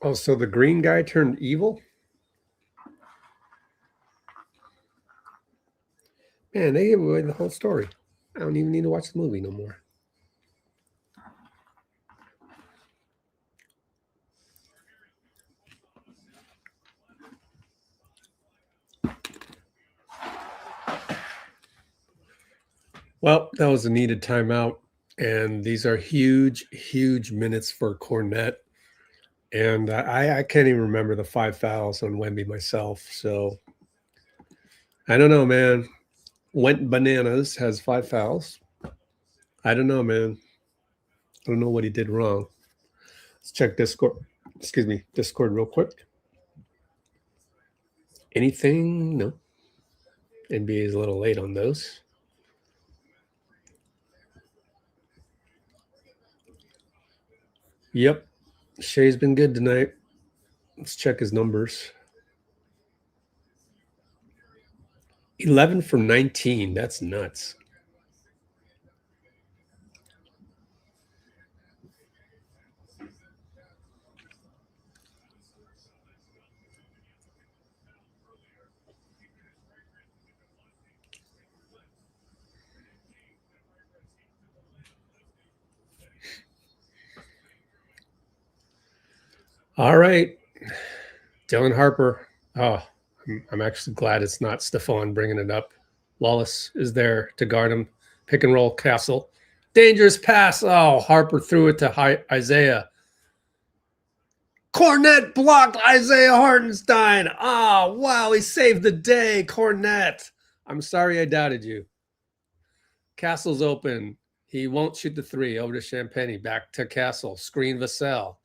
Speaker 1: Oh, so the green guy turned evil? Man, they gave away the whole story. I don't even need to watch the movie no more. Well, that was a needed timeout. And these are huge, huge minutes for Cornette. And I can't even remember the 5 fouls on Wemby myself. So I don't know, man. Went bananas, has 5 fouls. I don't know, man. I don't know what he did wrong. Let's check Discord. Excuse me, Discord real quick. Anything? No. NBA is a little late on those. Yep. Shai's been good tonight. Let's check his numbers. 11 from 19. That's nuts. All right. Dylan Harper. Oh, I'm actually glad it's not Stephon bringing it up. Wallace is there to guard him. Pick and roll Castle. Dangerous pass. Oh, Harper threw it to Isaiah. Cornet blocked Isaiah Hartenstein. Oh, wow. He saved the day, Cornet. I'm sorry I doubted you. Castle's open. He won't shoot the three. Over to Champagny. Back to Castle. Screen Vassell.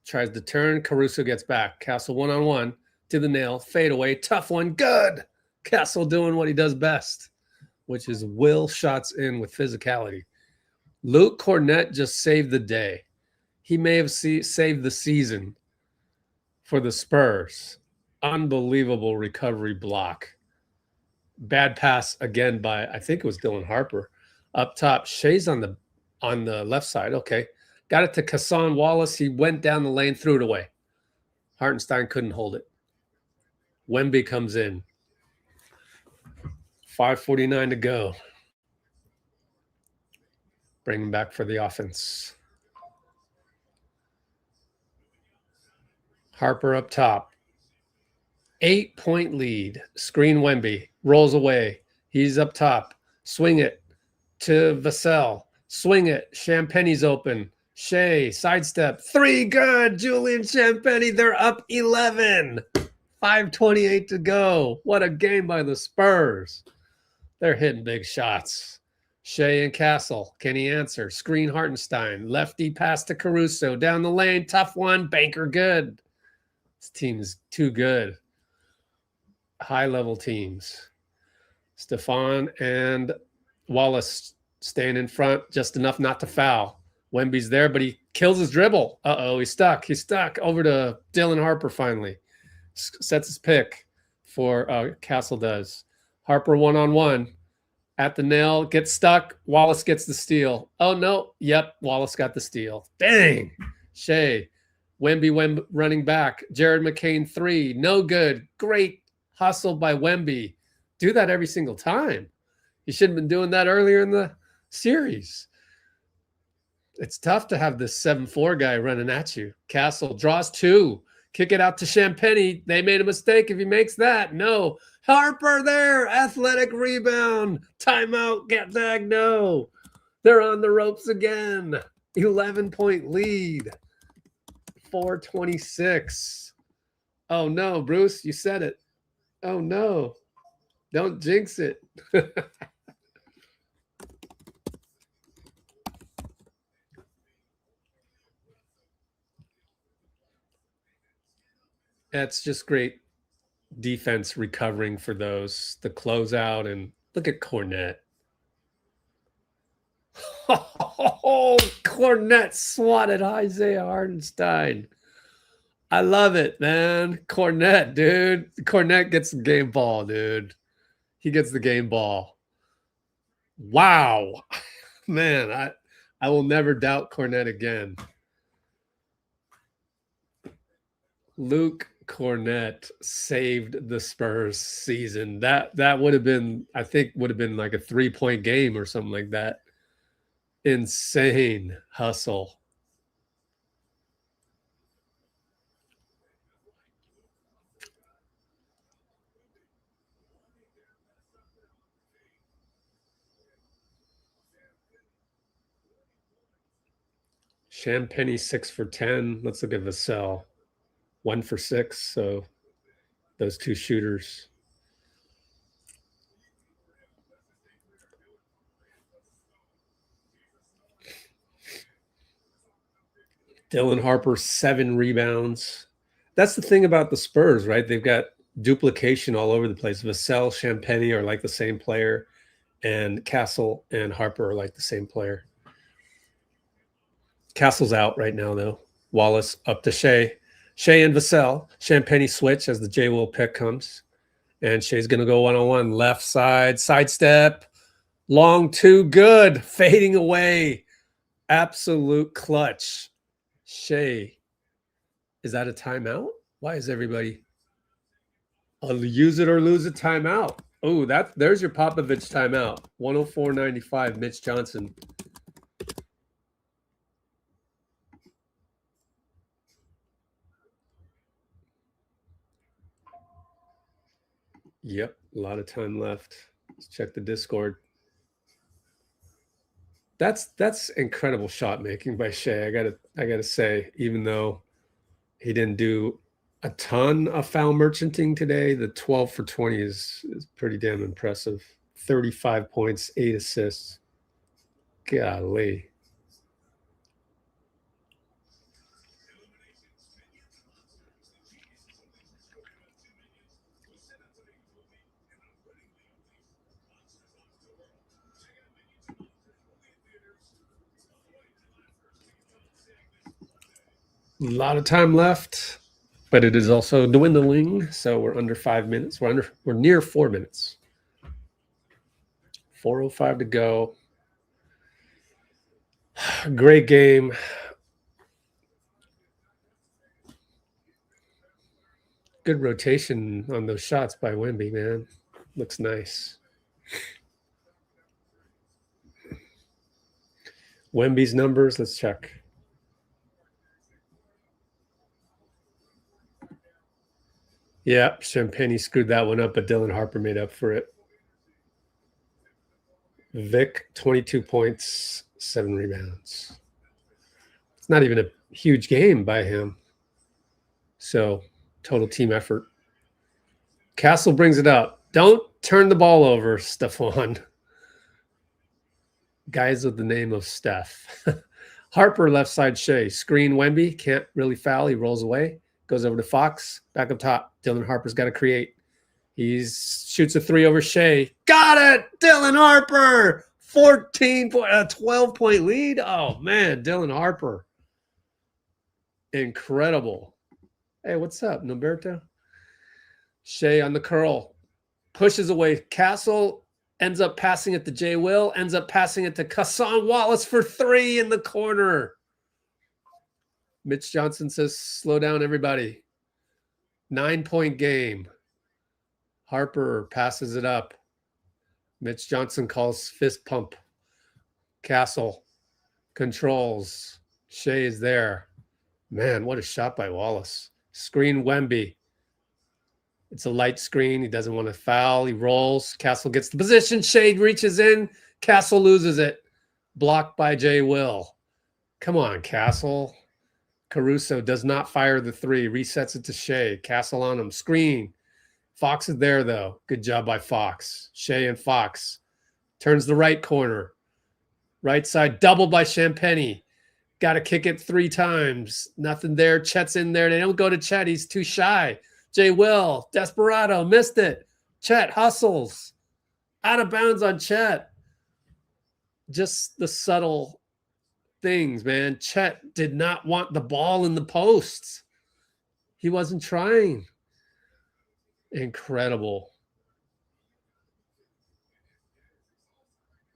Speaker 1: Tries to turn. Caruso gets back. Castle one-on-one to the nail. Fade away. Tough one. Good. Castle doing what he does best, which is will shots in with physicality. Luke Cornet just saved the day. He may have saved the season for the Spurs. Unbelievable recovery block. Bad pass again by, I think it was Dylan Harper. Up top, Shai's on the left side. Okay. Got it to Kassan Wallace. He went down the lane, threw it away. Hartenstein couldn't hold it. Wemby comes in. 5:49 to go. Bring him back for the offense. Harper up top. 8-point lead. Screen Wemby. Rolls away. He's up top. Swing it to Vassell. Swing it. Champagny's open. Shai, sidestep. Three, good. Julian Champagny. They're up 11. 5:28 to go. What a game by the Spurs. They're hitting big shots. Shai and Castle. Can he answer? Screen Hartenstein. Lefty pass to Caruso. Down the lane. Tough one. Banker good. This team is too good. High-level teams. Stephon and Wallace staying in front just enough not to foul. Wemby's there, but he kills his dribble. Uh-oh, he's stuck. He's stuck. Over to Dylan Harper finally. Sets his pick for Castle does. Harper one-on-one. At the nail, gets stuck. Wallace gets the steal. Oh, no. Yep, Wallace got the steal. Dang. Shai. Wemby running back. Jared McCain three. No good. Great hustle by Wemby. Do that every single time. He should have been doing that earlier in the series. It's tough to have this 7-4 guy running at you. Castle draws two. Kick it out to Champagny. They made a mistake if he makes that. No. Harper there. Athletic rebound. Timeout. Get back. No. They're on the ropes again. 11-point lead. 4:26. Oh, no, Bruce. You said it. Oh, no. Don't jinx it. That's just great defense recovering for those. The closeout, and look at Cornet. Oh, Cornet swatted Isaiah Hartenstein. I love it, man. Cornet, dude. Cornet gets the game ball, dude. He gets the game ball. Wow. Man, I will never doubt Cornet again. Luke Cornet saved the Spurs season. That would have been, I think, would have been like a 3-point game or something like that. Insane hustle. Champagny 6 for 10. Let's look at Vassell. 1 for 6. So those two shooters. Dylan Harper, 7 rebounds. That's the thing about the Spurs, right? They've got duplication all over the place. Vassell, Champagny are like the same player, and Castle and Harper are like the same player. Castle's out right now, though. Wallace up to Shai. Shai and Vassell. Champagny switch as the J-Will pick comes. And Shai's going to go one-on-one. Left side, sidestep. Long two, good. Fading away. Absolute clutch. Shai. Is that a timeout? Why is everybody... I'll use it or lose a timeout. Oh, there's your Popovich timeout. 104.95, Mitch Johnson. Yep, a lot of time left. Let's check the Discord. That's incredible shot making by Shai. I gotta say, even though he didn't do a ton of foul merchanting today, the 12 for 20 is pretty damn impressive. 35 points, 8 assists. Golly. A lot of time left, but it is also dwindling. So we're under 5 minutes. We're near 4 minutes. 4:05 to go. Great game. Good rotation on those shots by Wemby, man. Looks nice. Wemby's numbers, let's check. Yeah, Champagne screwed that one up, but Dylan Harper made up for it. Vic, 22 points, 7 rebounds. It's not even a huge game by him. So, total team effort. Castle brings it up. Don't turn the ball over, Stephon. Guys with the name of Steph. Harper, left side Shai. Screen Wemby. Can't really foul. He rolls away. Goes over to Fox. Back up top. Dylan Harper's got to create. He shoots a 3 over Shai. Got it! Dylan Harper! 12-point lead. Oh, man. Dylan Harper. Incredible. Hey, what's up, Noberto? Shai on the curl. Pushes away. Castle ends up passing it to Jay Will. Ends up passing it to Hassan Wallace for 3 in the corner. Mitch Johnson says, slow down, everybody. 9-point game. Harper passes it up. Mitch Johnson calls fist pump. Castle controls. Shai is there. Man, what a shot by Wallace. Screen Wemby. It's a light screen. He doesn't want to foul. He rolls. Castle gets the position. Shai reaches in. Castle loses it. Blocked by Jay Will. Come on, Castle. Caruso does not fire the 3. Resets it to Shai. Castle on him. Screen. Fox is there, though. Good job by Fox. Shai and Fox. Turns the right corner. Right side. Doubled by Champagny. Got to kick it 3 times. Nothing there. Chet's in there. They don't go to Chet. He's too shy. Jay Will. Desperado. Missed it. Chet hustles. Out of bounds on Chet. Just the subtle things, man. Chet did not want the ball in the posts. He wasn't trying. Incredible.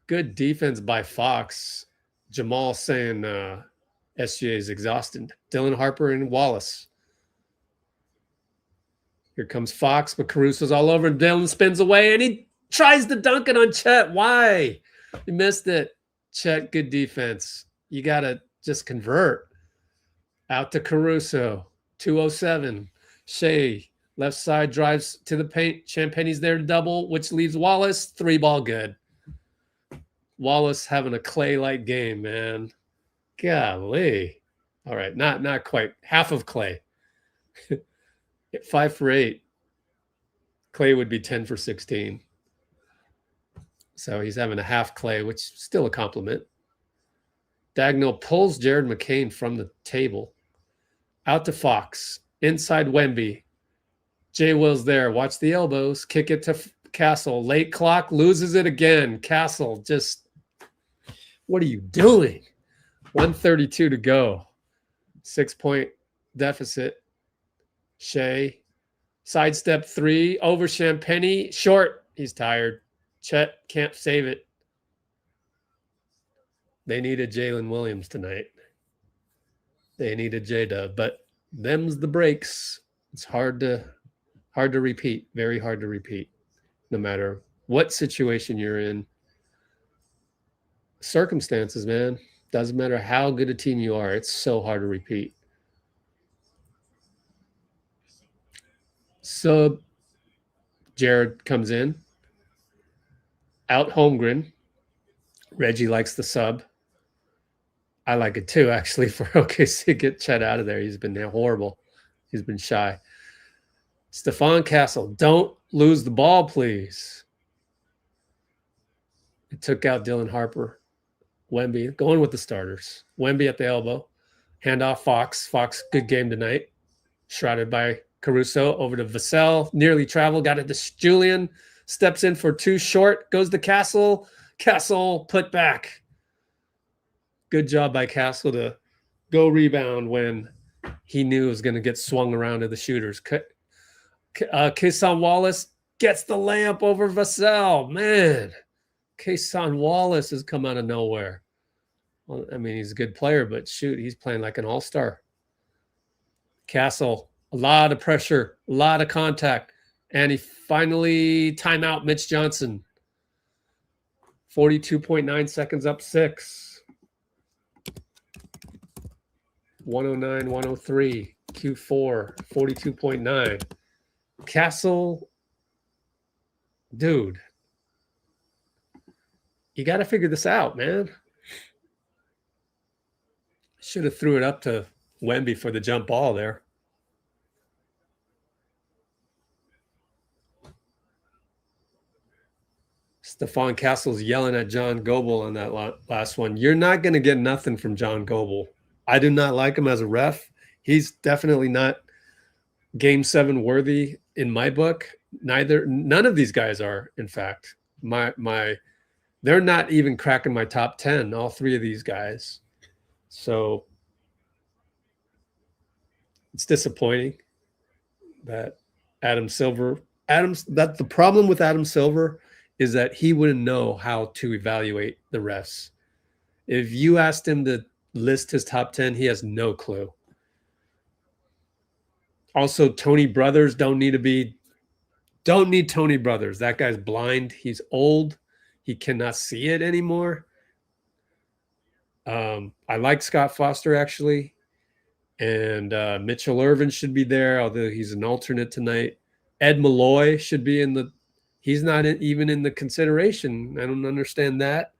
Speaker 1: Good defense by Fox. Jamal saying SGA is exhausted. Dylan Harper and Wallace. Here comes Fox, but Caruso's all over him. Dylan spins away, and he tries to dunk it on Chet. Why? He missed it. Chet, good defense. You got to just convert. Out to Caruso. 2:07. Shai, left side, drives to the paint. Champagny's there to double, which leaves Wallace. 3-ball good. Wallace having a Clay-like game, man. Golly. All right, not quite. Half of Clay. 5 for 8. Clay would be 10 for 16. So he's having a half Clay, which is still a compliment. Dagnall pulls Jared McCain from the table. Out to Fox. Inside Wemby. Jay Will's there. Watch the elbows. Kick it to Castle. Late clock. Loses it again. Castle just, what are you doing? 1:32 to go. 6-point deficit. Shai. Sidestep 3. Over Champagny. Short. He's tired. Chet can't save it. They needed Jalen Williams tonight. They needed J-Dub, but them's the breaks. It's hard to repeat. Very hard to repeat. No matter what situation you're in. Circumstances, man. Doesn't matter how good a team you are. It's so hard to repeat. So Jared comes in. Out Holmgren. Reggie likes the sub. I like it too, actually, for OKC. Get Chet out of there. He's been horrible. He's been shy. Stephon Castle, don't lose the ball, please. It took out Dylan Harper. Wemby, going with the starters. Wemby at the elbow. Handoff Fox. Fox, good game tonight. Shrouded by Caruso. Over to Vassell. Nearly traveled. Got it to Julian. Steps in for two short. Goes to Castle. Castle put back. Good job by Castle to go rebound when he knew it was going to get swung around to the shooters. Kason Wallace gets the layup over Vassell. Man, Kason Wallace has come out of nowhere. Well, I mean, he's a good player, but shoot, he's playing like an all-star. Castle, a lot of pressure, a lot of contact. And he finally timeout Mitch Johnson. 42.9 seconds up 6. 109, 103, Q4, 42.9. Castle, dude, you got to figure this out, man. Should have threw it up to Wemby for the jump ball there. Stephon Castle's yelling at John Goble on that last one. You're not going to get nothing from John Goble. I do not like him as a ref. He's definitely not Game 7 worthy in my book. None of these guys are, in fact. They're not even cracking my top 10, all three of these guys. So it's disappointing that that the problem with Adam Silver is that he wouldn't know how to evaluate the refs. If you asked him to list his top 10, he has no clue. Also, Tony Brothers don't need Tony Brothers. That guy's blind. He's old. He cannot see it anymore. I like Scott Foster, actually. And Mitchell Irvin should be there, although he's an alternate tonight. Ed Malloy should be in the – he's not even in the consideration. I don't understand that.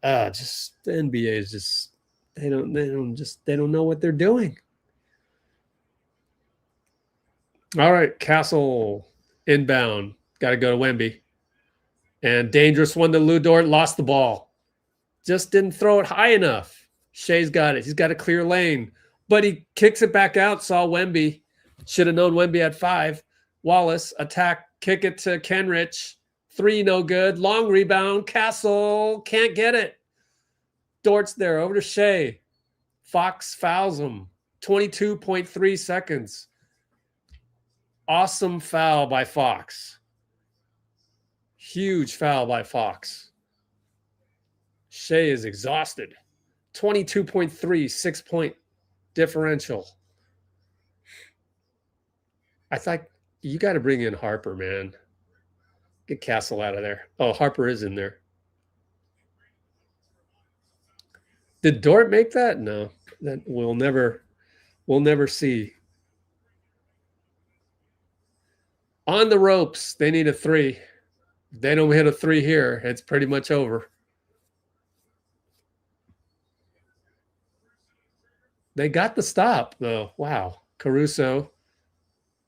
Speaker 1: Just the NBA is just – they don't know what they're doing. All right, Castle inbound. Got to go to Wemby. And dangerous one to Lou Dort. Lost the ball. Just didn't throw it high enough. Shea's got it. He's got a clear lane. But he kicks it back out. Saw Wemby. Should have known Wemby at 5. Wallace, attack, kick it to Kenrich. 3, no good. Long rebound. Castle can't get it. Dort's there. Over to Shea. Fox fouls him. 22.3 seconds. Awesome foul by Fox. Huge foul by Fox. Shea is exhausted. 22.3, 6-point differential. I thought you got to bring in Harper, man. Get Castle out of there. Oh, Harper is in there. Did Dort make that? No. That we'll never see. On the ropes, they need a 3. If they don't hit a 3 here, it's pretty much over. They got the stop, though. Wow. Caruso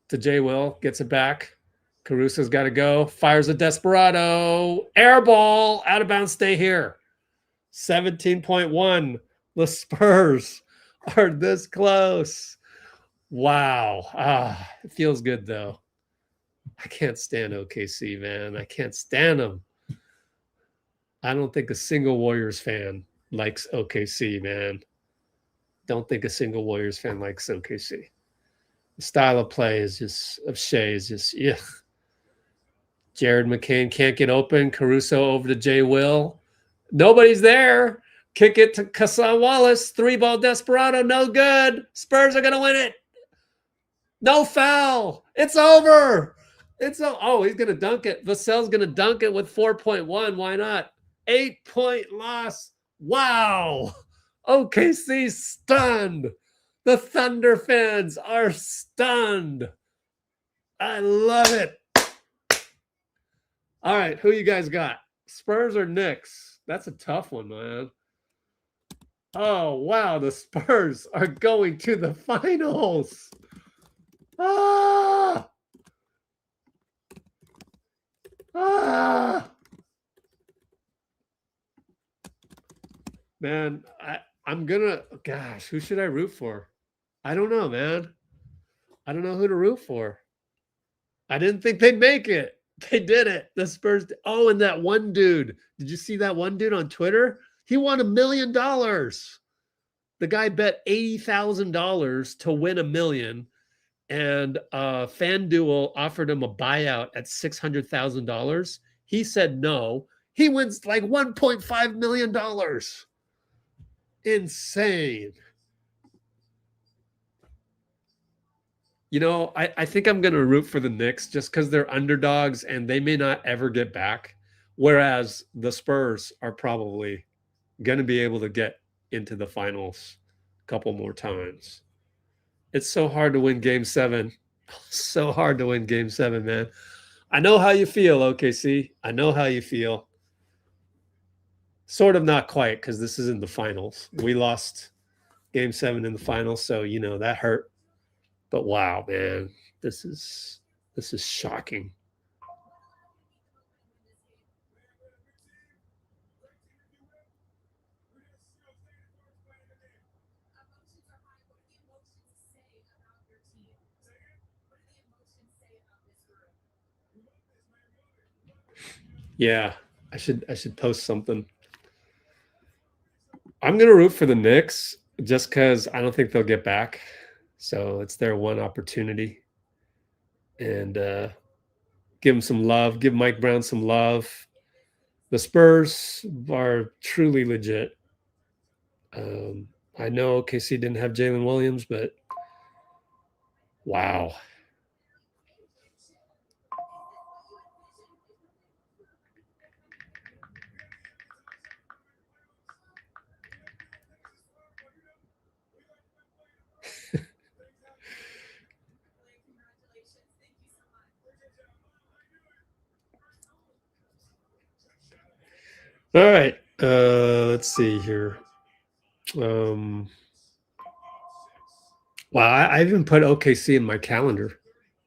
Speaker 1: to J. Will, gets it back. Caruso's got to go. Fires a desperado. Air ball. Out of bounds, stay here. 17.1. The Spurs are this close. Wow. It feels good, though. I can't stand OKC, man. I can't stand them. I don't think a single Warriors fan likes OKC, man. Don't think a single Warriors fan likes OKC. The style of play is just, of Shea is just, yeah. Jared McCain can't get open. Caruso over to Jay Will. Nobody's there. Kick it to Kason Wallace. 3-ball desperado. No good. Spurs are going to win it. No foul. It's over. He's going to dunk it. Vassell's going to dunk it with 4.1. Why not? 8-point loss. Wow. OKC stunned. The Thunder fans are stunned. I love it. All right, who you guys got? Spurs or Knicks? That's a tough one, man. Oh, wow. The Spurs are going to the finals. Ah! Ah! Man, I'm gonna, gosh, who should I root for? I don't know, man. I don't know who to root for. I didn't think they'd make it. They did it. The Spurs. Oh, and that one dude. Did you see that one dude on Twitter? He won $1 million. The guy bet $80,000 to win $1 million, and FanDuel offered him a buyout at $600,000. He said no. He wins like $1.5 million. Insane. You know, I think I'm going to root for the Knicks just because they're underdogs and they may not ever get back. Whereas the Spurs are probably going to be able to get into the finals a couple more times. It's so hard to win game 7. So hard to win game 7, man. I know how you feel, OKC. I know how you feel. Sort of not quite because this is in the finals. We lost game 7 in the finals, so you know that hurt. But wow, man, this is shocking. Yeah, I should post something. I'm gonna root for the Knicks just because I don't think they'll get back. So it's their one opportunity. And give them some love. Give Mike Brown some love. The Spurs are truly legit. I know OKC didn't have Jalen Williams, but wow. All right. Let's see here. Wow, I even put OKC in my calendar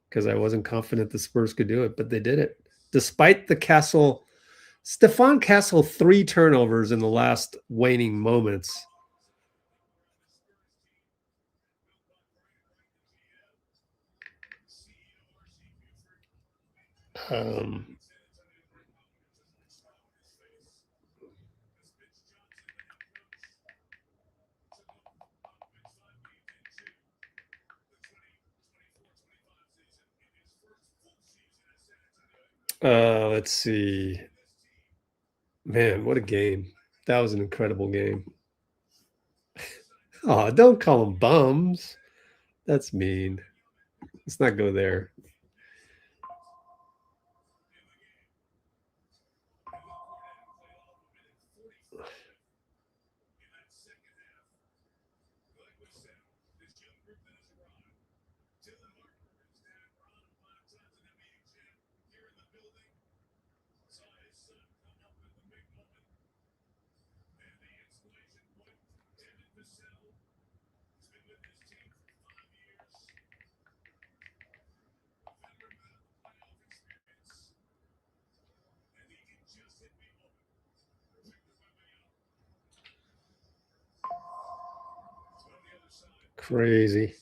Speaker 1: because I wasn't confident the Spurs could do it, but they did it. Despite the Stephon Castle 3 turnovers in the last waning moments. Let's see. Man, what a game. That was an incredible game. Oh, don't call them bums. That's mean. Let's not go there. Crazy.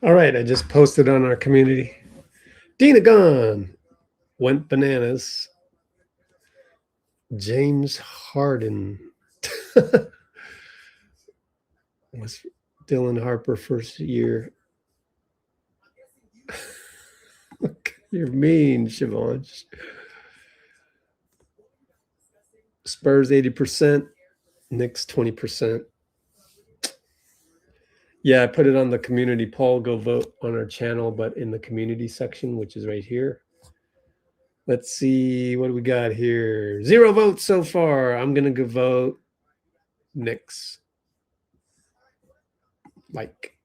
Speaker 1: All right, I just posted on our community. Dina gone. Went bananas. James Harden. Was Dylan Harper first year. You're mean, Siobhan. Spurs 80%, Knicks 20%. Yeah, I put it on the community poll. Go vote on our channel, but in the community section, which is right here. Let's see what do we got here. 0 votes so far. I'm gonna go vote Knicks. Like.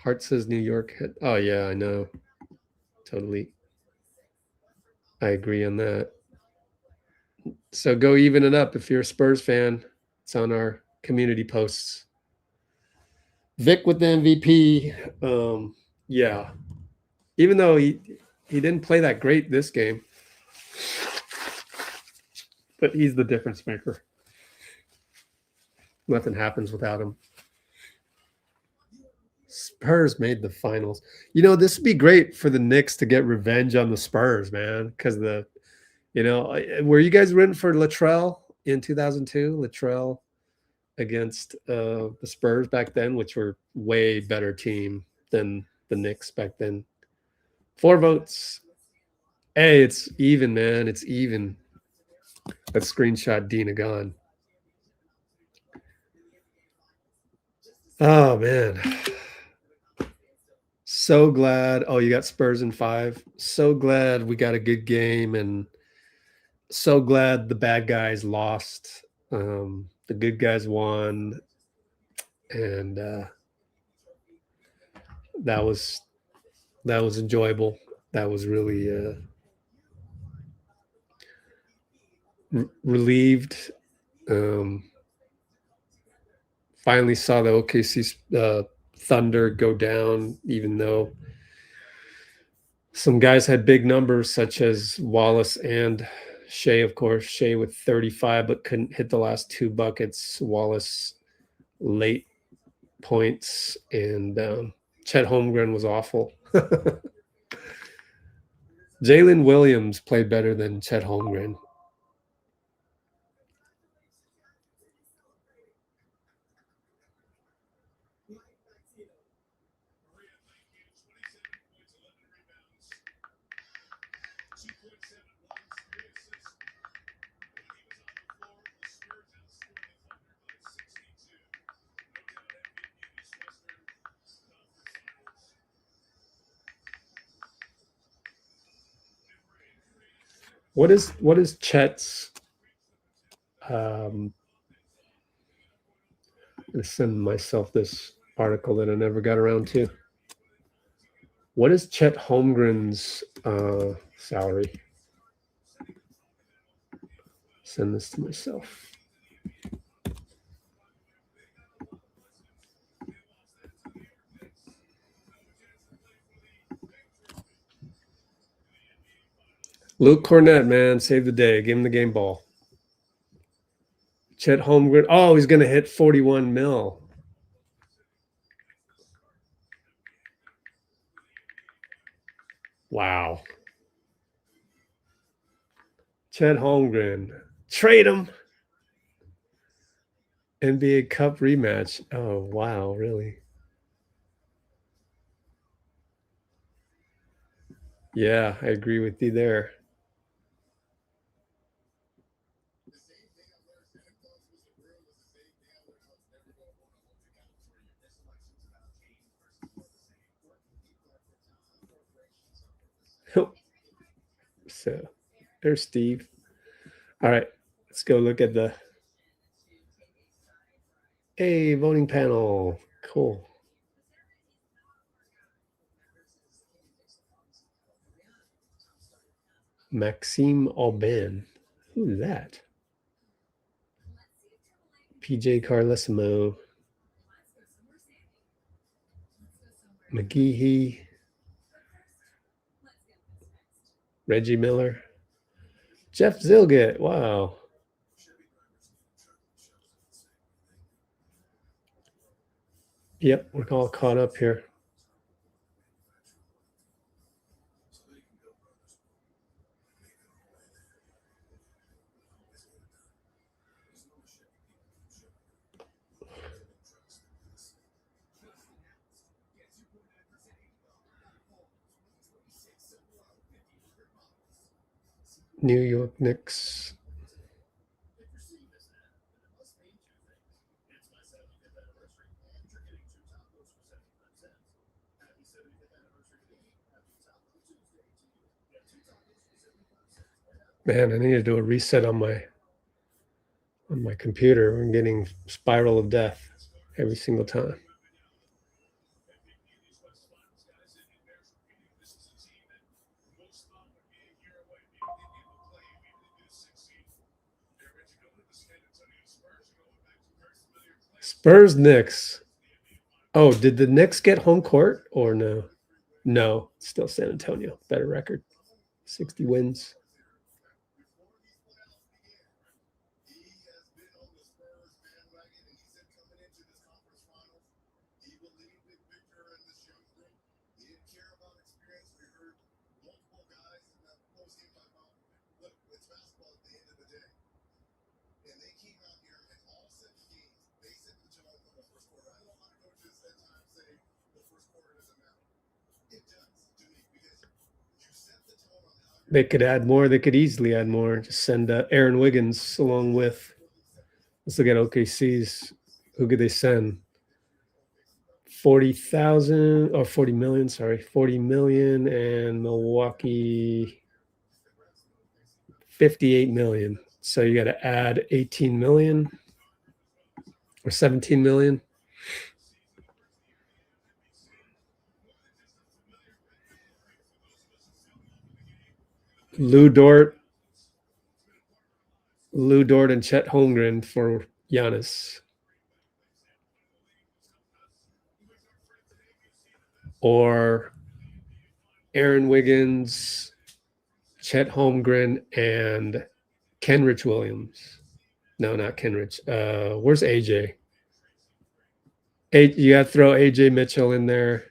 Speaker 1: Hart says New York. Oh yeah, I know. Totally. I agree on that. So go even it up if you're a Spurs fan. It's on our community posts. Vic with the MVP. Yeah. Even though he didn't play that great this game. But he's the difference maker. Nothing happens without him. Spurs made the finals. You know, this would be great for the Knicks to get revenge on the Spurs, man. Because were you guys rooting for Latrell in 2002? Latrell against the Spurs back then, which were way better team than the Knicks back then. 4 votes. Hey, it's even, man. It's even. Let's screenshot Dina gone. Oh, man. So glad. Oh, you got Spurs in 5. So glad we got a good game, and so glad the bad guys lost. The good guys won, and that was enjoyable. That was really relieved. Finally saw the OKC Thunder go down, even though some guys had big numbers, such as Wallace and Shai, of course. Shai with 35, but couldn't hit the last 2 buckets. Wallace late points, and Chet Holmgren was awful. Jalen Williams played better than Chet Holmgren. What is Chet's I'm gonna send myself this article that I never got around to. What is Chet Holmgren's salary? Send this to myself. Luke Cornett, man, saved the day. Give him the game ball. Chet Holmgren. Oh, he's going to hit 41 mil. Wow. Chet Holmgren. Trade him. NBA Cup rematch. Oh, wow, really? Yeah, I agree with you there. So there's Steve. All right, let's go look at the voting panel. Cool. Maxime Aubin. Who's that? PJ Carlesimo. McGeehee. Reggie Miller. Jeff Zilgett. Wow. Yep, we're all caught up here. New York Knicks. Man, I need to do a reset on my computer. I'm getting spiral of death every single time. Spurs Knicks. Oh, did the Knicks get home court or no? No, still San Antonio. Better record. 60 wins. They could add more. They could easily add more. Just send Aaron Wiggins along with. Let's look at OKC's. Who could they send? 40,000 or 40 million. Sorry, 40 million, and Milwaukee 58 million. So you got to add 18 million or 17 million. Lou Dort and Chet Holmgren for Giannis. Or Aaron Wiggins, Chet Holmgren, and Kenrich Williams. No, not Kenrich. Where's AJ? You got to throw AJ Mitchell in there.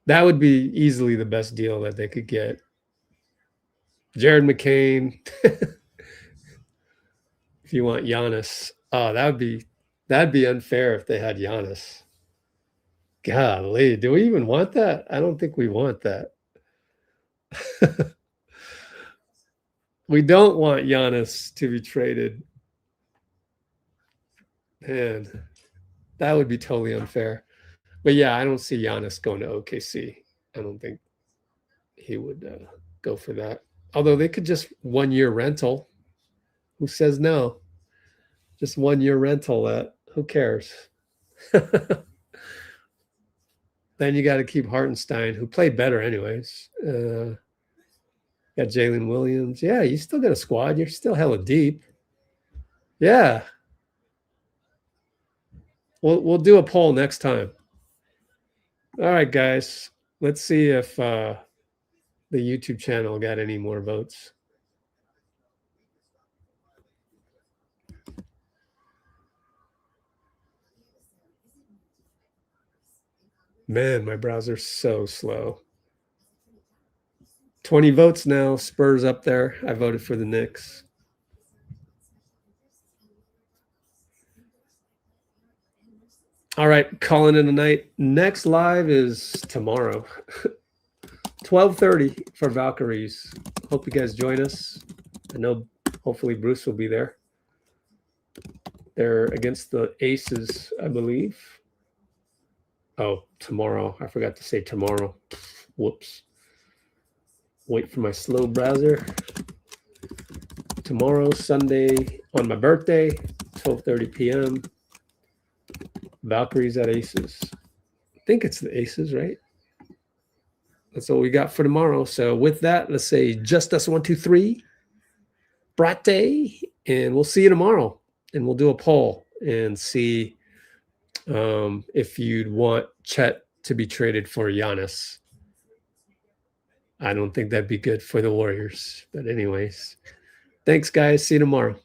Speaker 1: That would be easily the best deal that they could get. Jared McCain. If you want Giannis. Oh, that'd be unfair if they had Giannis. Golly, do we even want that? I don't think we want that. We don't want Giannis to be traded. Man, that would be totally unfair. But yeah, I don't see Giannis going to OKC. I don't think he would go for that. Although they could just 1 year rental. Who says no? Just 1 year rental. Who cares? Then you got to keep Hartenstein, who played better anyways. Got Jalen Williams. Yeah, you still got a squad. You're still hella deep. Yeah. We'll do a poll next time. All right, guys. Let's see if the YouTube channel got any more votes. Man, my browser's so slow. 20 votes now. Spurs up there. I voted for the Knicks. All right, calling it a night. Next live is tomorrow, 12:30 for Valkyries. Hope you guys join us. I know hopefully Bruce will be there. They're against the Aces, I believe. Oh, tomorrow. I forgot to say tomorrow. Whoops. Wait for my slow browser. Tomorrow, Sunday, on my birthday, 12:30 p.m. Valkyries at Aces. I think it's the Aces, right? That's all we got for tomorrow. So with that, let's say just us 1, 2, 3. Brate, and we'll see you tomorrow. and we'll do a poll and see if you'd want Chet to be traded for Giannis. I don't think that'd be good for the Warriors. But anyways, thanks, guys. See you tomorrow.